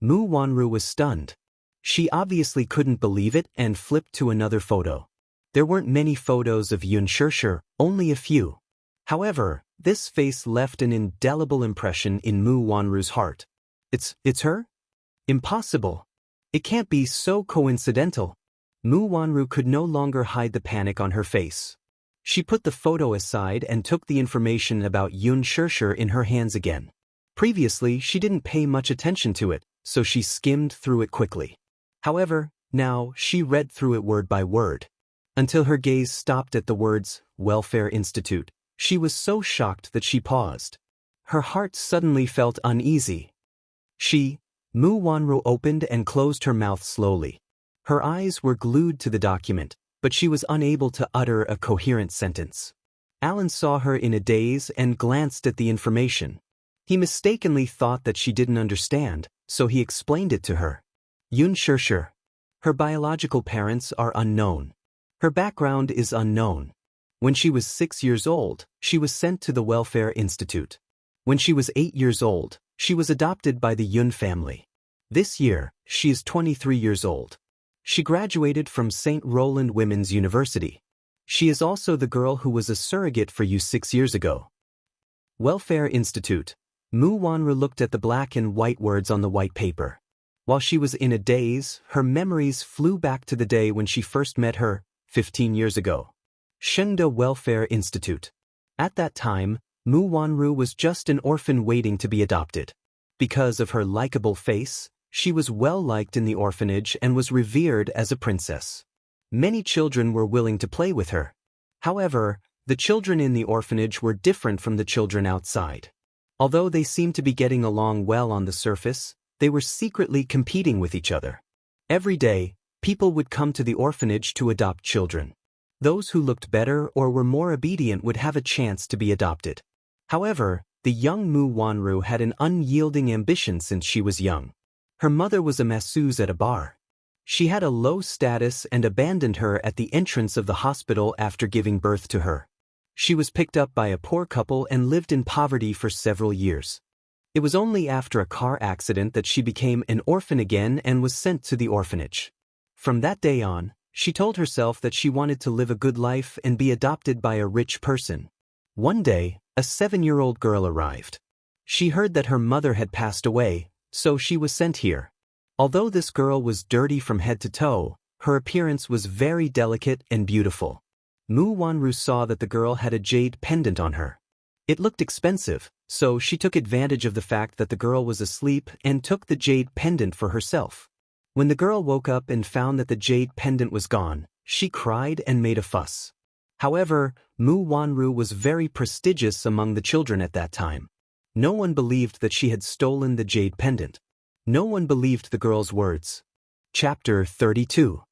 Mu Wanru was stunned. She obviously couldn't believe it and flipped to another photo. There weren't many photos of Xianxia, only a few. However, this face left an indelible impression in Mu Wanru's heart. It's her? Impossible. It can't be so coincidental. Mu Wanru could no longer hide the panic on her face. She put the photo aside and took the information about Xianxia in her hands again. Previously, she didn't pay much attention to it, so she skimmed through it quickly. However, now she read through it word by word. Until her gaze stopped at the words, Welfare Institute. She was so shocked that she paused. Her heart suddenly felt uneasy. Mu Wanru opened and closed her mouth slowly. Her eyes were glued to the document, but she was unable to utter a coherent sentence. Alan saw her in a daze and glanced at the information. He mistakenly thought that she didn't understand, so he explained it to her. Xianxia. Her biological parents are unknown. Her background is unknown. When she was 6 years old, she was sent to the Welfare Institute. When she was 8 years old, she was adopted by the Yun family. This year, she is 23 years old. She graduated from St. Roland Women's University. She is also the girl who was a surrogate for you 6 years ago. Welfare Institute. Mu Wanru looked at the black and white words on the white paper. While she was in a daze, her memories flew back to the day when she first met her, 15 years ago. Shenda Welfare Institute. At that time, Mu Wanru was just an orphan waiting to be adopted. Because of her likable face, she was well-liked in the orphanage and was revered as a princess. Many children were willing to play with her. However, the children in the orphanage were different from the children outside. Although they seemed to be getting along well on the surface, they were secretly competing with each other. Every day, people would come to the orphanage to adopt children. Those who looked better or were more obedient would have a chance to be adopted. However, the young Mu Wanru had an unyielding ambition since she was young. Her mother was a masseuse at a bar. She had a low status and abandoned her at the entrance of the hospital after giving birth to her. She was picked up by a poor couple and lived in poverty for several years. It was only after a car accident that she became an orphan again and was sent to the orphanage. From that day on, she told herself that she wanted to live a good life and be adopted by a rich person. One day, a 7-year-old girl arrived. She heard that her mother had passed away, so she was sent here. Although this girl was dirty from head to toe, her appearance was very delicate and beautiful. Mu Wanru saw that the girl had a jade pendant on her. It looked expensive, so she took advantage of the fact that the girl was asleep and took the jade pendant for herself. When the girl woke up and found that the jade pendant was gone, she cried and made a fuss. However, Mu Wanru was very prestigious among the children at that time. No one believed that she had stolen the jade pendant. No one believed the girl's words. Chapter 32.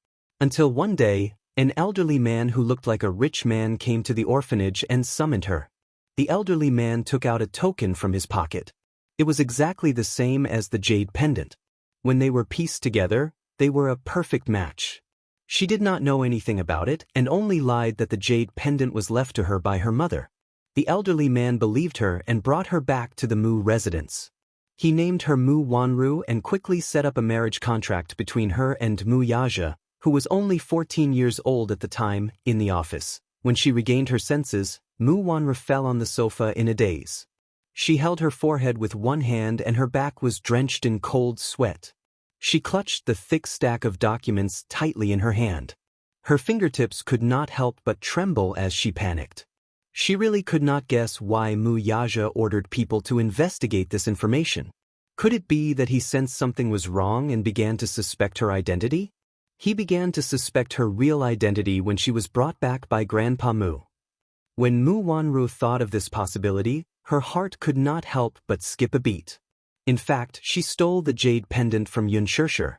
Until one day, an elderly man who looked like a rich man came to the orphanage and summoned her. The elderly man took out a token from his pocket. It was exactly the same as the jade pendant. When they were pieced together, they were a perfect match. She did not know anything about it and only lied that the jade pendant was left to her by her mother. The elderly man believed her and brought her back to the Mu residence. He named her Mu Wanru and quickly set up a marriage contract between her and Mu Yaja, who was only 14 years old at the time, in the office. When she regained her senses, Mu Wanru fell on the sofa in a daze. She held her forehead with one hand and her back was drenched in cold sweat. She clutched the thick stack of documents tightly in her hand. Her fingertips could not help but tremble as she panicked. She really could not guess why Mu Yaja ordered people to investigate this information. Could it be that he sensed something was wrong and began to suspect her identity? He began to suspect her real identity when she was brought back by Grandpa Mu. When Mu Wanru thought of this possibility, her heart could not help but skip a beat. In fact, she stole the jade pendant from Xianxia.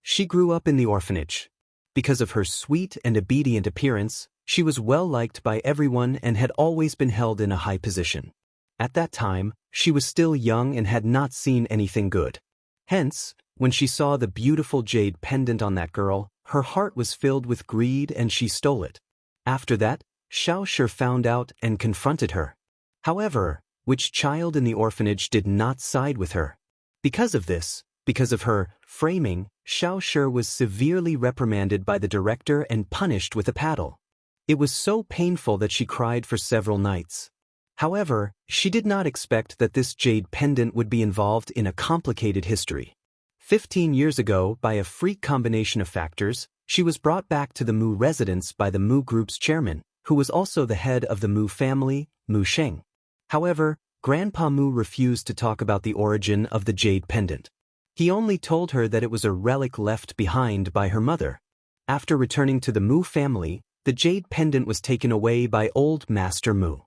She grew up in the orphanage. Because of her sweet and obedient appearance, she was well-liked by everyone and had always been held in a high position. At that time, she was still young and had not seen anything good. Hence, when she saw the beautiful jade pendant on that girl, her heart was filled with greed and she stole it. After that, Xianxia found out and confronted her. However, which child in the orphanage did not side with her? Because of this, because of her framing, Xianxia was severely reprimanded by the director and punished with a paddle. It was so painful that she cried for several nights. However, she did not expect that this jade pendant would be involved in a complicated history. 15 years ago, by a freak combination of factors, she was brought back to the Mu residence by the Mu group's chairman, who was also the head of the Mu family, Mu Sheng. However, Grandpa Mu refused to talk about the origin of the jade pendant. He only told her that it was a relic left behind by her mother. After returning to the Mu family, the jade pendant was taken away by old Master Mu.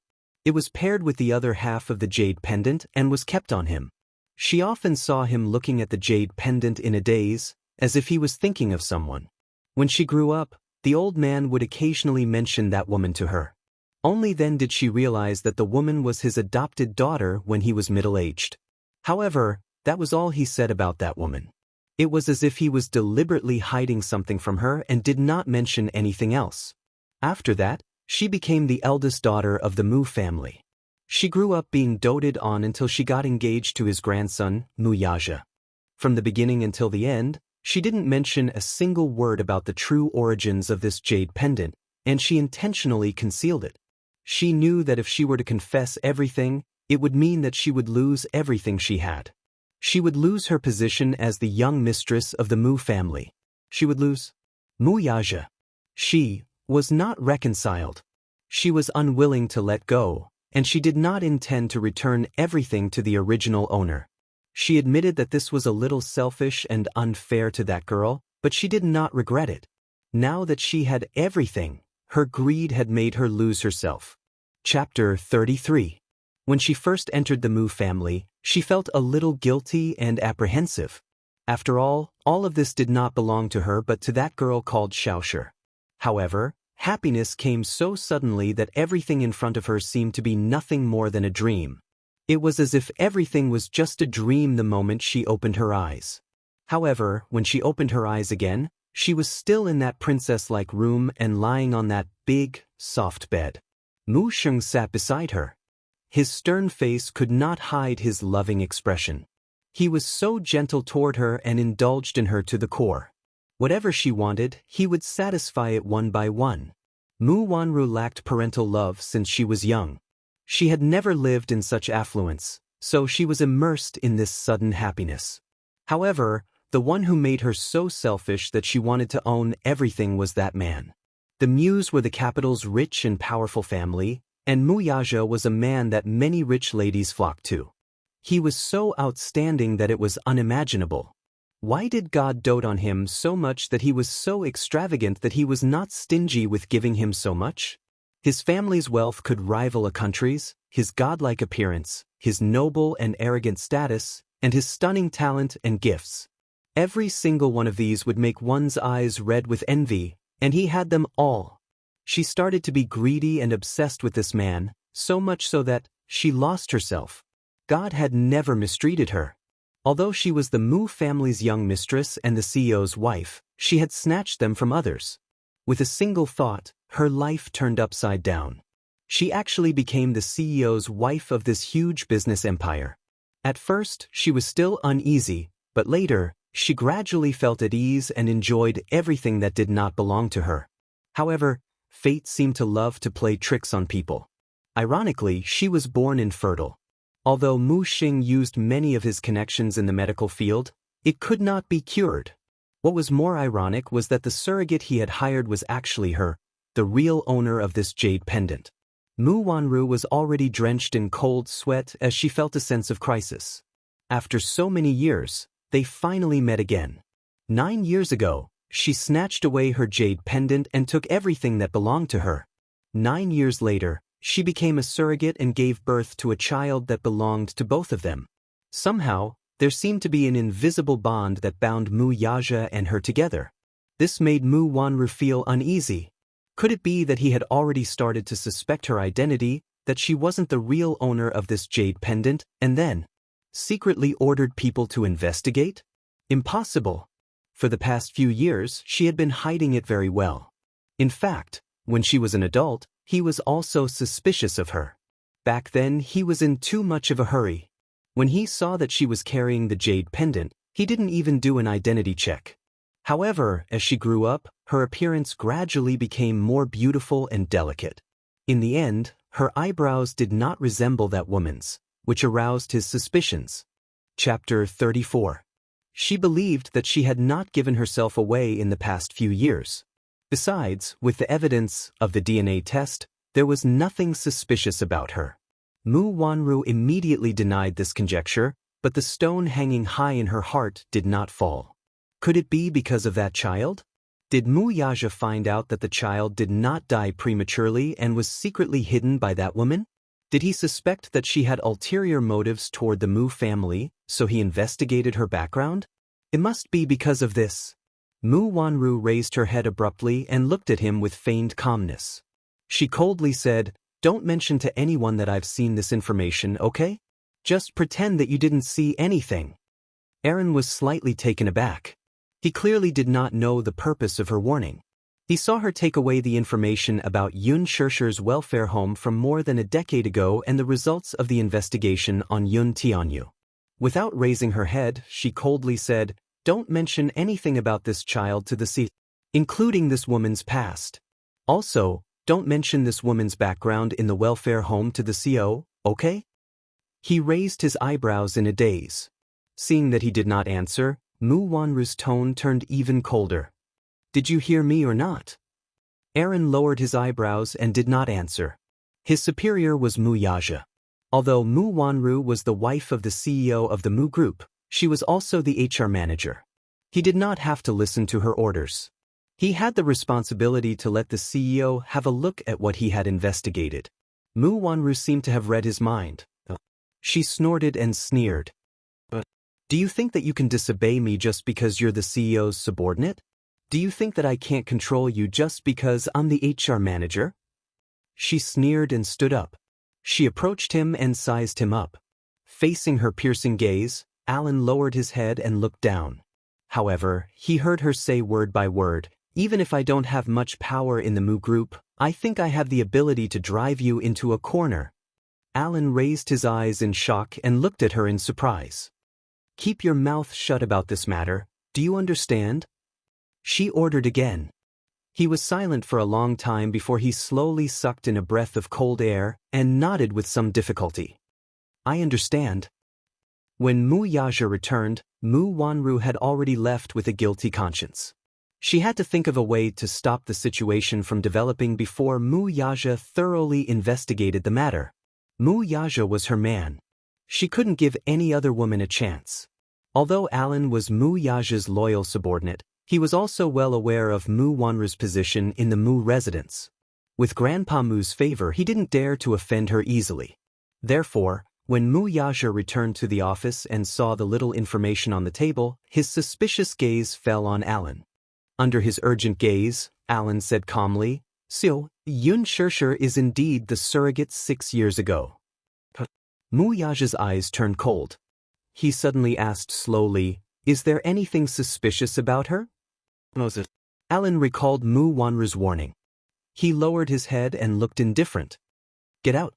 It was paired with the other half of the jade pendant and was kept on him. She often saw him looking at the jade pendant in a daze, as if he was thinking of someone. When she grew up, the old man would occasionally mention that woman to her. Only then did she realize that the woman was his adopted daughter when he was middle-aged. However, that was all he said about that woman. It was as if he was deliberately hiding something from her and did not mention anything else. After that, she became the eldest daughter of the Mu family. She grew up being doted on until she got engaged to his grandson, Wuxia. From the beginning until the end, she didn't mention a single word about the true origins of this jade pendant, and she intentionally concealed it. She knew that if she were to confess everything, it would mean that she would lose everything she had. She would lose her position as the young mistress of the Mu family. She would lose Wuxia. She was not reconciled. She was unwilling to let go, and she did not intend to return everything to the original owner. She admitted that this was a little selfish and unfair to that girl, but she did not regret it. Now that she had everything, her greed had made her lose herself. Chapter 33. When she first entered the Mu family, she felt a little guilty and apprehensive. After all of this did not belong to her but to that girl called Xianxia. However, happiness came so suddenly that everything in front of her seemed to be nothing more than a dream. It was as if everything was just a dream the moment she opened her eyes. However, when she opened her eyes again, she was still in that princess-like room and lying on that big, soft bed. Mu Sheng sat beside her. His stern face could not hide his loving expression. He was so gentle toward her and indulged in her to the core. Whatever she wanted, he would satisfy it one by one. Mu Wanru lacked parental love since she was young. She had never lived in such affluence, so she was immersed in this sudden happiness. However, the one who made her so selfish that she wanted to own everything was that man. The Muse were the capital's rich and powerful family, and Wuxia was a man that many rich ladies flocked to. He was so outstanding that it was unimaginable. Why did God dote on him so much that he was so extravagant that he was not stingy with giving him so much? His family's wealth could rival a country's, his godlike appearance, his noble and arrogant status, and his stunning talent and gifts. Every single one of these would make one's eyes red with envy, and he had them all. She started to be greedy and obsessed with this man, so much so that she lost herself. God had never mistreated her. Although she was the Mu family's young mistress and the CEO's wife, she had snatched them from others. With a single thought, her life turned upside down. She actually became the CEO's wife of this huge business empire. At first, she was still uneasy, but later, she gradually felt at ease and enjoyed everything that did not belong to her. However, fate seemed to love to play tricks on people. Ironically, she was born infertile. Although Mu Xing used many of his connections in the medical field, it could not be cured. What was more ironic was that the surrogate he had hired was actually her, the real owner of this jade pendant. Mu Wanru was already drenched in cold sweat as she felt a sense of crisis. After so many years, they finally met again. 9 years ago, she snatched away her jade pendant and took everything that belonged to her. 9 years later, she became a surrogate and gave birth to a child that belonged to both of them. Somehow, there seemed to be an invisible bond that bound Wuxia and her together. This made Mu Wanru feel uneasy. Could it be that he had already started to suspect her identity, that she wasn't the real owner of this jade pendant, and then secretly ordered people to investigate? Impossible. For the past few years, she had been hiding it very well. In fact, when she was an adult, he was also suspicious of her. Back then, he was in too much of a hurry. When he saw that she was carrying the jade pendant, he didn't even do an identity check. However, as she grew up, her appearance gradually became more beautiful and delicate. In the end, her eyebrows did not resemble that woman's, which aroused his suspicions. Chapter 34. She believed that she had not given herself away in the past few years. Besides, with the evidence of the DNA test, there was nothing suspicious about her. Mu Wanru immediately denied this conjecture, but the stone hanging high in her heart did not fall. Could it be because of that child? Did Mu Yaja find out that the child did not die prematurely and was secretly hidden by that woman? Did he suspect that she had ulterior motives toward the Mu family, so he investigated her background? It must be because of this. Mu Wanru raised her head abruptly and looked at him with feigned calmness. She coldly said, "Don't mention to anyone that I've seen this information, okay? Just pretend that you didn't see anything." Aaron was slightly taken aback. He clearly did not know the purpose of her warning. He saw her take away the information about Yun Shirshir's welfare home from more than a decade ago and the results of the investigation on Yun Tianyu. Without raising her head, she coldly said, "Don't mention anything about this child to the sects, including this woman's past. Also, don't mention this woman's background in the welfare home to the CO, okay?" He raised his eyebrows in a daze. Seeing that he did not answer, Mu Wanru's tone turned even colder. "Did you hear me or not?" Aaron lowered his eyebrows and did not answer. His superior was Mu Yaja. Although Mu Wanru was the wife of the CEO of the Mu Group, she was also the HR manager. He did not have to listen to her orders. He had the responsibility to let the CEO have a look at what he had investigated. Mu Wanru seemed to have read his mind. She snorted and sneered. "Do you think that you can disobey me just because you're the CEO's subordinate? Do you think that I can't control you just because I'm the HR manager?" She sneered and stood up. She approached him and sized him up. Facing her piercing gaze, Alan lowered his head and looked down. However, he heard her say word by word, "Even if I don't have much power in the Mu Group, I think I have the ability to drive you into a corner." Alan raised his eyes in shock and looked at her in surprise. "Keep your mouth shut about this matter, do you understand?" She ordered again. He was silent for a long time before he slowly sucked in a breath of cold air and nodded with some difficulty. "I understand." When Mu Yaja returned, Mu Wanru had already left with a guilty conscience. She had to think of a way to stop the situation from developing before Mu Yaja thoroughly investigated the matter. Mu Yaja was her man. She couldn't give any other woman a chance. Although Alan was Mu Yaja's loyal subordinate, he was also well aware of Mu Wanru's position in the Mu residence. With Grandpa Mu's favor, he didn't dare to offend her easily. Therefore, when Mu Yaja returned to the office and saw the little information on the table, his suspicious gaze fell on Alan. Under his urgent gaze, Alan said calmly, "So, Yun Shirshir is indeed the surrogate 6 years ago." Mu Yaja's eyes turned cold. He suddenly asked slowly, "Is there anything suspicious about her?" Alan recalled Mu Wanru's warning. He lowered his head and looked indifferent. "Get out."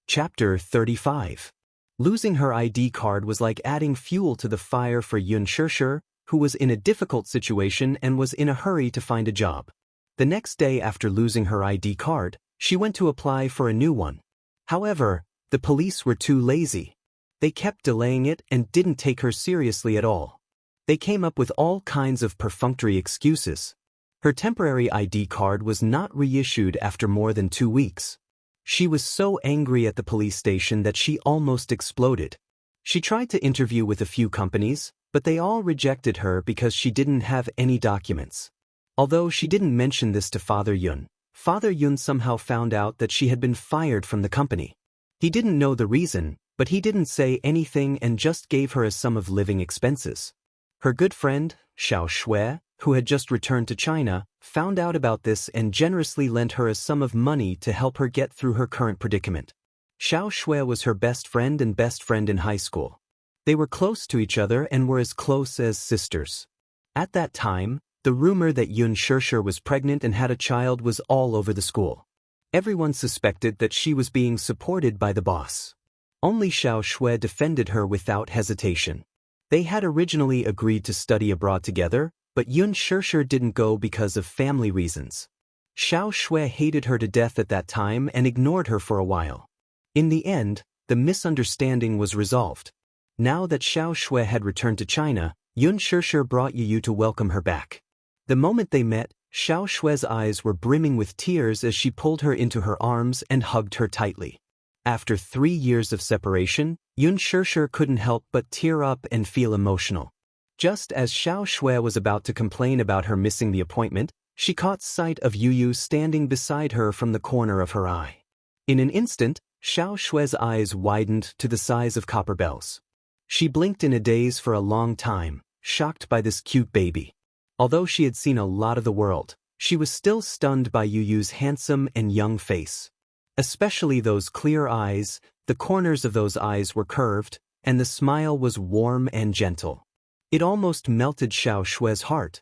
Chapter 35. Losing her ID card was like adding fuel to the fire for Yun Shirshir, who was in a difficult situation and was in a hurry to find a job. The next day after losing her ID card, she went to apply for a new one. However, the police were too lazy. They kept delaying it and didn't take her seriously at all. They came up with all kinds of perfunctory excuses. Her temporary ID card was not reissued after more than 2 weeks. She was so angry at the police station that she almost exploded. She tried to interview with a few companies, but they all rejected her because she didn't have any documents. Although she didn't mention this to Father Yun somehow found out that she had been fired from the company. He didn't know the reason, but he didn't say anything and just gave her a sum of living expenses. Her good friend, Xiao Shui, who had just returned to China, found out about this and generously lent her a sum of money to help her get through her current predicament. Xiao Shui was her best friend in high school. They were close to each other and were as close as sisters. At that time, the rumor that Yun Shirshir was pregnant and had a child was all over the school. Everyone suspected that she was being supported by the boss. Only Xiao Shui defended her without hesitation. They had originally agreed to study abroad together, but Yun Shirshir didn't go because of family reasons. Xiao Shui hated her to death at that time and ignored her for a while. In the end, the misunderstanding was resolved. Now that Xiao Shui had returned to China, Yun Shishir brought Yu to welcome her back. The moment they met, Xiao Shue's eyes were brimming with tears as she pulled her into her arms and hugged her tightly. After 3 years of separation, Yun Shishir couldn't help but tear up and feel emotional. Just as Xiao Shui was about to complain about her missing the appointment, she caught sight of Yu standing beside her from the corner of her eye. In an instant, Xiao Shue's eyes widened to the size of copper bells. She blinked in a daze for a long time, shocked by this cute baby. Although she had seen a lot of the world, she was still stunned by Yu's handsome and young face. Especially those clear eyes, the corners of those eyes were curved, and the smile was warm and gentle. It almost melted Xiao Shue's heart.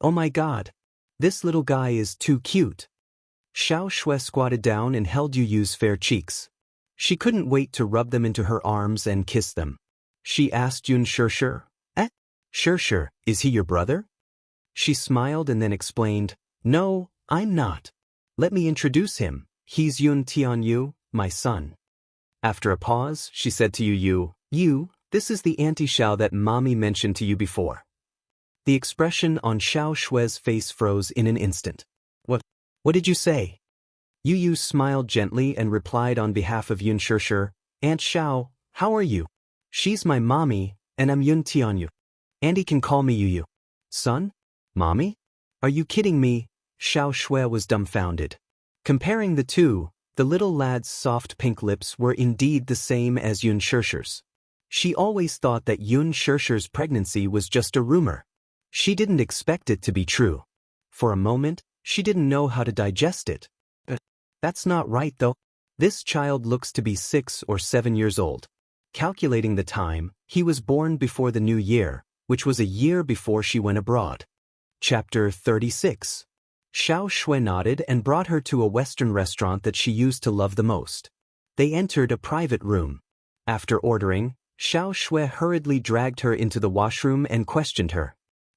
Oh my god! This little guy is too cute. Xiao Shui squatted down and held Yu's fair cheeks. She couldn't wait to rub them into her arms and kiss them. She asked Yun Shishir, Shishir, is he your brother? She smiled and then explained, No, I'm not. Let me introduce him. He's Yun Tianyu, my son. After a pause, she said to Yu, this is the Auntie Xiao that Mommy mentioned to you before. The expression on Xiao Shue's face froze in an instant. What did you say? Yu smiled gently and replied on behalf of Yun Shishir, Aunt Xiao, how are you? She's my mommy, and I'm Yun Tianyu. Auntie can call me Yu. Son? Mommy? Are you kidding me? Xiao Shui was dumbfounded. Comparing the two, the little lad's soft pink lips were indeed the same as Yun Shishir's. She always thought that Yun Shishir's pregnancy was just a rumor. She didn't expect it to be true. For a moment, she didn't know how to digest it. That's not right though. This child looks to be 6 or 7 years old. Calculating the time, he was born before the new year, which was a year before she went abroad. Chapter 36. Xiao Shui nodded and brought her to a Western restaurant that she used to love the most. They entered a private room. After ordering, Xiao Shui hurriedly dragged her into the washroom and questioned her.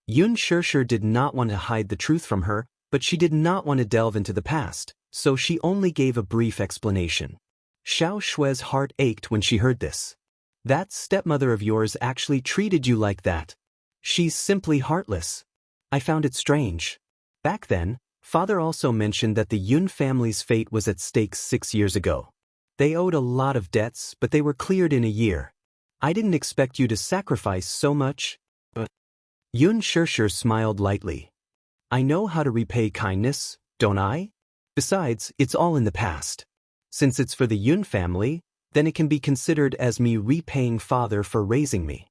Yun Shishir did not want to hide the truth from her, but she did not want to delve into the past, so she only gave a brief explanation. Xiao Shue's heart ached when she heard this. That stepmother of yours actually treated you like that. She's simply heartless. I found it strange. Back then, Father also mentioned that the Yun family's fate was at stake 6 years ago. They owed a lot of debts, but they were cleared in a year. I didn't expect you to sacrifice so much. Yun Shishir smiled lightly. I know how to repay kindness, don't I? Besides, it's all in the past. Since it's for the Yun family, then it can be considered as me repaying Father for raising me.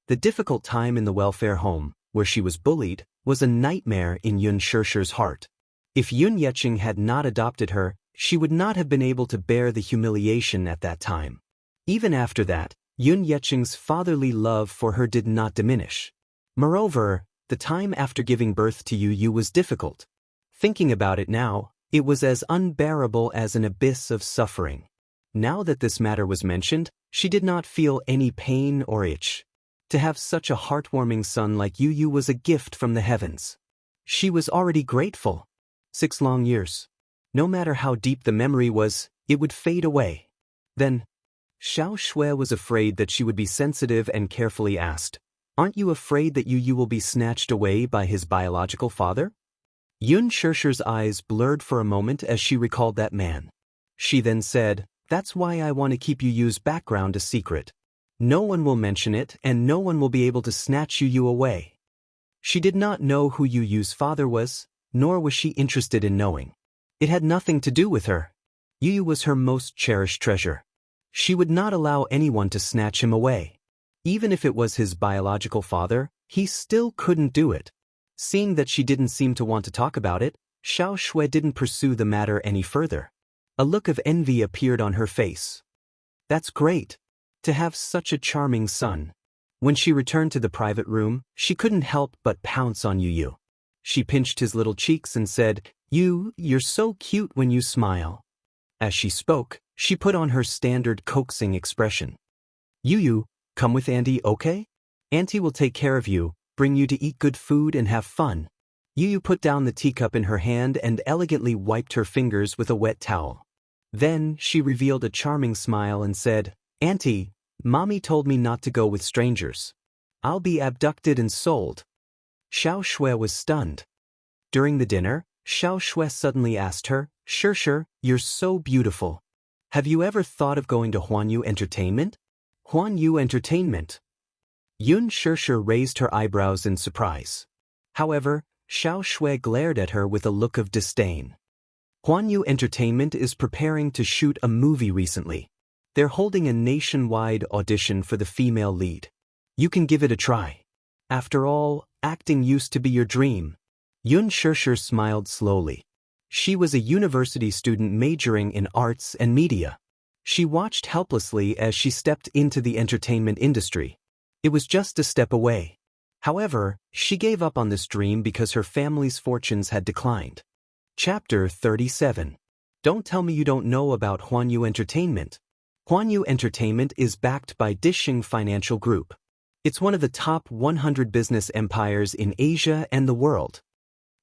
The difficult time in the welfare home, where she was bullied, was a nightmare in Yun Shishir's heart. If Yun Yeqing had not adopted her, she would not have been able to bear the humiliation at that time. Even after that, Yun Yeqing's fatherly love for her did not diminish. Moreover, the time after giving birth to Yu was difficult. Thinking about it now, it was as unbearable as an abyss of suffering. Now that this matter was mentioned, she did not feel any pain or itch. To have such a heartwarming son like Yu was a gift from the heavens. She was already grateful. 6 long years. No matter how deep the memory was, it would fade away. Then, Xiao Shui was afraid that she would be sensitive and carefully asked, Aren't you afraid that Yu will be snatched away by his biological father? Yun Shishir's eyes blurred for a moment as she recalled that man. She then said, That's why I want to keep Yu's background a secret. No one will mention it and no one will be able to snatch Yu away. She did not know who Yu's father was, nor was she interested in knowing. It had nothing to do with her. Yu was her most cherished treasure. She would not allow anyone to snatch him away. Even if it was his biological father, he still couldn't do it. Seeing that she didn't seem to want to talk about it, Xiao Shui didn't pursue the matter any further. A look of envy appeared on her face. That's great. To have such a charming son. When she returned to the private room, she couldn't help but pounce on Yu. She pinched his little cheeks and said, You're so cute when you smile. As she spoke, she put on her standard coaxing expression. Yu, come with Auntie, okay? Auntie will take care of you, bring you to eat good food and have fun. Yu put down the teacup in her hand and elegantly wiped her fingers with a wet towel. Then she revealed a charming smile and said, Auntie, Mommy told me not to go with strangers. I'll be abducted and sold. Xiao Shui was stunned. During the dinner, Xiao Shui suddenly asked her, Xianxia, you're so beautiful. Have you ever thought of going to Huanyu Entertainment? Huanyu Entertainment. Yun Xianxia raised her eyebrows in surprise. However, Xiao Shui glared at her with a look of disdain. Huanyu Entertainment is preparing to shoot a movie recently. They're holding a nationwide audition for the female lead. You can give it a try. After all, acting used to be your dream. Yun Xianxia smiled slowly. She was a university student majoring in arts and media. She watched helplessly as she stepped into the entertainment industry. It was just a step away. However, she gave up on this dream because her family's fortunes had declined. Chapter 37. Don't tell me you don't know about Huanyu Entertainment. Huanyu Entertainment is backed by Dishing Financial Group. It's one of the top 100 business empires in Asia and the world.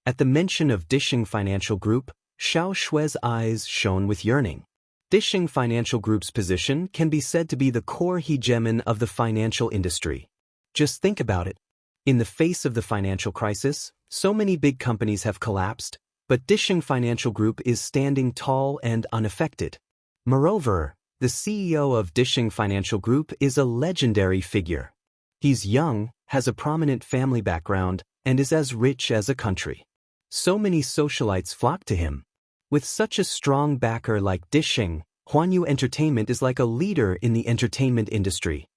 At the mention of Dishing Financial Group, Xiao Shui's eyes shone with yearning. Dishing Financial Group's position can be said to be the core hegemon of the financial industry. Just think about it. In the face of the financial crisis, so many big companies have collapsed, but Dishing Financial Group is standing tall and unaffected. Moreover, the CEO of Dishing Financial Group is a legendary figure. He's young, has a prominent family background, and is as rich as a country. So many socialites flock to him. With such a strong backer like Dishing, Huanyu Entertainment is like a leader in the entertainment industry.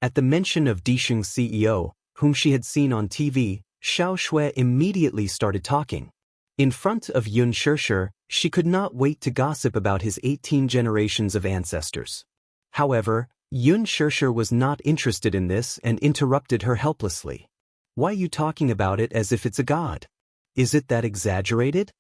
At the mention of Dishing's CEO, whom she had seen on TV, Xiao Shui immediately started talking. In front of Yun Xianxia, she could not wait to gossip about his 18 generations of ancestors. However, Yun Xianxia was not interested in this and interrupted her helplessly. Why are you talking about it as if it's a god? Is it that exaggerated?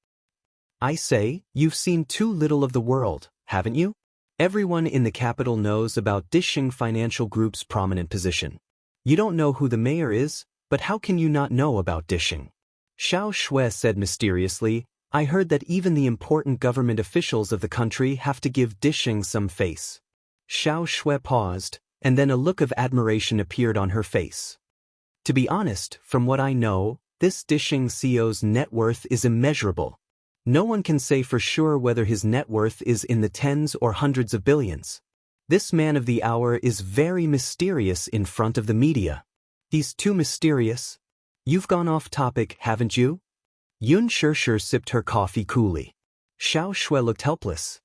I say, you've seen too little of the world, haven't you? Everyone in the capital knows about Dishing Financial Group's prominent position. You don't know who the mayor is, but how can you not know about Dishing? Xiao Shui said mysteriously, I heard that even the important government officials of the country have to give Dishing some face. Xiao Shui paused, and then a look of admiration appeared on her face. To be honest, from what I know, this Dishing CEO's net worth is immeasurable. No one can say for sure whether his net worth is in the tens or hundreds of billions. This man of the hour is very mysterious in front of the media. He's too mysterious. You've gone off topic, haven't you? Yun Xianxia sipped her coffee coolly. Xiao Shui looked helpless.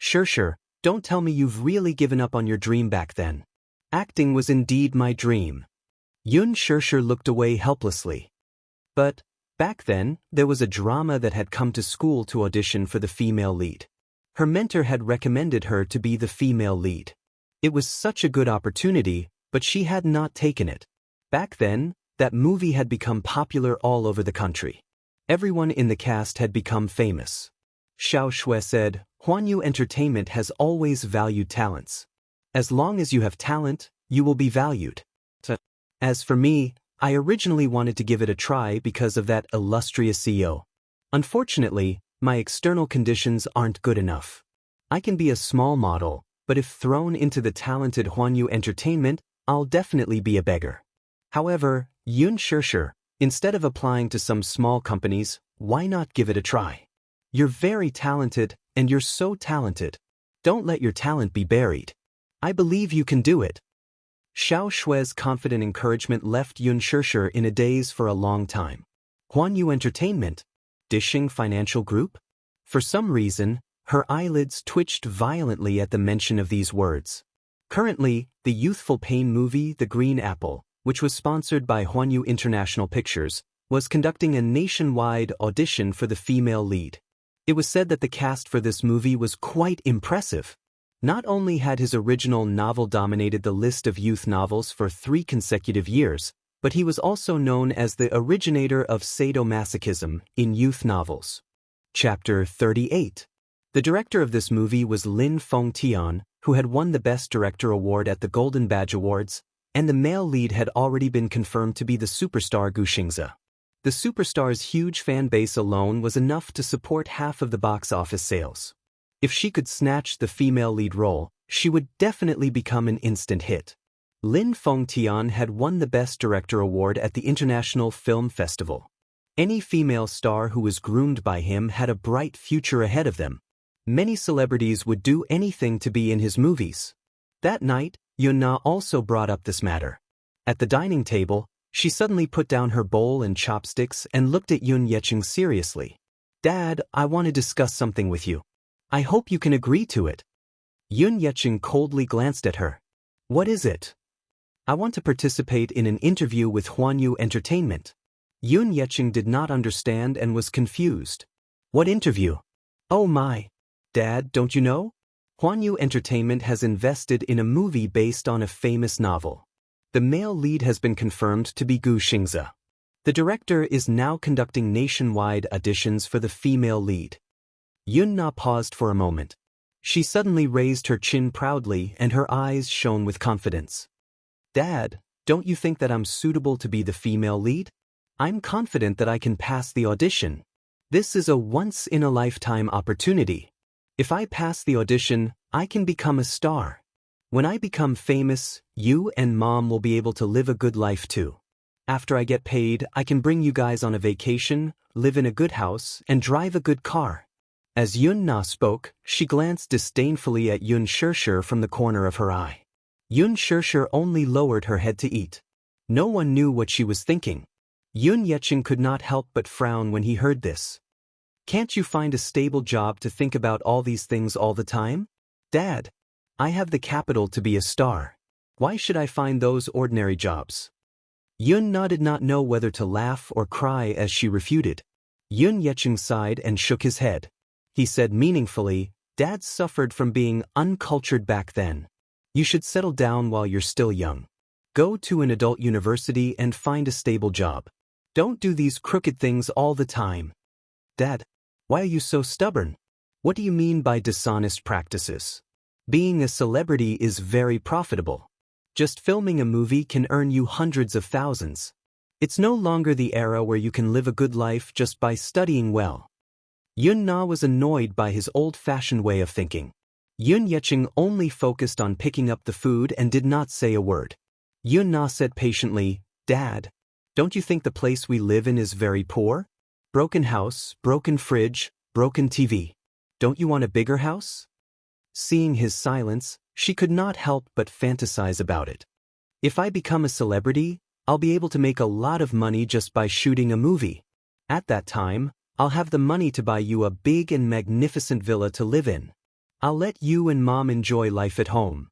Xianxia, don't tell me you've really given up on your dream back then. Acting was indeed my dream. Yun Xianxia looked away helplessly. But, back then, there was a drama that had come to school to audition for the female lead. Her mentor had recommended her to be the female lead. It was such a good opportunity, but she had not taken it. Back then, that movie had become popular all over the country. Everyone in the cast had become famous. Xiao Shui said, Huanyu Entertainment has always valued talents. As long as you have talent, you will be valued. As for me, I originally wanted to give it a try because of that illustrious CEO. Unfortunately, my external conditions aren't good enough. I can be a small model, but if thrown into the talented Huanyu Entertainment, I'll definitely be a beggar. However, Yun Xianxia, instead of applying to some small companies, why not give it a try? You're very talented, and you're so talented. Don't let your talent be buried. I believe you can do it. Xiao Shui's confident encouragement left Yun Xianxia in a daze for a long time. Huanyu Entertainment? Dishing Financial Group? For some reason, her eyelids twitched violently at the mention of these words. Currently, the youthful pain movie The Green Apple, which was sponsored by Huanyu International Pictures, was conducting a nationwide audition for the female lead. It was said that the cast for this movie was quite impressive. Not only had his original novel dominated the list of youth novels for 3 consecutive years, but he was also known as the originator of sadomasochism in youth novels. Chapter 38. The director of this movie was Lin Fengtian, who had won the Best Director award at the Golden Badge Awards, and the male lead had already been confirmed to be the superstar Xianxia. The superstar's huge fan base alone was enough to support half of the box office sales. If she could snatch the female lead role, she would definitely become an instant hit. Lin Fengtian had won the Best Director award at the International Film Festival. Any female star who was groomed by him had a bright future ahead of them. Many celebrities would do anything to be in his movies. That night, Yunna also brought up this matter. At the dining table, she suddenly put down her bowl and chopsticks and looked at Yun Yeqing seriously. "Dad, I want to discuss something with you. I hope you can agree to it." Yun Yeqing coldly glanced at her. "What is it?" "I want to participate in an interview with Huanyu Entertainment." Yun Yeqing did not understand and was confused. "What interview?" "Oh my. Dad, don't you know? Huanyu Entertainment has invested in a movie based on a famous novel. The male lead has been confirmed to be Gu Xingzi. The director is now conducting nationwide auditions for the female lead." Yunna paused for a moment. She suddenly raised her chin proudly and her eyes shone with confidence. "Dad, don't you think that I'm suitable to be the female lead? I'm confident that I can pass the audition. This is a once-in-a-lifetime opportunity. If I pass the audition, I can become a star. When I become famous, you and Mom will be able to live a good life too. After I get paid, I can bring you guys on a vacation, live in a good house, and drive a good car." As Yun Na spoke, she glanced disdainfully at Yun Shirshir from the corner of her eye. Yun Shirshir only lowered her head to eat. No one knew what she was thinking. Yun Yeqing could not help but frown when he heard this. "Can't you find a stable job to think about all these things all the time? Dad, I have the capital to be a star. Why should I find those ordinary jobs?" Yun Na did not know whether to laugh or cry as she refuted. Yun Yeqing sighed and shook his head. He said meaningfully, "Dad suffered from being uncultured back then. You should settle down while you're still young. Go to an adult university and find a stable job. Don't do these crooked things all the time." "Dad, why are you so stubborn? What do you mean by dishonest practices? Being a celebrity is very profitable. Just filming a movie can earn you hundreds of thousands. It's no longer the era where you can live a good life just by studying well." Yun Na was annoyed by his old-fashioned way of thinking. Yun Yeqing only focused on picking up the food and did not say a word. Yun Na said patiently, "Dad, don't you think the place we live in is very poor? Broken house, broken fridge, broken TV. Don't you want a bigger house?" Seeing his silence, she could not help but fantasize about it. "If I become a celebrity, I'll be able to make a lot of money just by shooting a movie. At that time, I'll have the money to buy you a big and magnificent villa to live in. I'll let you and Mom enjoy life at home."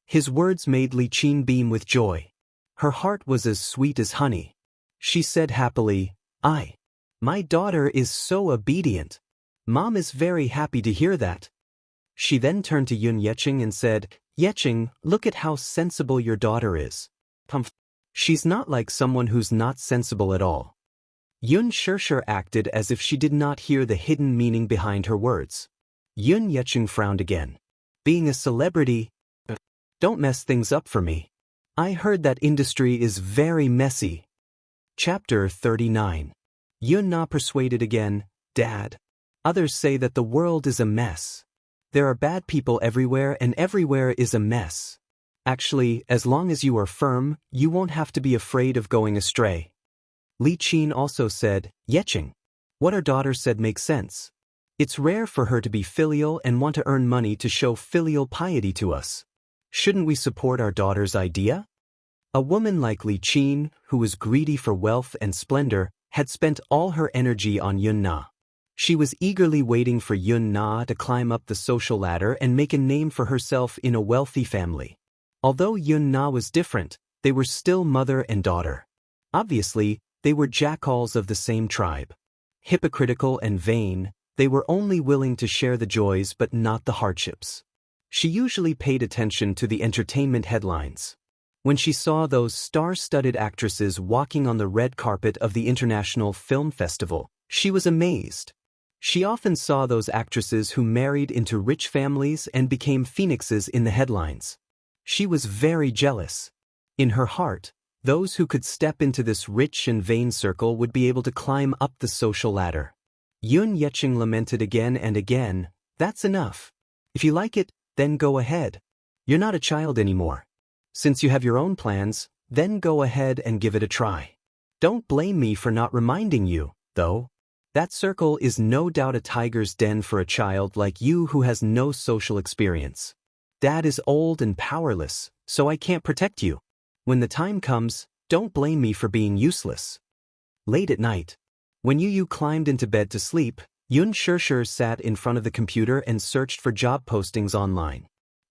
His words made Li Qin beam with joy. Her heart was as sweet as honey. She said happily, My daughter is so obedient. Mom is very happy to hear that." She then turned to Yun Yeqing and said, "Yeqing, look at how sensible your daughter is. She's not like someone who's not sensible at all." Yun Shirshir acted as if she did not hear the hidden meaning behind her words. Yun Yeqing frowned again. "Being a celebrity? Don't mess things up for me. I heard that industry is very messy." Chapter 39. Yun Na persuaded again, "Dad, others say that the world is a mess. There are bad people everywhere and everywhere is a mess. Actually, as long as you are firm, you won't have to be afraid of going astray." Li Qin also said, "Yeqing, what our daughter said makes sense. It's rare for her to be filial and want to earn money to show filial piety to us. Shouldn't we support our daughter's idea?" A woman like Li Qin, who was greedy for wealth and splendor, had spent all her energy on Yun Na. She was eagerly waiting for Yun Na to climb up the social ladder and make a name for herself in a wealthy family. Although Yun Na was different, they were still mother and daughter. Obviously, they were jackals of the same tribe. Hypocritical and vain, they were only willing to share the joys but not the hardships. She usually paid attention to the entertainment headlines. When she saw those star-studded actresses walking on the red carpet of the International Film Festival, she was amazed. She often saw those actresses who married into rich families and became phoenixes in the headlines. She was very jealous. In her heart, those who could step into this rich and vain circle would be able to climb up the social ladder. Yun Yeqing lamented again and again, "That's enough. If you like it, then go ahead. You're not a child anymore. Since you have your own plans, then go ahead and give it a try. Don't blame me for not reminding you, though. That circle is no doubt a tiger's den for a child like you who has no social experience. Dad is old and powerless, so I can't protect you. When the time comes, don't blame me for being useless. Late at night, when Yu climbed into bed to sleep, Xianxia sat in front of the computer and searched for job postings online.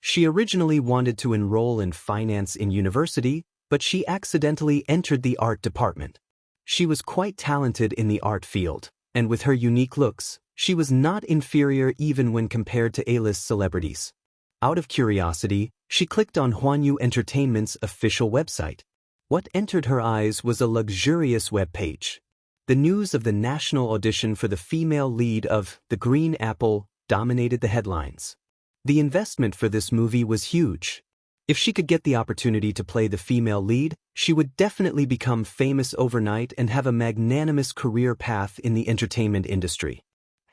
She originally wanted to enroll in finance in university, but she accidentally entered the art department. She was quite talented in the art field, and with her unique looks, she was not inferior even when compared to A-list celebrities. Out of curiosity, she clicked on Huanyu Entertainment's official website. What entered her eyes was a luxurious web page. The news of the national audition for the female lead of The Green Apple dominated the headlines. The investment for this movie was huge. If she could get the opportunity to play the female lead, she would definitely become famous overnight and have a magnanimous career path in the entertainment industry.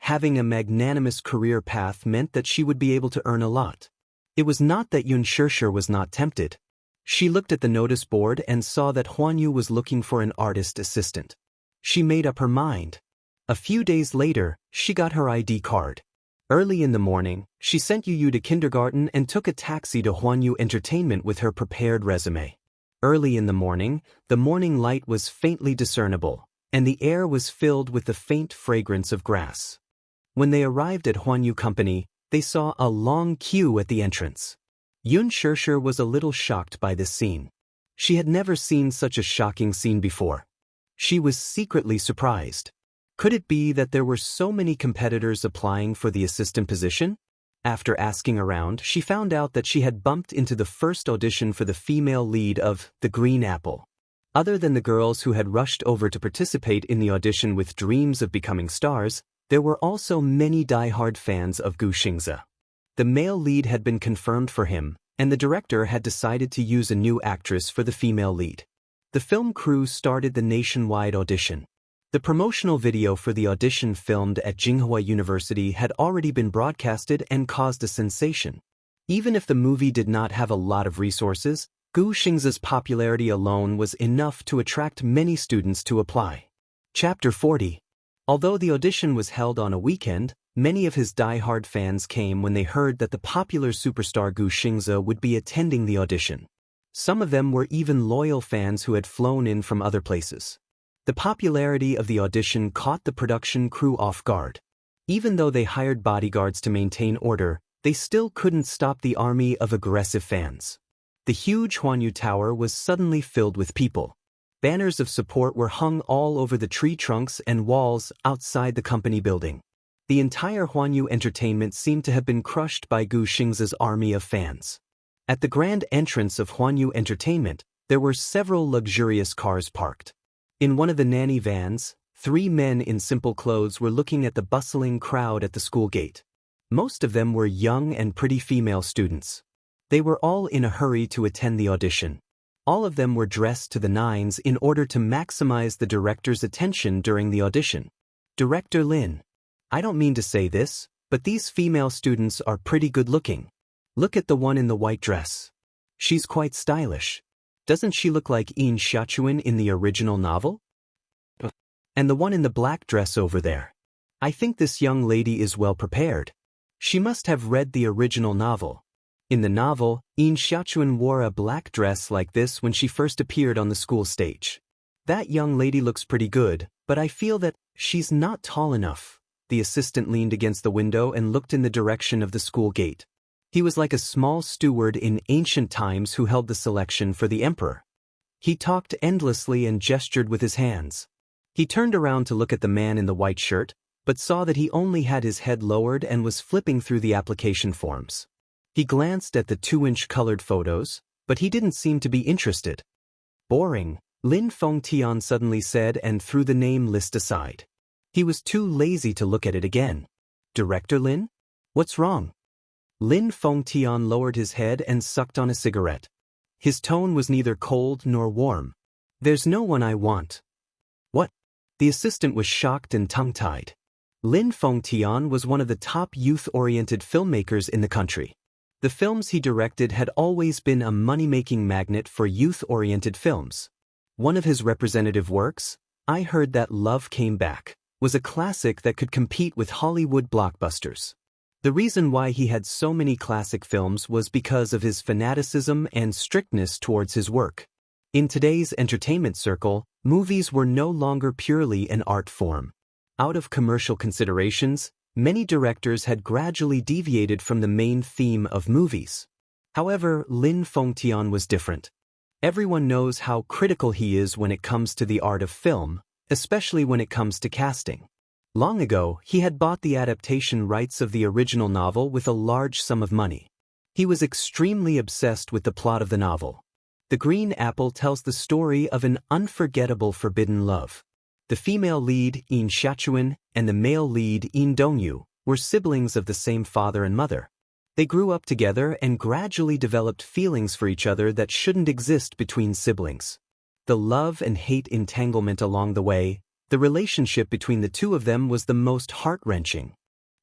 Having a magnanimous career path meant that she would be able to earn a lot. It was not that Xianxia was not tempted. She looked at the notice board and saw that Huanyu was looking for an artist assistant. She made up her mind. A few days later, she got her ID card. Early in the morning, she sent Yu to kindergarten and took a taxi to Huanyu Entertainment with her prepared resume. Early in the morning light was faintly discernible, and the air was filled with the faint fragrance of grass. When they arrived at Huanyu Company, they saw a long queue at the entrance. Xianxia was a little shocked by this scene. She had never seen such a shocking scene before. She was secretly surprised. Could it be that there were so many competitors applying for the assistant position? After asking around, she found out that she had bumped into the first audition for the female lead of The Green Apple. Other than the girls who had rushed over to participate in the audition with dreams of becoming stars, there were also many die-hard fans of Xianxia. The male lead had been confirmed for him, and the director had decided to use a new actress for the female lead. The film crew started the nationwide audition. The promotional video for the audition filmed at Tsinghua University had already been broadcasted and caused a sensation. Even if the movie did not have a lot of resources, Xianxia's popularity alone was enough to attract many students to apply. Chapter 40. Although the audition was held on a weekend, many of his die-hard fans came when they heard that the popular superstar Xianxia would be attending the audition. Some of them were even loyal fans who had flown in from other places. The popularity of the audition caught the production crew off guard. Even though they hired bodyguards to maintain order, they still couldn't stop the army of aggressive fans. The huge Huanyu Tower was suddenly filled with people. Banners of support were hung all over the tree trunks and walls outside the company building. The entire Huanyu Entertainment seemed to have been crushed by Xianxia's army of fans. At the grand entrance of Huanyu Entertainment, there were several luxurious cars parked. In one of the nanny vans, 3 men in simple clothes were looking at the bustling crowd at the school gate. Most of them were young and pretty female students. They were all in a hurry to attend the audition. All of them were dressed to the nines in order to maximize the director's attention during the audition. Director Lin. I don't mean to say this, but these female students are pretty good looking. Look at the one in the white dress. She's quite stylish. Doesn't she look like Xianxia in the original novel? And the one in the black dress over there. I think this young lady is well prepared. She must have read the original novel. In the novel, Xianxia wore a black dress like this when she first appeared on the school stage. That young lady looks pretty good, but I feel that she's not tall enough. The assistant leaned against the window and looked in the direction of the school gate. He was like a small steward in ancient times who held the selection for the emperor. He talked endlessly and gestured with his hands. He turned around to look at the man in the white shirt, but saw that he only had his head lowered and was flipping through the application forms. He glanced at the 2-inch colored photos, but he didn't seem to be interested. Boring, Lin Fengtian suddenly said and threw the name list aside. He was too lazy to look at it again. Director Lin? What's wrong? Lin Fengtian lowered his head and sucked on a cigarette. His tone was neither cold nor warm. There's no one I want. What? The assistant was shocked and tongue-tied. Lin Fengtian was one of the top youth-oriented filmmakers in the country. The films he directed had always been a money-making magnet for youth-oriented films. One of his representative works, I Heard That Love Came Back, was a classic that could compete with Hollywood blockbusters. The reason why he had so many classic films was because of his fanaticism and strictness towards his work. In today's entertainment circle, movies were no longer purely an art form. Out of commercial considerations, many directors had gradually deviated from the main theme of movies. However, Lin Fengtian was different. Everyone knows how critical he is when it comes to the art of film, especially when it comes to casting. Long ago, he had bought the adaptation rights of the original novel with a large sum of money. He was extremely obsessed with the plot of the novel. The Green Apple tells the story of an unforgettable forbidden love. The female lead, Xianxia, and the male lead, Dongyu, were siblings of the same father and mother. They grew up together and gradually developed feelings for each other that shouldn't exist between siblings. The love and hate entanglement along the way, the relationship between the two of them was the most heart-wrenching.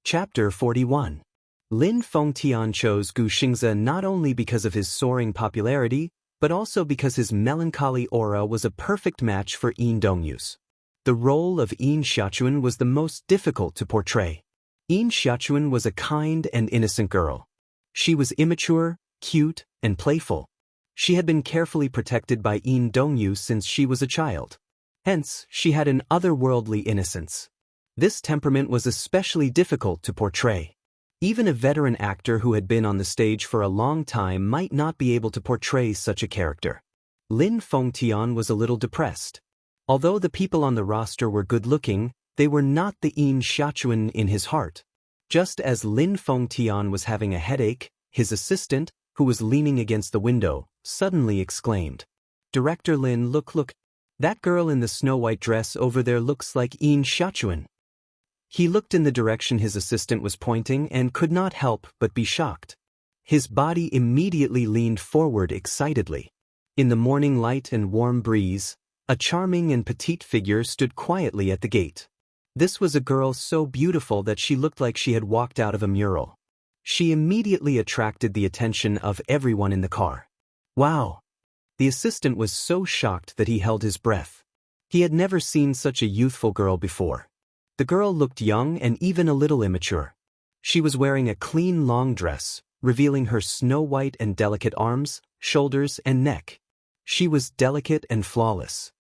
Chapter 41. Lin Fengtian chose Gu Xingzi not only because of his soaring popularity, but also because his melancholy aura was a perfect match for Dongyu's. The role of Xiaochuan was the most difficult to portray. Xiaochuan was a kind and innocent girl. She was immature, cute, and playful. She had been carefully protected by Dongyu since she was a child. Hence, she had an otherworldly innocence. This temperament was especially difficult to portray. Even a veteran actor who had been on the stage for a long time might not be able to portray such a character. Lin Fengtian was a little depressed. Although the people on the roster were good-looking, they were not the Xiaochuan in his heart. Just as Lin Fengtian was having a headache, his assistant, who was leaning against the window, suddenly exclaimed, "Director Lin, look, that girl in the snow-white dress over there looks like Xiaochuan." He looked in the direction his assistant was pointing and could not help but be shocked. His body immediately leaned forward excitedly. In the morning light and warm breeze, a charming and petite figure stood quietly at the gate. This was a girl so beautiful that she looked like she had walked out of a mural. She immediately attracted the attention of everyone in the car. Wow! The assistant was so shocked that he held his breath. He had never seen such a youthful girl before. The girl looked young and even a little immature. She was wearing a clean long dress, revealing her snow-white and delicate arms, shoulders, and neck. She was delicate and flawless.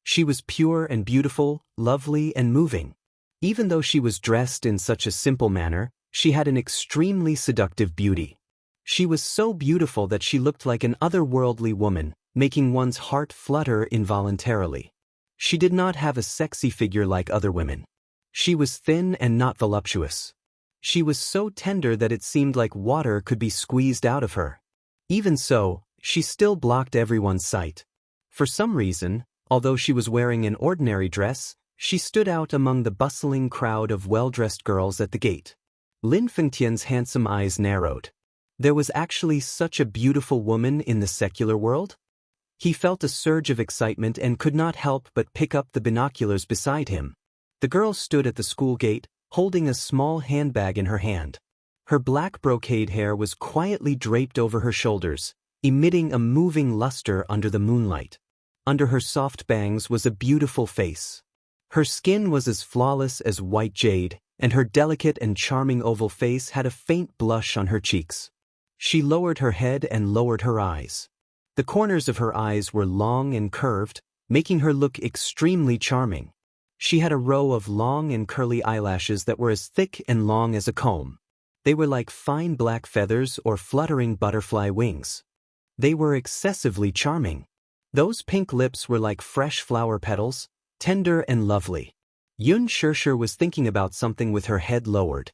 She was pure and beautiful, lovely and moving. Even though she was dressed in such a simple manner, she had an extremely seductive beauty. She was so beautiful that she looked like an otherworldly woman, making one's heart flutter involuntarily. She did not have a sexy figure like other women. She was thin and not voluptuous. She was so tender that it seemed like water could be squeezed out of her. Even so, she still blocked everyone's sight. For some reason, although she was wearing an ordinary dress, she stood out among the bustling crowd of well-dressed girls at the gate. Lin Fengtian's handsome eyes narrowed. There was actually such a beautiful woman in the secular world? He felt a surge of excitement and could not help but pick up the binoculars beside him. The girl stood at the school gate, holding a small handbag in her hand. Her black brocade hair was quietly draped over her shoulders, emitting a moving luster under the moonlight. Under her soft bangs was a beautiful face. Her skin was as flawless as white jade, and her delicate and charming oval face had a faint blush on her cheeks. She lowered her head and lowered her eyes. The corners of her eyes were long and curved, making her look extremely charming. She had a row of long and curly eyelashes that were as thick and long as a comb. They were like fine black feathers or fluttering butterfly wings. They were excessively charming. Those pink lips were like fresh flower petals, tender and lovely. Yun Shirshir was thinking about something with her head lowered.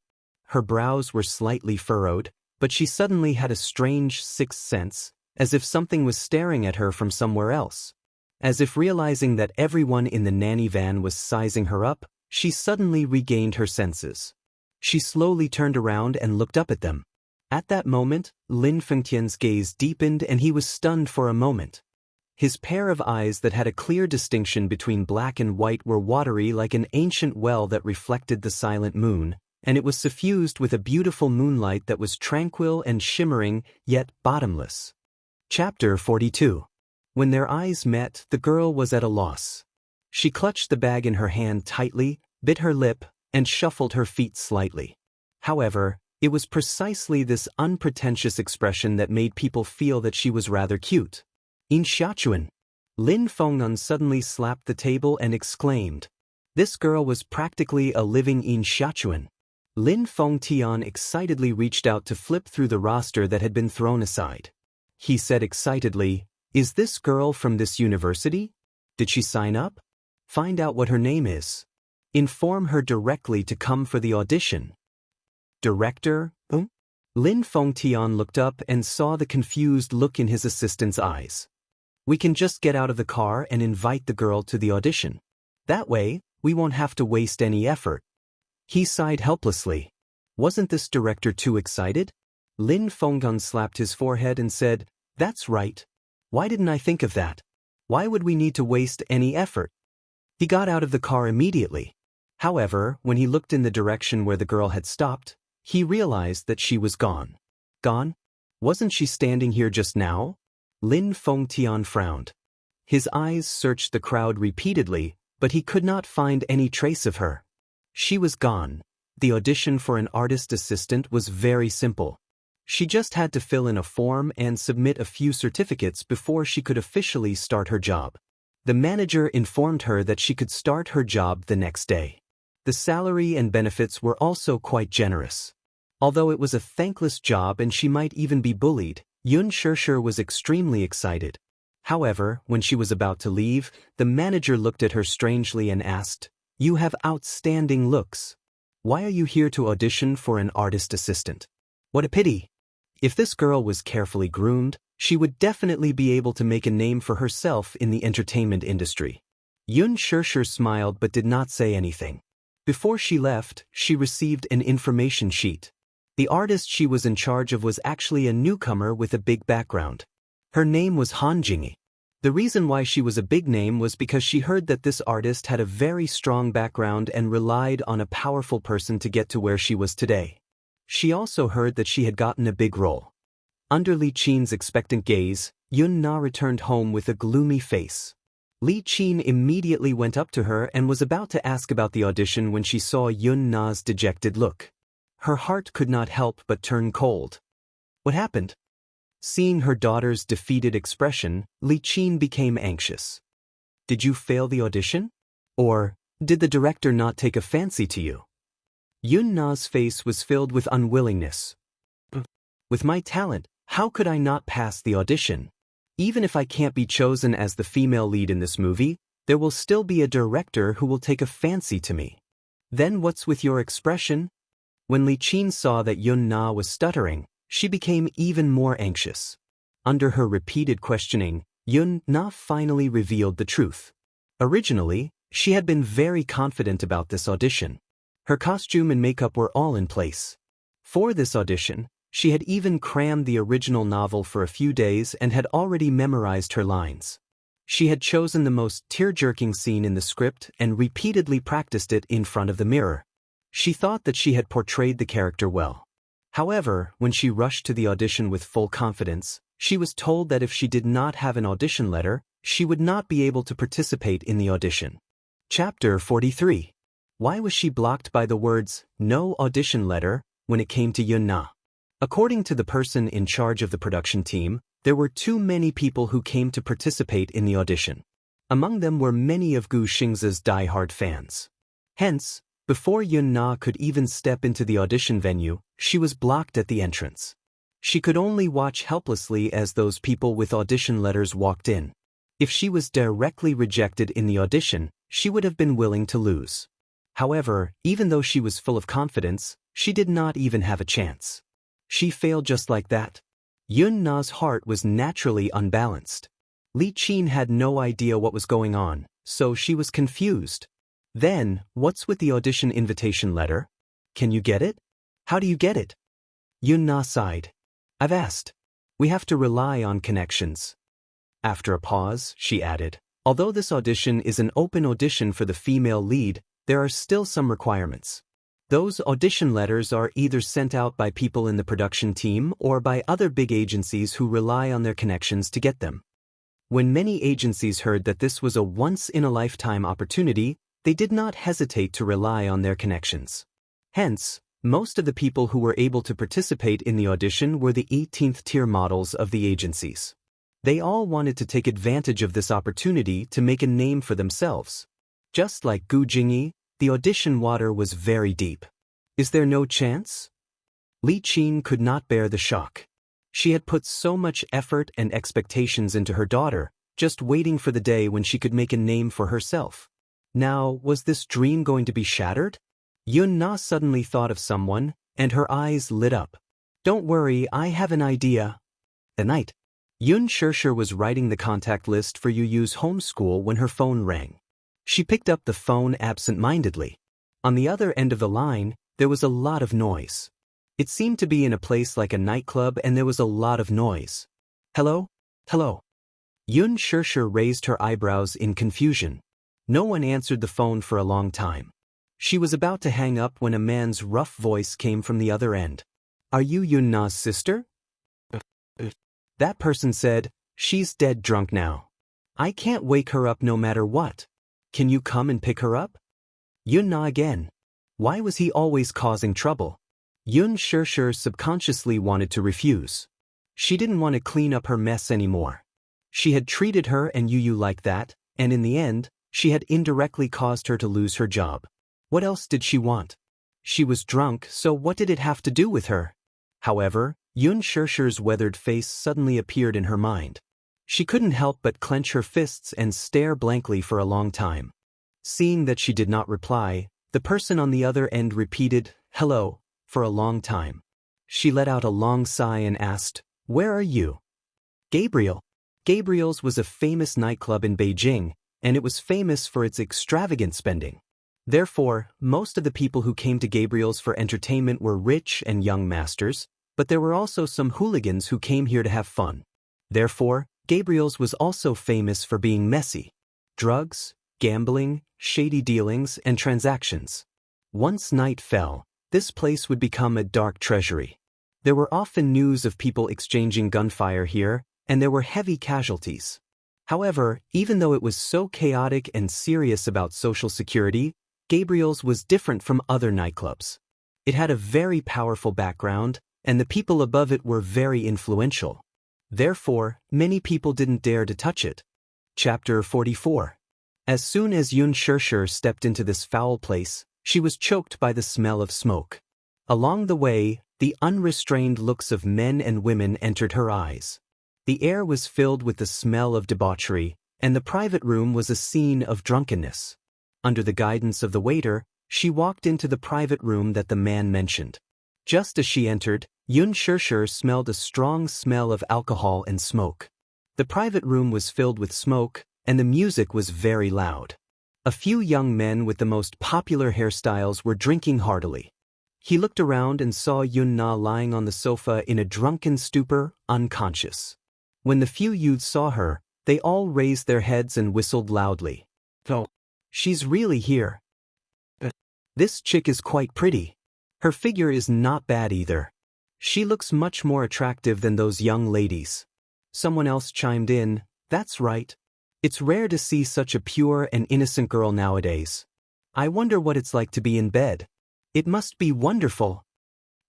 Her brows were slightly furrowed, but she suddenly had a strange sixth sense, as if something was staring at her from somewhere else. As if realizing that everyone in the nanny van was sizing her up, she suddenly regained her senses. She slowly turned around and looked up at them. At that moment, Lin Fengtian's gaze deepened and he was stunned for a moment. His pair of eyes that had a clear distinction between black and white were watery like an ancient well that reflected the silent moon, and it was suffused with a beautiful moonlight that was tranquil and shimmering, yet bottomless. Chapter 42. When their eyes met, the girl was at a loss. She clutched the bag in her hand tightly, bit her lip, and shuffled her feet slightly. However, it was precisely this unpretentious expression that made people feel that she was rather cute. Xianxia. Lin Fengnan suddenly slapped the table and exclaimed. This girl was practically a living Xianxia. Lin Fengtian excitedly reached out to flip through the roster that had been thrown aside. He said excitedly, "Is this girl from this university? Did she sign up? Find out what her name is. Inform her directly to come for the audition." Director? Lin Fengtian looked up and saw the confused look in his assistant's eyes. "We can just get out of the car and invite the girl to the audition. That way, we won't have to waste any effort." He sighed helplessly. Wasn't this director too excited? Lin Fengtian slapped his forehead and said, "That's right. Why didn't I think of that? Why would we need to waste any effort?" He got out of the car immediately. However, when he looked in the direction where the girl had stopped, he realized that she was gone. Gone? Wasn't she standing here just now? Lin Fengtian frowned. His eyes searched the crowd repeatedly, but he could not find any trace of her. She was gone. The audition for an artist assistant was very simple. She just had to fill in a form and submit a few certificates before she could officially start her job. The manager informed her that she could start her job the next day. The salary and benefits were also quite generous. Although it was a thankless job and she might even be bullied, Xianxia was extremely excited. However, when she was about to leave, the manager looked at her strangely and asked, "You have outstanding looks. Why are you here to audition for an artist assistant? What a pity. If this girl was carefully groomed, she would definitely be able to make a name for herself in the entertainment industry." Xianxia smiled but did not say anything. Before she left, she received an information sheet. The artist she was in charge of was actually a newcomer with a big background. Her name was Han Jingyi. The reason why she was a big name was because she heard that this artist had a very strong background and relied on a powerful person to get to where she was today. She also heard that she had gotten a big role. Under Li Qin's expectant gaze, Yun Na returned home with a gloomy face. Li Qin immediately went up to her and was about to ask about the audition when she saw Yun Na's dejected look. Her heart could not help but turn cold. What happened? Seeing her daughter's defeated expression, Li Qin became anxious. Did you fail the audition? Or, did the director not take a fancy to you? Yun Na's face was filled with unwillingness. With my talent, how could I not pass the audition? Even if I can't be chosen as the female lead in this movie, there will still be a director who will take a fancy to me. Then what's with your expression? When Li Qin saw that Yun Na was stuttering, she became even more anxious. Under her repeated questioning, Yun Na finally revealed the truth. Originally, she had been very confident about this audition. Her costume and makeup were all in place. For this audition, she had even crammed the original novel for a few days and had already memorized her lines. She had chosen the most tear-jerking scene in the script and repeatedly practiced it in front of the mirror. She thought that she had portrayed the character well. However, when she rushed to the audition with full confidence, she was told that if she did not have an audition letter, she would not be able to participate in the audition. Chapter 43. Why was she blocked by the words, "no audition letter," when it came to Yun Na? According to the person in charge of the production team, there were too many people who came to participate in the audition. Among them were many of Gu Xingzi's die-hard fans. Hence, before Yun Na could even step into the audition venue, she was blocked at the entrance. She could only watch helplessly as those people with audition letters walked in. If she was directly rejected in the audition, she would have been willing to lose. However, even though she was full of confidence, she did not even have a chance. She failed just like that. Yun Na's heart was naturally unbalanced. Li Qin had no idea what was going on, so she was confused. Then, what's with the audition invitation letter? Can you get it? How do you get it? Yun Na sighed. I've asked. We have to rely on connections. After a pause, she added, although this audition is an open audition for the female lead, there are still some requirements. Those audition letters are either sent out by people in the production team or by other big agencies who rely on their connections to get them. When many agencies heard that this was a once-in-a-lifetime opportunity, they did not hesitate to rely on their connections. Hence, most of the people who were able to participate in the audition were the 18th-tier models of the agencies. They all wanted to take advantage of this opportunity to make a name for themselves. Just like Gu Jingyi, the audition water was very deep. Is there no chance? Li Qin could not bear the shock. She had put so much effort and expectations into her daughter, just waiting for the day when she could make a name for herself. Now, was this dream going to be shattered? Yun Na suddenly thought of someone, and her eyes lit up. Don't worry, I have an idea. That night, Yun Shishir was writing the contact list for Yu Yu's homeschool when her phone rang. She picked up the phone absent-mindedly. On the other end of the line, there was a lot of noise. It seemed to be in a place like a nightclub and there was a lot of noise. Hello? Hello? Yun Shishir raised her eyebrows in confusion. No one answered the phone for a long time. She was about to hang up when a man's rough voice came from the other end. Are you Yun Na's sister? That person said, she's dead drunk now. I can't wake her up no matter what. Can you come and pick her up? Yun Na again. Why was he always causing trouble? Yun Shishir subconsciously wanted to refuse. She didn't want to clean up her mess anymore. She had treated her and Yu Yu like that, and in the end, she had indirectly caused her to lose her job. What else did she want? She was drunk, so what did it have to do with her? However, Yun Shishir's weathered face suddenly appeared in her mind. She couldn't help but clench her fists and stare blankly for a long time. Seeing that she did not reply, the person on the other end repeated, hello, for a long time. She let out a long sigh and asked, where are you? Gabriel. Gabriel's was a famous nightclub in Beijing, and it was famous for its extravagant spending. Therefore, most of the people who came to Gabriel's for entertainment were rich and young masters, but there were also some hooligans who came here to have fun. Therefore, Gabriel's was also famous for being messy. Drugs, gambling, shady dealings, and transactions. Once night fell, this place would become a dark treasury. There were often news of people exchanging gunfire here, and there were heavy casualties. However, even though it was so chaotic and serious about social security, Gabriel's was different from other nightclubs. It had a very powerful background, and the people above it were very influential. Therefore, many people didn't dare to touch it. Chapter 44. As soon as Yun Shishir stepped into this foul place, she was choked by the smell of smoke. Along the way, the unrestrained looks of men and women entered her eyes. The air was filled with the smell of debauchery, and the private room was a scene of drunkenness. Under the guidance of the waiter, she walked into the private room that the man mentioned. Just as she entered, Yun Shishir smelled a strong smell of alcohol and smoke. The private room was filled with smoke, and the music was very loud. A few young men with the most popular hairstyles were drinking heartily. He looked around and saw Yun Na lying on the sofa in a drunken stupor, unconscious. When the few youths saw her, they all raised their heads and whistled loudly. Oh, she's really here. This chick is quite pretty. Her figure is not bad either. She looks much more attractive than those young ladies. Someone else chimed in, that's right. It's rare to see such a pure and innocent girl nowadays. I wonder what it's like to be in bed. It must be wonderful.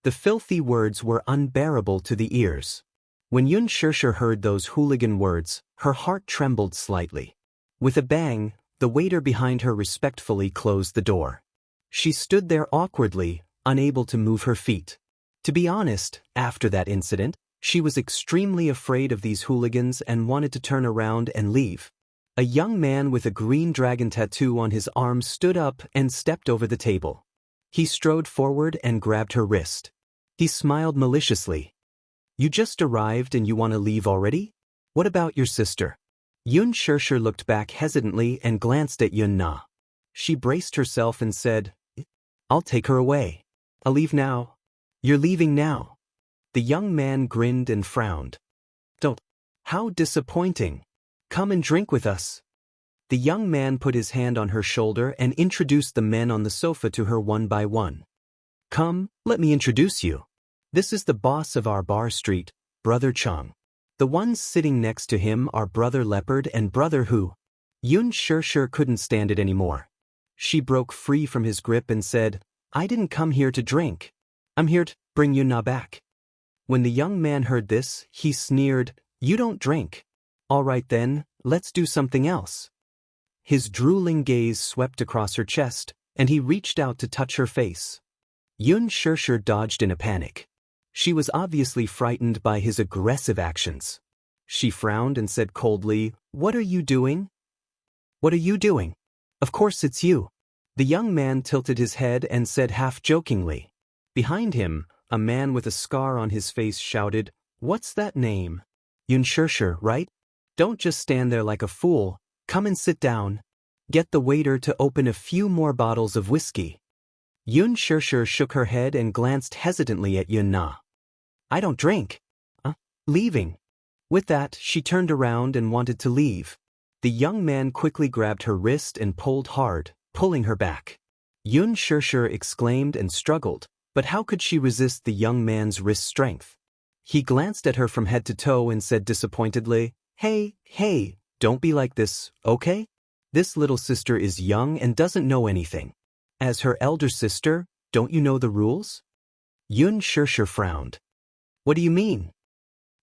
The filthy words were unbearable to the ears. When Yun Shishir heard those hooligan words, her heart trembled slightly. With a bang, the waiter behind her respectfully closed the door. She stood there awkwardly, unable to move her feet. To be honest, after that incident, she was extremely afraid of these hooligans and wanted to turn around and leave. A young man with a green dragon tattoo on his arm stood up and stepped over the table. He strode forward and grabbed her wrist. He smiled maliciously. You just arrived and you want to leave already? What about your sister? Yun Shishir looked back hesitantly and glanced at Yun Na. She braced herself and said, I'll take her away. I'll leave now. You're leaving now. The young man grinned and frowned. Don't. How disappointing. Come and drink with us. The young man put his hand on her shoulder and introduced the men on the sofa to her one by one. Come, let me introduce you. This is the boss of our bar street, Brother Chang. The ones sitting next to him are Brother Leopard and Brother Hu. Xianxia couldn't stand it anymore. She broke free from his grip and said, I didn't come here to drink. I'm here to bring Yunna back. When the young man heard this, he sneered, You don't drink. All right then, let's do something else. His drooling gaze swept across her chest, and he reached out to touch her face. Xianxia dodged in a panic. She was obviously frightened by his aggressive actions. She frowned and said coldly, What are you doing? What are you doing? Of course it's you. The young man tilted his head and said half-jokingly. Behind him, a man with a scar on his face shouted, What's that name? Xianxia, right? Don't just stand there like a fool. Come and sit down. Get the waiter to open a few more bottles of whiskey. Xianxia shook her head and glanced hesitantly at Yunna. I don't drink. Leaving. With that, she turned around and wanted to leave. The young man quickly grabbed her wrist and pulled hard, pulling her back. Xianxia exclaimed and struggled, but how could she resist the young man's wrist strength? He glanced at her from head to toe and said disappointedly, Hey, don't be like this, okay? This little sister is young and doesn't know anything. As her elder sister, don't you know the rules? Xianxia frowned. What do you mean?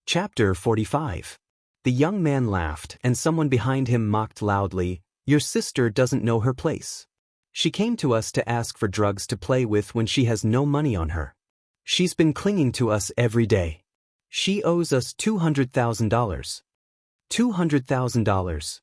Chapter 45. The young man laughed, and someone behind him mocked loudly, Your sister doesn't know her place. She came to us to ask for drugs to play with when she has no money on her. She's been clinging to us every day. She owes us $200,000. $200,000.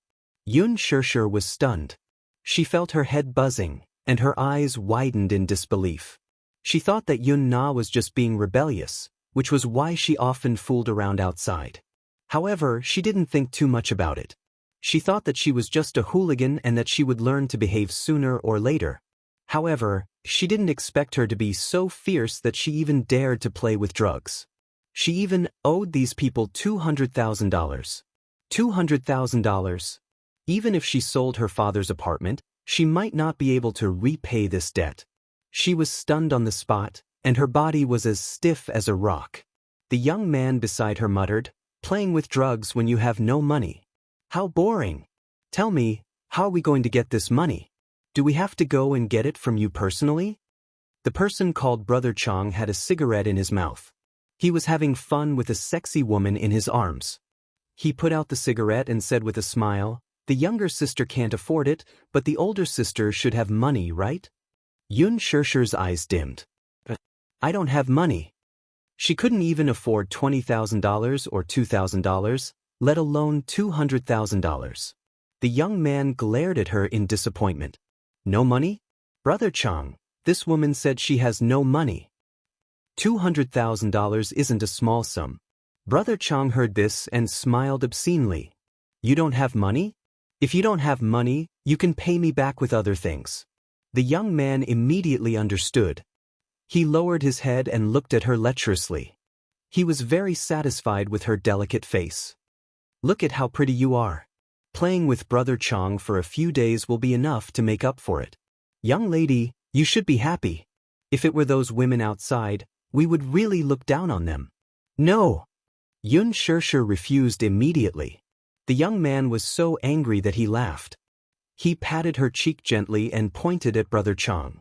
Xianxia was stunned. She felt her head buzzing, and her eyes widened in disbelief. She thought that Yunna was just being rebellious, which was why she often fooled around outside. However, she didn't think too much about it. She thought that she was just a hooligan and that she would learn to behave sooner or later. However, she didn't expect her to be so fierce that she even dared to play with drugs. She even owed these people $200,000. $200,000. Even if she sold her father's apartment, she might not be able to repay this debt. She was stunned on the spot, and her body was as stiff as a rock. The young man beside her muttered, Playing with drugs when you have no money. How boring. Tell me, how are we going to get this money? Do we have to go and get it from you personally? The person called Brother Chang had a cigarette in his mouth. He was having fun with a sexy woman in his arms. He put out the cigarette and said with a smile, The younger sister can't afford it, but the older sister should have money, right? Xianxia's eyes dimmed. I don't have money. She couldn't even afford $20,000 or $2,000, let alone $200,000. The young man glared at her in disappointment. No money? Brother Chang, this woman said she has no money. $200,000 isn't a small sum. Brother Chang heard this and smiled obscenely. You don't have money? If you don't have money, you can pay me back with other things. The young man immediately understood. He lowered his head and looked at her lecherously. He was very satisfied with her delicate face. Look at how pretty you are. Playing with Brother Chang for a few days will be enough to make up for it. Young lady, you should be happy. If it were those women outside, we would really look down on them. No. Xianxia refused immediately. The young man was so angry that he laughed. He patted her cheek gently and pointed at Brother Chang.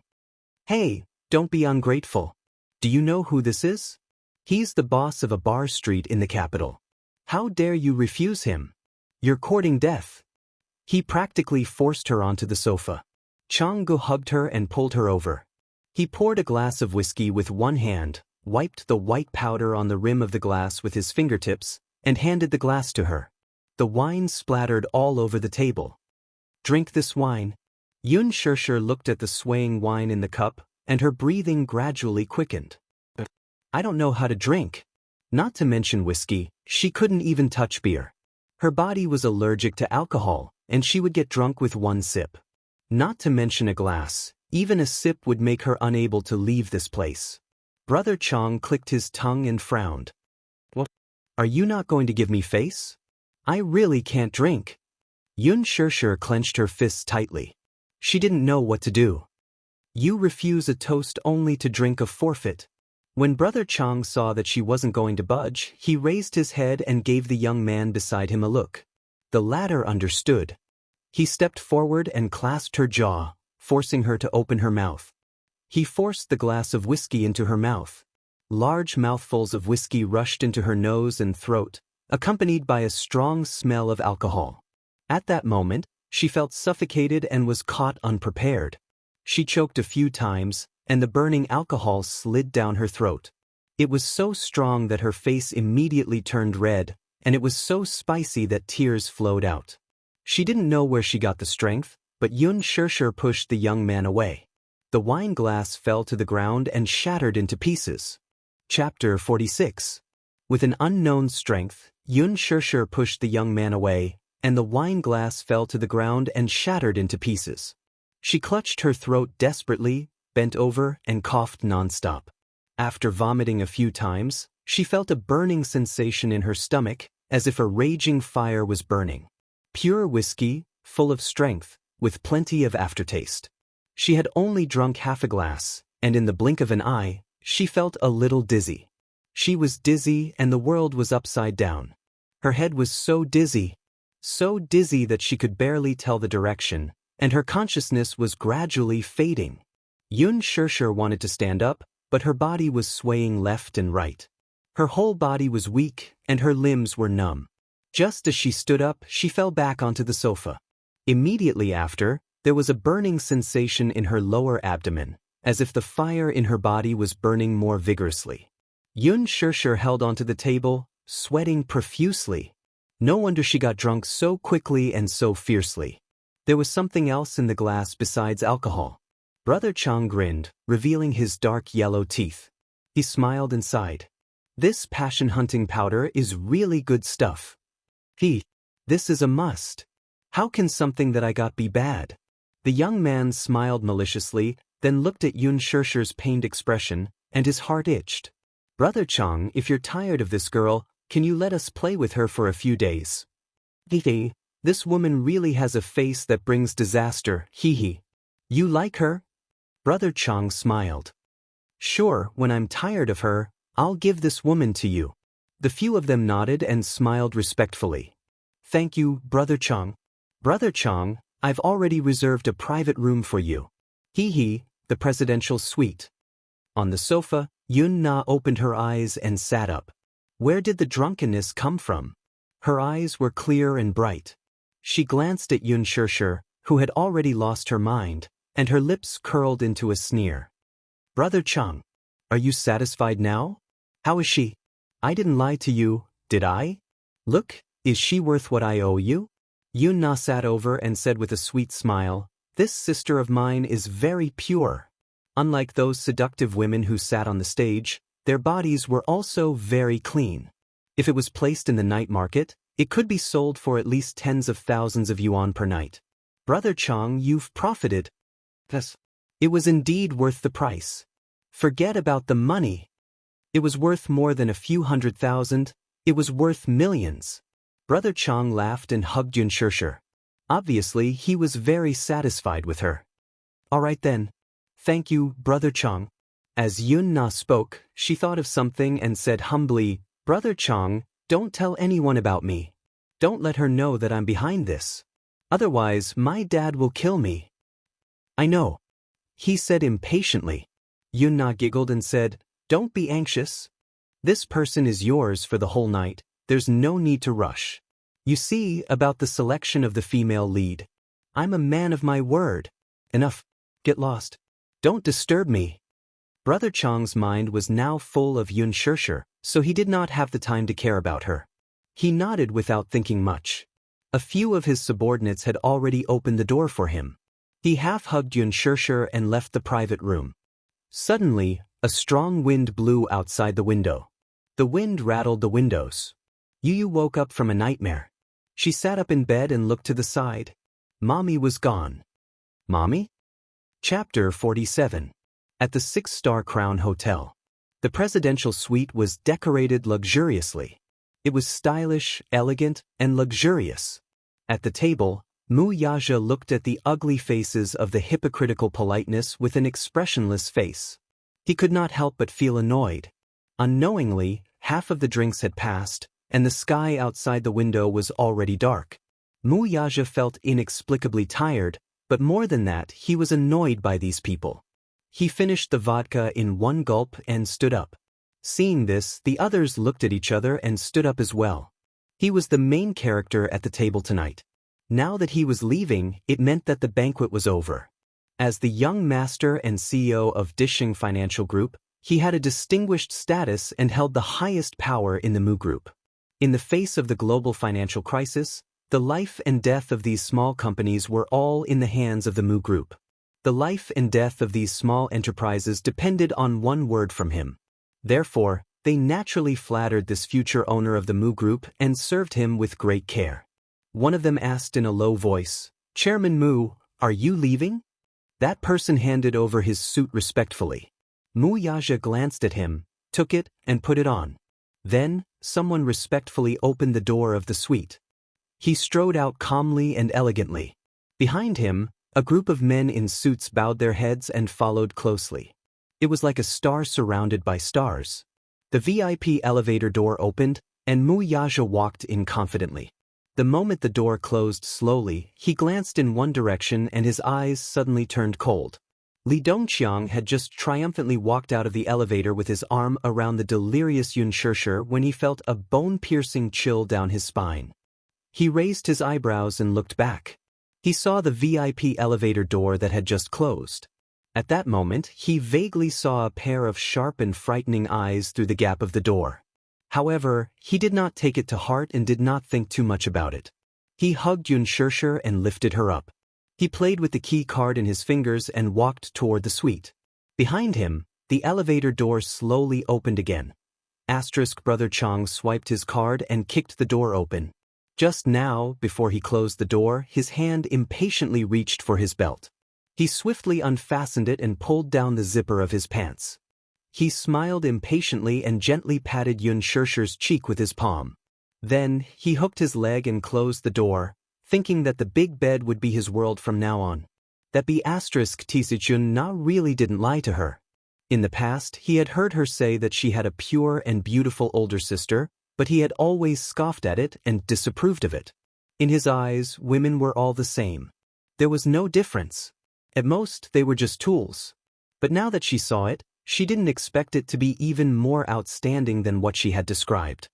Hey, don't be ungrateful. Do you know who this is? He's the boss of a bar street in the capital. How dare you refuse him? You're courting death. He practically forced her onto the sofa. Changgu hugged her and pulled her over. He poured a glass of whiskey with one hand, wiped the white powder on the rim of the glass with his fingertips, and handed the glass to her. The wine splattered all over the table. Drink this wine. Xianxia looked at the swaying wine in the cup, and her breathing gradually quickened. I don't know how to drink. Not to mention whiskey, she couldn't even touch beer. Her body was allergic to alcohol, and she would get drunk with one sip. Not to mention a glass, even a sip would make her unable to leave this place. Brother Chang clicked his tongue and frowned. What? Are you not going to give me face? I really can't drink. Xianxia clenched her fists tightly. She didn't know what to do. You refuse a toast only to drink a forfeit. When Brother Chang saw that she wasn't going to budge, he raised his head and gave the young man beside him a look. The latter understood. He stepped forward and clasped her jaw, forcing her to open her mouth. He forced the glass of whiskey into her mouth. Large mouthfuls of whiskey rushed into her nose and throat, accompanied by a strong smell of alcohol. At that moment, she felt suffocated and was caught unprepared. She choked a few times, and the burning alcohol slid down her throat. It was so strong that her face immediately turned red, and it was so spicy that tears flowed out. She didn't know where she got the strength, but Xianxia pushed the young man away. The wine glass fell to the ground and shattered into pieces. Chapter 46. With an unknown strength, Xianxia pushed the young man away, and the wine glass fell to the ground and shattered into pieces. She clutched her throat desperately, bent over, and coughed nonstop. After vomiting a few times, she felt a burning sensation in her stomach, as if a raging fire was burning. Pure whiskey, full of strength, with plenty of aftertaste. She had only drunk half a glass, and in the blink of an eye, she felt a little dizzy. She was dizzy and the world was upside down. Her head was so dizzy that she could barely tell the direction, and her consciousness was gradually fading. Xianxia wanted to stand up, but her body was swaying left and right. Her whole body was weak, and her limbs were numb. Just as she stood up, she fell back onto the sofa. Immediately after, there was a burning sensation in her lower abdomen, as if the fire in her body was burning more vigorously. Xianxia held onto the table, sweating profusely. No wonder she got drunk so quickly and so fiercely. There was something else in the glass besides alcohol. Brother Chang grinned, revealing his dark yellow teeth. He smiled and sighed. This passion-hunting powder is really good stuff. This is a must. How can something that I got be bad? The young man smiled maliciously, then looked at Xianxia's pained expression, and his heart itched. Brother Chang, if you're tired of this girl, can you let us play with her for a few days? This woman really has a face that brings disaster, You like her? Brother Chang smiled. Sure, when I'm tired of her, I'll give this woman to you. The few of them nodded and smiled respectfully. Thank you, Brother Chang. Brother Chang, I've already reserved a private room for you. The presidential suite. On the sofa, Yun Na opened her eyes and sat up. Where did the drunkenness come from? Her eyes were clear and bright. She glanced at Xianxia, who had already lost her mind, and her lips curled into a sneer. Brother Chang, are you satisfied now? How is she? I didn't lie to you, did I? Look, is she worth what I owe you? Yun Na sat over and said with a sweet smile, This sister of mine is very pure. Unlike those seductive women who sat on the stage, their bodies were also very clean. If it was placed in the night market, it could be sold for at least tens of thousands of yuan per night. Brother Chang, you've profited. Yes. It was indeed worth the price. Forget about the money. It was worth more than a few 100,000, it was worth millions. Brother Chang laughed and hugged Xianxia. Obviously, he was very satisfied with her. All right then. Thank you, Brother Chang. As Yun Na spoke, she thought of something and said humbly, Brother Chang, don't tell anyone about me. Don't let her know that I'm behind this. Otherwise, my dad will kill me. I know. He said impatiently. Yun Na giggled and said, Don't be anxious. This person is yours for the whole night. There's no need to rush. You see, about the selection of the female lead. I'm a man of my word. Enough. Get lost. Don't disturb me. Brother Chang's mind was now full of Xianxia, so he did not have the time to care about her. He nodded without thinking much. A few of his subordinates had already opened the door for him. He half-hugged Xianxia and left the private room. Suddenly, a strong wind blew outside the window. The wind rattled the windows. Yu woke up from a nightmare. She sat up in bed and looked to the side. Mommy was gone. Mommy? Chapter 47. At the 6-star Crown Hotel. The presidential suite was decorated luxuriously. It was stylish, elegant, and luxurious. At the table, Mu Yaja looked at the ugly faces of the hypocritical politeness with an expressionless face. He could not help but feel annoyed. Unknowingly, half of the drinks had passed, and the sky outside the window was already dark. Mu Yaja felt inexplicably tired, but more than that, he was annoyed by these people. He finished the vodka in one gulp and stood up. Seeing this, the others looked at each other and stood up as well. He was the main character at the table tonight. Now that he was leaving, it meant that the banquet was over. As the young master and CEO of Dishing Financial Group, he had a distinguished status and held the highest power in the Mu Group. In the face of the global financial crisis, the life and death of these small companies were all in the hands of the Mu Group. The life and death of these small enterprises depended on one word from him. Therefore, they naturally flattered this future owner of the Mu Group and served him with great care. One of them asked in a low voice, "Chairman Mu, are you leaving?" That person handed over his suit respectfully. Mu Yaja glanced at him, took it, and put it on. Then, someone respectfully opened the door of the suite. He strode out calmly and elegantly. Behind him, a group of men in suits bowed their heads and followed closely. It was like a star surrounded by stars. The VIP elevator door opened, and Mu Yaja walked in confidently. The moment the door closed slowly, he glanced in one direction and his eyes suddenly turned cold. Li Dongqiang had just triumphantly walked out of the elevator with his arm around the delirious Xianxia when he felt a bone-piercing chill down his spine. He raised his eyebrows and looked back. He saw the VIP elevator door that had just closed. At that moment, he vaguely saw a pair of sharp and frightening eyes through the gap of the door. However, he did not take it to heart and did not think too much about it. He hugged Xianxia and lifted her up. He played with the key card in his fingers and walked toward the suite. Behind him, the elevator door slowly opened again. Brother Chang swiped his card and kicked the door open. Just now, before he closed the door, his hand impatiently reached for his belt. He swiftly unfastened it and pulled down the zipper of his pants. He smiled impatiently and gently patted Xianxia's cheek with his palm. Then, he hooked his leg and closed the door, thinking that the big bed would be his world from now on. That Tisichun Na really didn't lie to her. In the past, he had heard her say that she had a pure and beautiful older sister, but he had always scoffed at it and disapproved of it. In his eyes, women were all the same. There was no difference. At most, they were just tools. But now that she saw it, she didn't expect it to be even more outstanding than what she had described.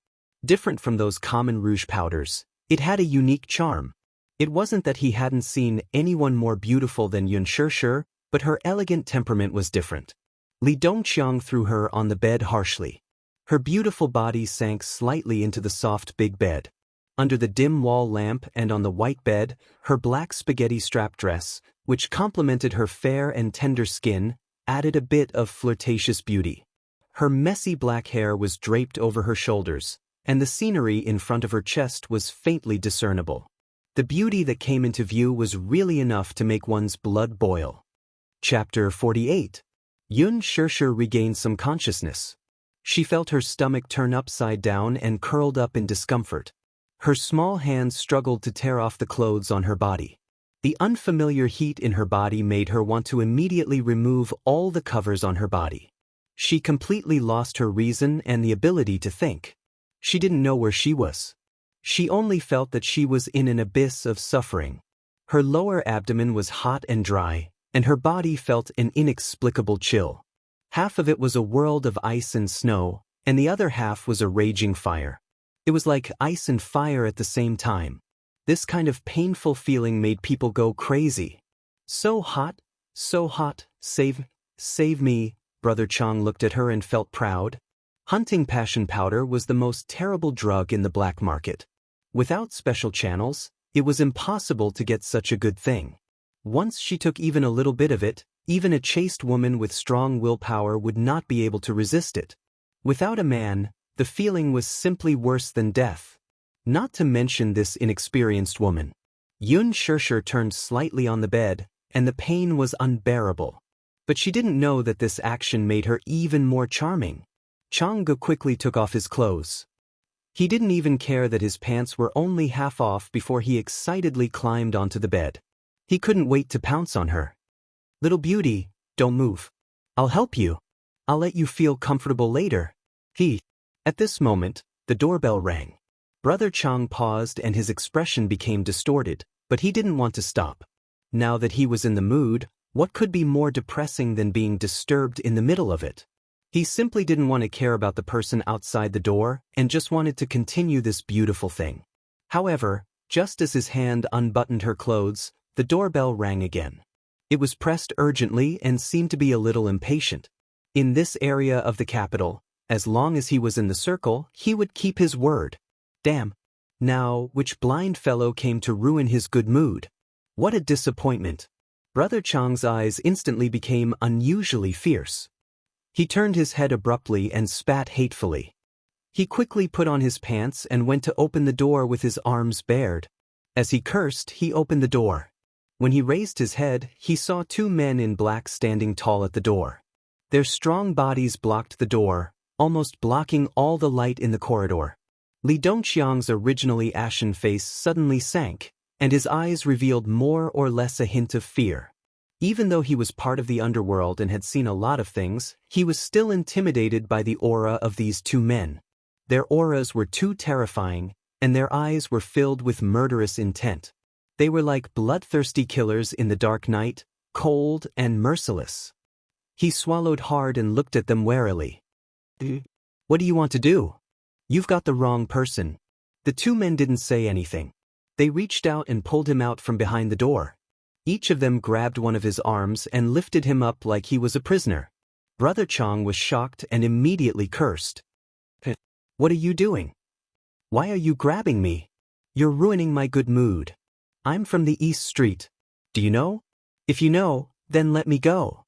Different from those common rouge powders, it had a unique charm. It wasn't that he hadn't seen anyone more beautiful than Xianxia, but her elegant temperament was different. Li Dongqiang threw her on the bed harshly. Her beautiful body sank slightly into the soft big bed. Under the dim wall lamp and on the white bed, her black spaghetti strap dress, which complemented her fair and tender skin, added a bit of flirtatious beauty. Her messy black hair was draped over her shoulders, and the scenery in front of her chest was faintly discernible. The beauty that came into view was really enough to make one's blood boil. Chapter 48. Xianxia regained some consciousness. She felt her stomach turn upside down and curled up in discomfort. Her small hands struggled to tear off the clothes on her body. The unfamiliar heat in her body made her want to immediately remove all the covers on her body. She completely lost her reason and the ability to think. She didn't know where she was. She only felt that she was in an abyss of suffering. Her lower abdomen was hot and dry, and her body felt an inexplicable chill. Half of it was a world of ice and snow, and the other half was a raging fire. It was like ice and fire at the same time. This kind of painful feeling made people go crazy. So hot, save me, Brother Chang looked at her and felt proud. Hunting passion powder was the most terrible drug in the black market. Without special channels, it was impossible to get such a good thing. Once she took even a little bit of it, even a chaste woman with strong willpower would not be able to resist it. Without a man, the feeling was simply worse than death. Not to mention this inexperienced woman. Xianxia turned slightly on the bed, and the pain was unbearable. But she didn't know that this action made her even more charming. Changge quickly took off his clothes. He didn't even care that his pants were only half off before he excitedly climbed onto the bed. He couldn't wait to pounce on her. "Little beauty, don't move. I'll help you. I'll let you feel comfortable later." At this moment, the doorbell rang. Brother Chang paused and his expression became distorted, but he didn't want to stop. Now that he was in the mood, what could be more depressing than being disturbed in the middle of it? He simply didn't want to care about the person outside the door and just wanted to continue this beautiful thing. However, just as his hand unbuttoned her clothes, the doorbell rang again. It was pressed urgently and seemed to be a little impatient. In this area of the capital, as long as he was in the circle, he would keep his word. Damn. Now, which blind fellow came to ruin his good mood? What a disappointment. Brother Chang's eyes instantly became unusually fierce. He turned his head abruptly and spat hatefully. He quickly put on his pants and went to open the door with his arms bared. As he cursed, he opened the door. When he raised his head, he saw two men in black standing tall at the door. Their strong bodies blocked the door, almost blocking all the light in the corridor. Li Dongxiang's originally ashen face suddenly sank, and his eyes revealed more or less a hint of fear. Even though he was part of the underworld and had seen a lot of things, he was still intimidated by the aura of these two men. Their auras were too terrifying, and their eyes were filled with murderous intent. They were like bloodthirsty killers in the dark night, cold and merciless. He swallowed hard and looked at them warily. "What do you want to do? You've got the wrong person." The two men didn't say anything. They reached out and pulled him out from behind the door. Each of them grabbed one of his arms and lifted him up like he was a prisoner. Brother Chang was shocked and immediately cursed. "What are you doing? Why are you grabbing me? You're ruining my good mood. I'm from the East Street. Do you know? If you know, then let me go."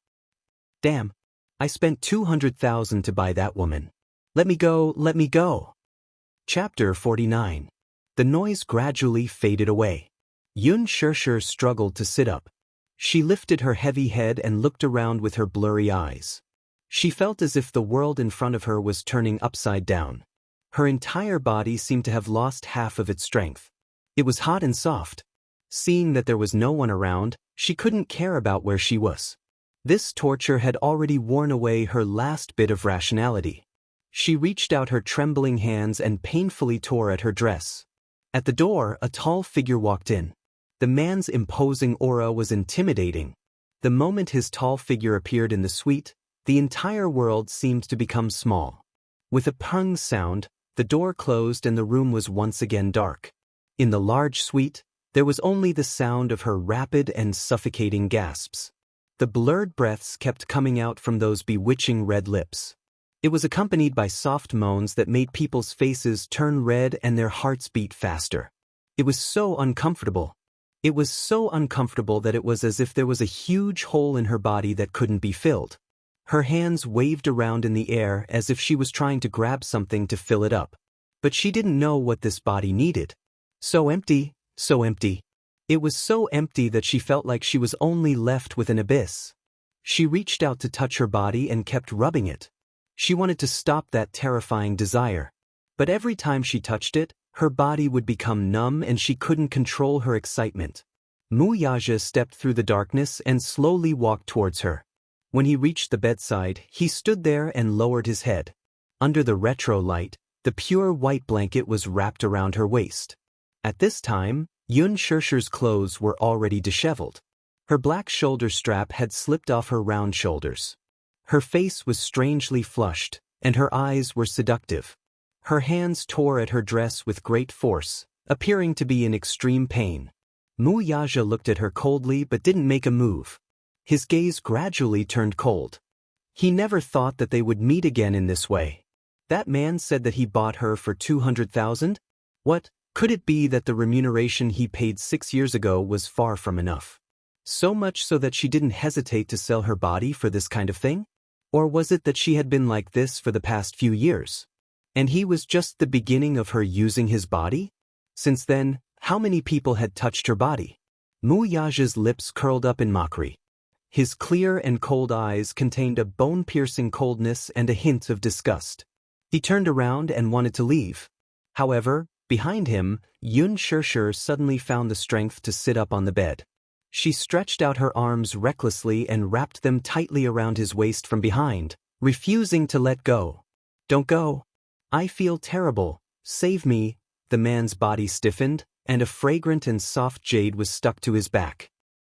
"Damn. I spent 200,000 to buy that woman. Let me go, let me go." Chapter 49. The noise gradually faded away. Xianxia struggled to sit up. She lifted her heavy head and looked around with her blurry eyes. She felt as if the world in front of her was turning upside down. Her entire body seemed to have lost half of its strength. It was hot and soft. Seeing that there was no one around, she couldn't care about where she was. This torture had already worn away her last bit of rationality. She reached out her trembling hands and painfully tore at her dress. At the door, a tall figure walked in. The man's imposing aura was intimidating. The moment his tall figure appeared in the suite, the entire world seemed to become small. With a pung sound, the door closed and the room was once again dark. In the large suite, there was only the sound of her rapid and suffocating gasps. The blurred breaths kept coming out from those bewitching red lips. It was accompanied by soft moans that made people's faces turn red and their hearts beat faster. It was so uncomfortable. It was so uncomfortable that it was as if there was a huge hole in her body that couldn't be filled. Her hands waved around in the air as if she was trying to grab something to fill it up. But she didn't know what this body needed. So empty, so empty. It was so empty that she felt like she was only left with an abyss. She reached out to touch her body and kept rubbing it. She wanted to stop that terrifying desire. But every time she touched it, her body would become numb and she couldn't control her excitement. Wuxia stepped through the darkness and slowly walked towards her. When he reached the bedside, he stood there and lowered his head. Under the retro light, the pure white blanket was wrapped around her waist. At this time, Xianxia's clothes were already disheveled. Her black shoulder strap had slipped off her round shoulders. Her face was strangely flushed, and her eyes were seductive. Her hands tore at her dress with great force, appearing to be in extreme pain. Wuxia looked at her coldly but didn't make a move. His gaze gradually turned cold. He never thought that they would meet again in this way. That man said that he bought her for 200,000? What? Could it be that the remuneration he paid 6 years ago was far from enough? So much so that she didn't hesitate to sell her body for this kind of thing? Or was it that she had been like this for the past few years? And he was just the beginning of her using his body? Since then, how many people had touched her body? Wuxia's lips curled up in mockery. His clear and cold eyes contained a bone-piercing coldness and a hint of disgust. He turned around and wanted to leave. However, behind him, Xianxia suddenly found the strength to sit up on the bed. She stretched out her arms recklessly and wrapped them tightly around his waist from behind, refusing to let go. "Don't go. I feel terrible. Save me." The man's body stiffened, and a fragrant and soft jade was stuck to his back.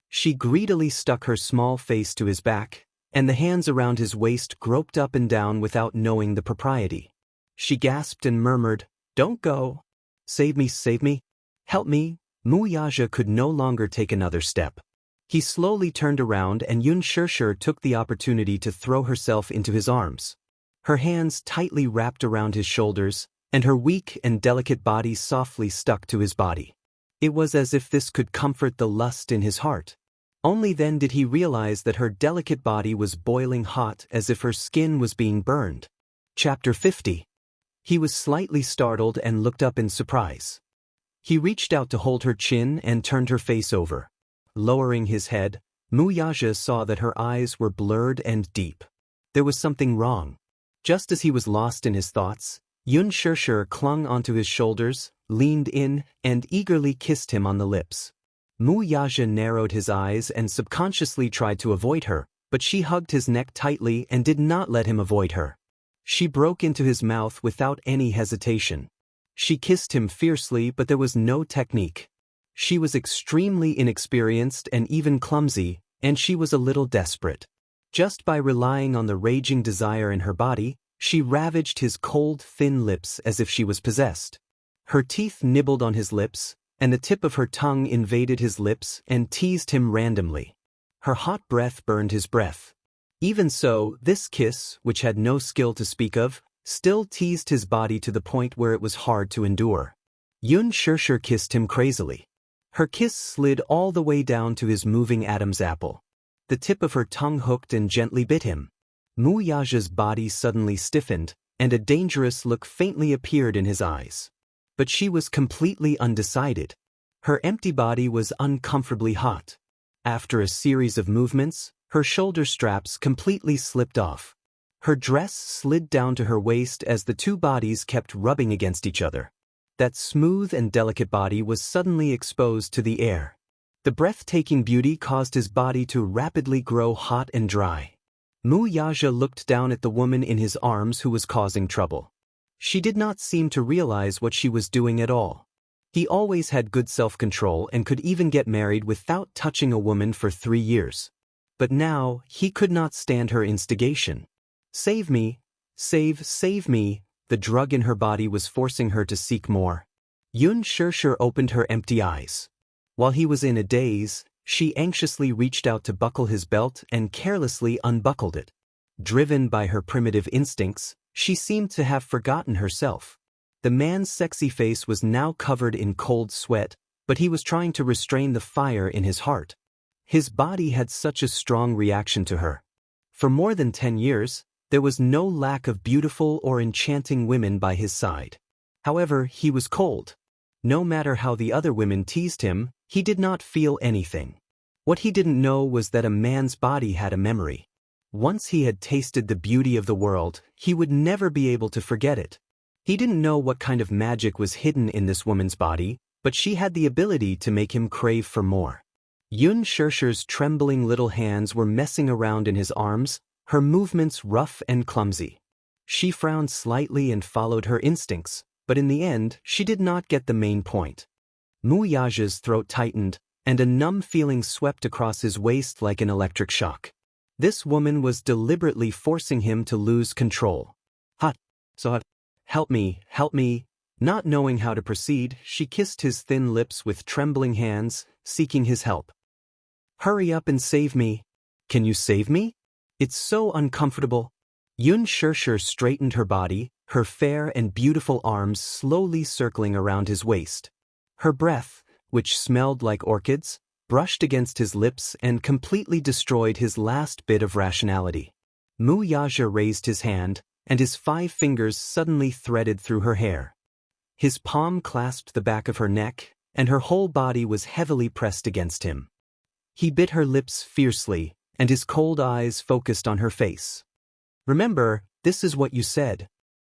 She greedily stuck her small face to his back, and the hands around his waist groped up and down without knowing the propriety. She gasped and murmured, "Don't go. Save me, help me." Wuxia could no longer take another step. He slowly turned around and Xianxia took the opportunity to throw herself into his arms. Her hands tightly wrapped around his shoulders, and her weak and delicate body softly stuck to his body. It was as if this could comfort the lust in his heart. Only then did he realize that her delicate body was boiling hot as if her skin was being burned. Chapter 50. He was slightly startled and looked up in surprise. He reached out to hold her chin and turned her face over. Lowering his head, Wuxia saw that her eyes were blurred and deep. There was something wrong. Just as he was lost in his thoughts, Xianxia clung onto his shoulders, leaned in, and eagerly kissed him on the lips. Wuxia narrowed his eyes and subconsciously tried to avoid her, but she hugged his neck tightly and did not let him avoid her. She broke into his mouth without any hesitation. She kissed him fiercely, but there was no technique. She was extremely inexperienced and even clumsy, and she was a little desperate. Just by relying on the raging desire in her body, she ravaged his cold, thin lips as if she was possessed. Her teeth nibbled on his lips, and the tip of her tongue invaded his lips and teased him randomly. Her hot breath burned his breath. Even so, this kiss, which had no skill to speak of, still teased his body to the point where it was hard to endure. Xianxia kissed him crazily. Her kiss slid all the way down to his moving Adam's apple. The tip of her tongue hooked and gently bit him. Wuxia's body suddenly stiffened, and a dangerous look faintly appeared in his eyes. But she was completely undecided. Her empty body was uncomfortably hot. After a series of movements, her shoulder straps completely slipped off. Her dress slid down to her waist as the two bodies kept rubbing against each other. That smooth and delicate body was suddenly exposed to the air. The breathtaking beauty caused his body to rapidly grow hot and dry. Wuxia looked down at the woman in his arms who was causing trouble. She did not seem to realize what she was doing at all. He always had good self-control and could even get married without touching a woman for 3 years. But now, he could not stand her instigation. "Save me, save me," the drug in her body was forcing her to seek more. Xianxia opened her empty eyes. While he was in a daze, she anxiously reached out to buckle his belt and carelessly unbuckled it. Driven by her primitive instincts, she seemed to have forgotten herself. The man's sexy face was now covered in cold sweat, but he was trying to restrain the fire in his heart. His body had such a strong reaction to her. For more than 10 years, there was no lack of beautiful or enchanting women by his side. However, he was cold. No matter how the other women teased him, he did not feel anything. What he didn't know was that a man's body had a memory. Once he had tasted the beauty of the world, he would never be able to forget it. He didn't know what kind of magic was hidden in this woman's body, but she had the ability to make him crave for more. Xianxia's trembling little hands were messing around in his arms, her movements rough and clumsy. She frowned slightly and followed her instincts, but in the end, she did not get the main point. Wuxia's throat tightened, and a numb feeling swept across his waist like an electric shock. This woman was deliberately forcing him to lose control. "Hot, so hot. Help me." Not knowing how to proceed, she kissed his thin lips with trembling hands, seeking his help. "Hurry up and save me. Can you save me? It's so uncomfortable." Xianxia straightened her body, her fair and beautiful arms slowly circling around his waist. Her breath, which smelled like orchids, brushed against his lips and completely destroyed his last bit of rationality. Wuxia raised his hand, and his 5 fingers suddenly threaded through her hair. His palm clasped the back of her neck, and her whole body was heavily pressed against him. He bit her lips fiercely, and his cold eyes focused on her face. "Remember, this is what you said.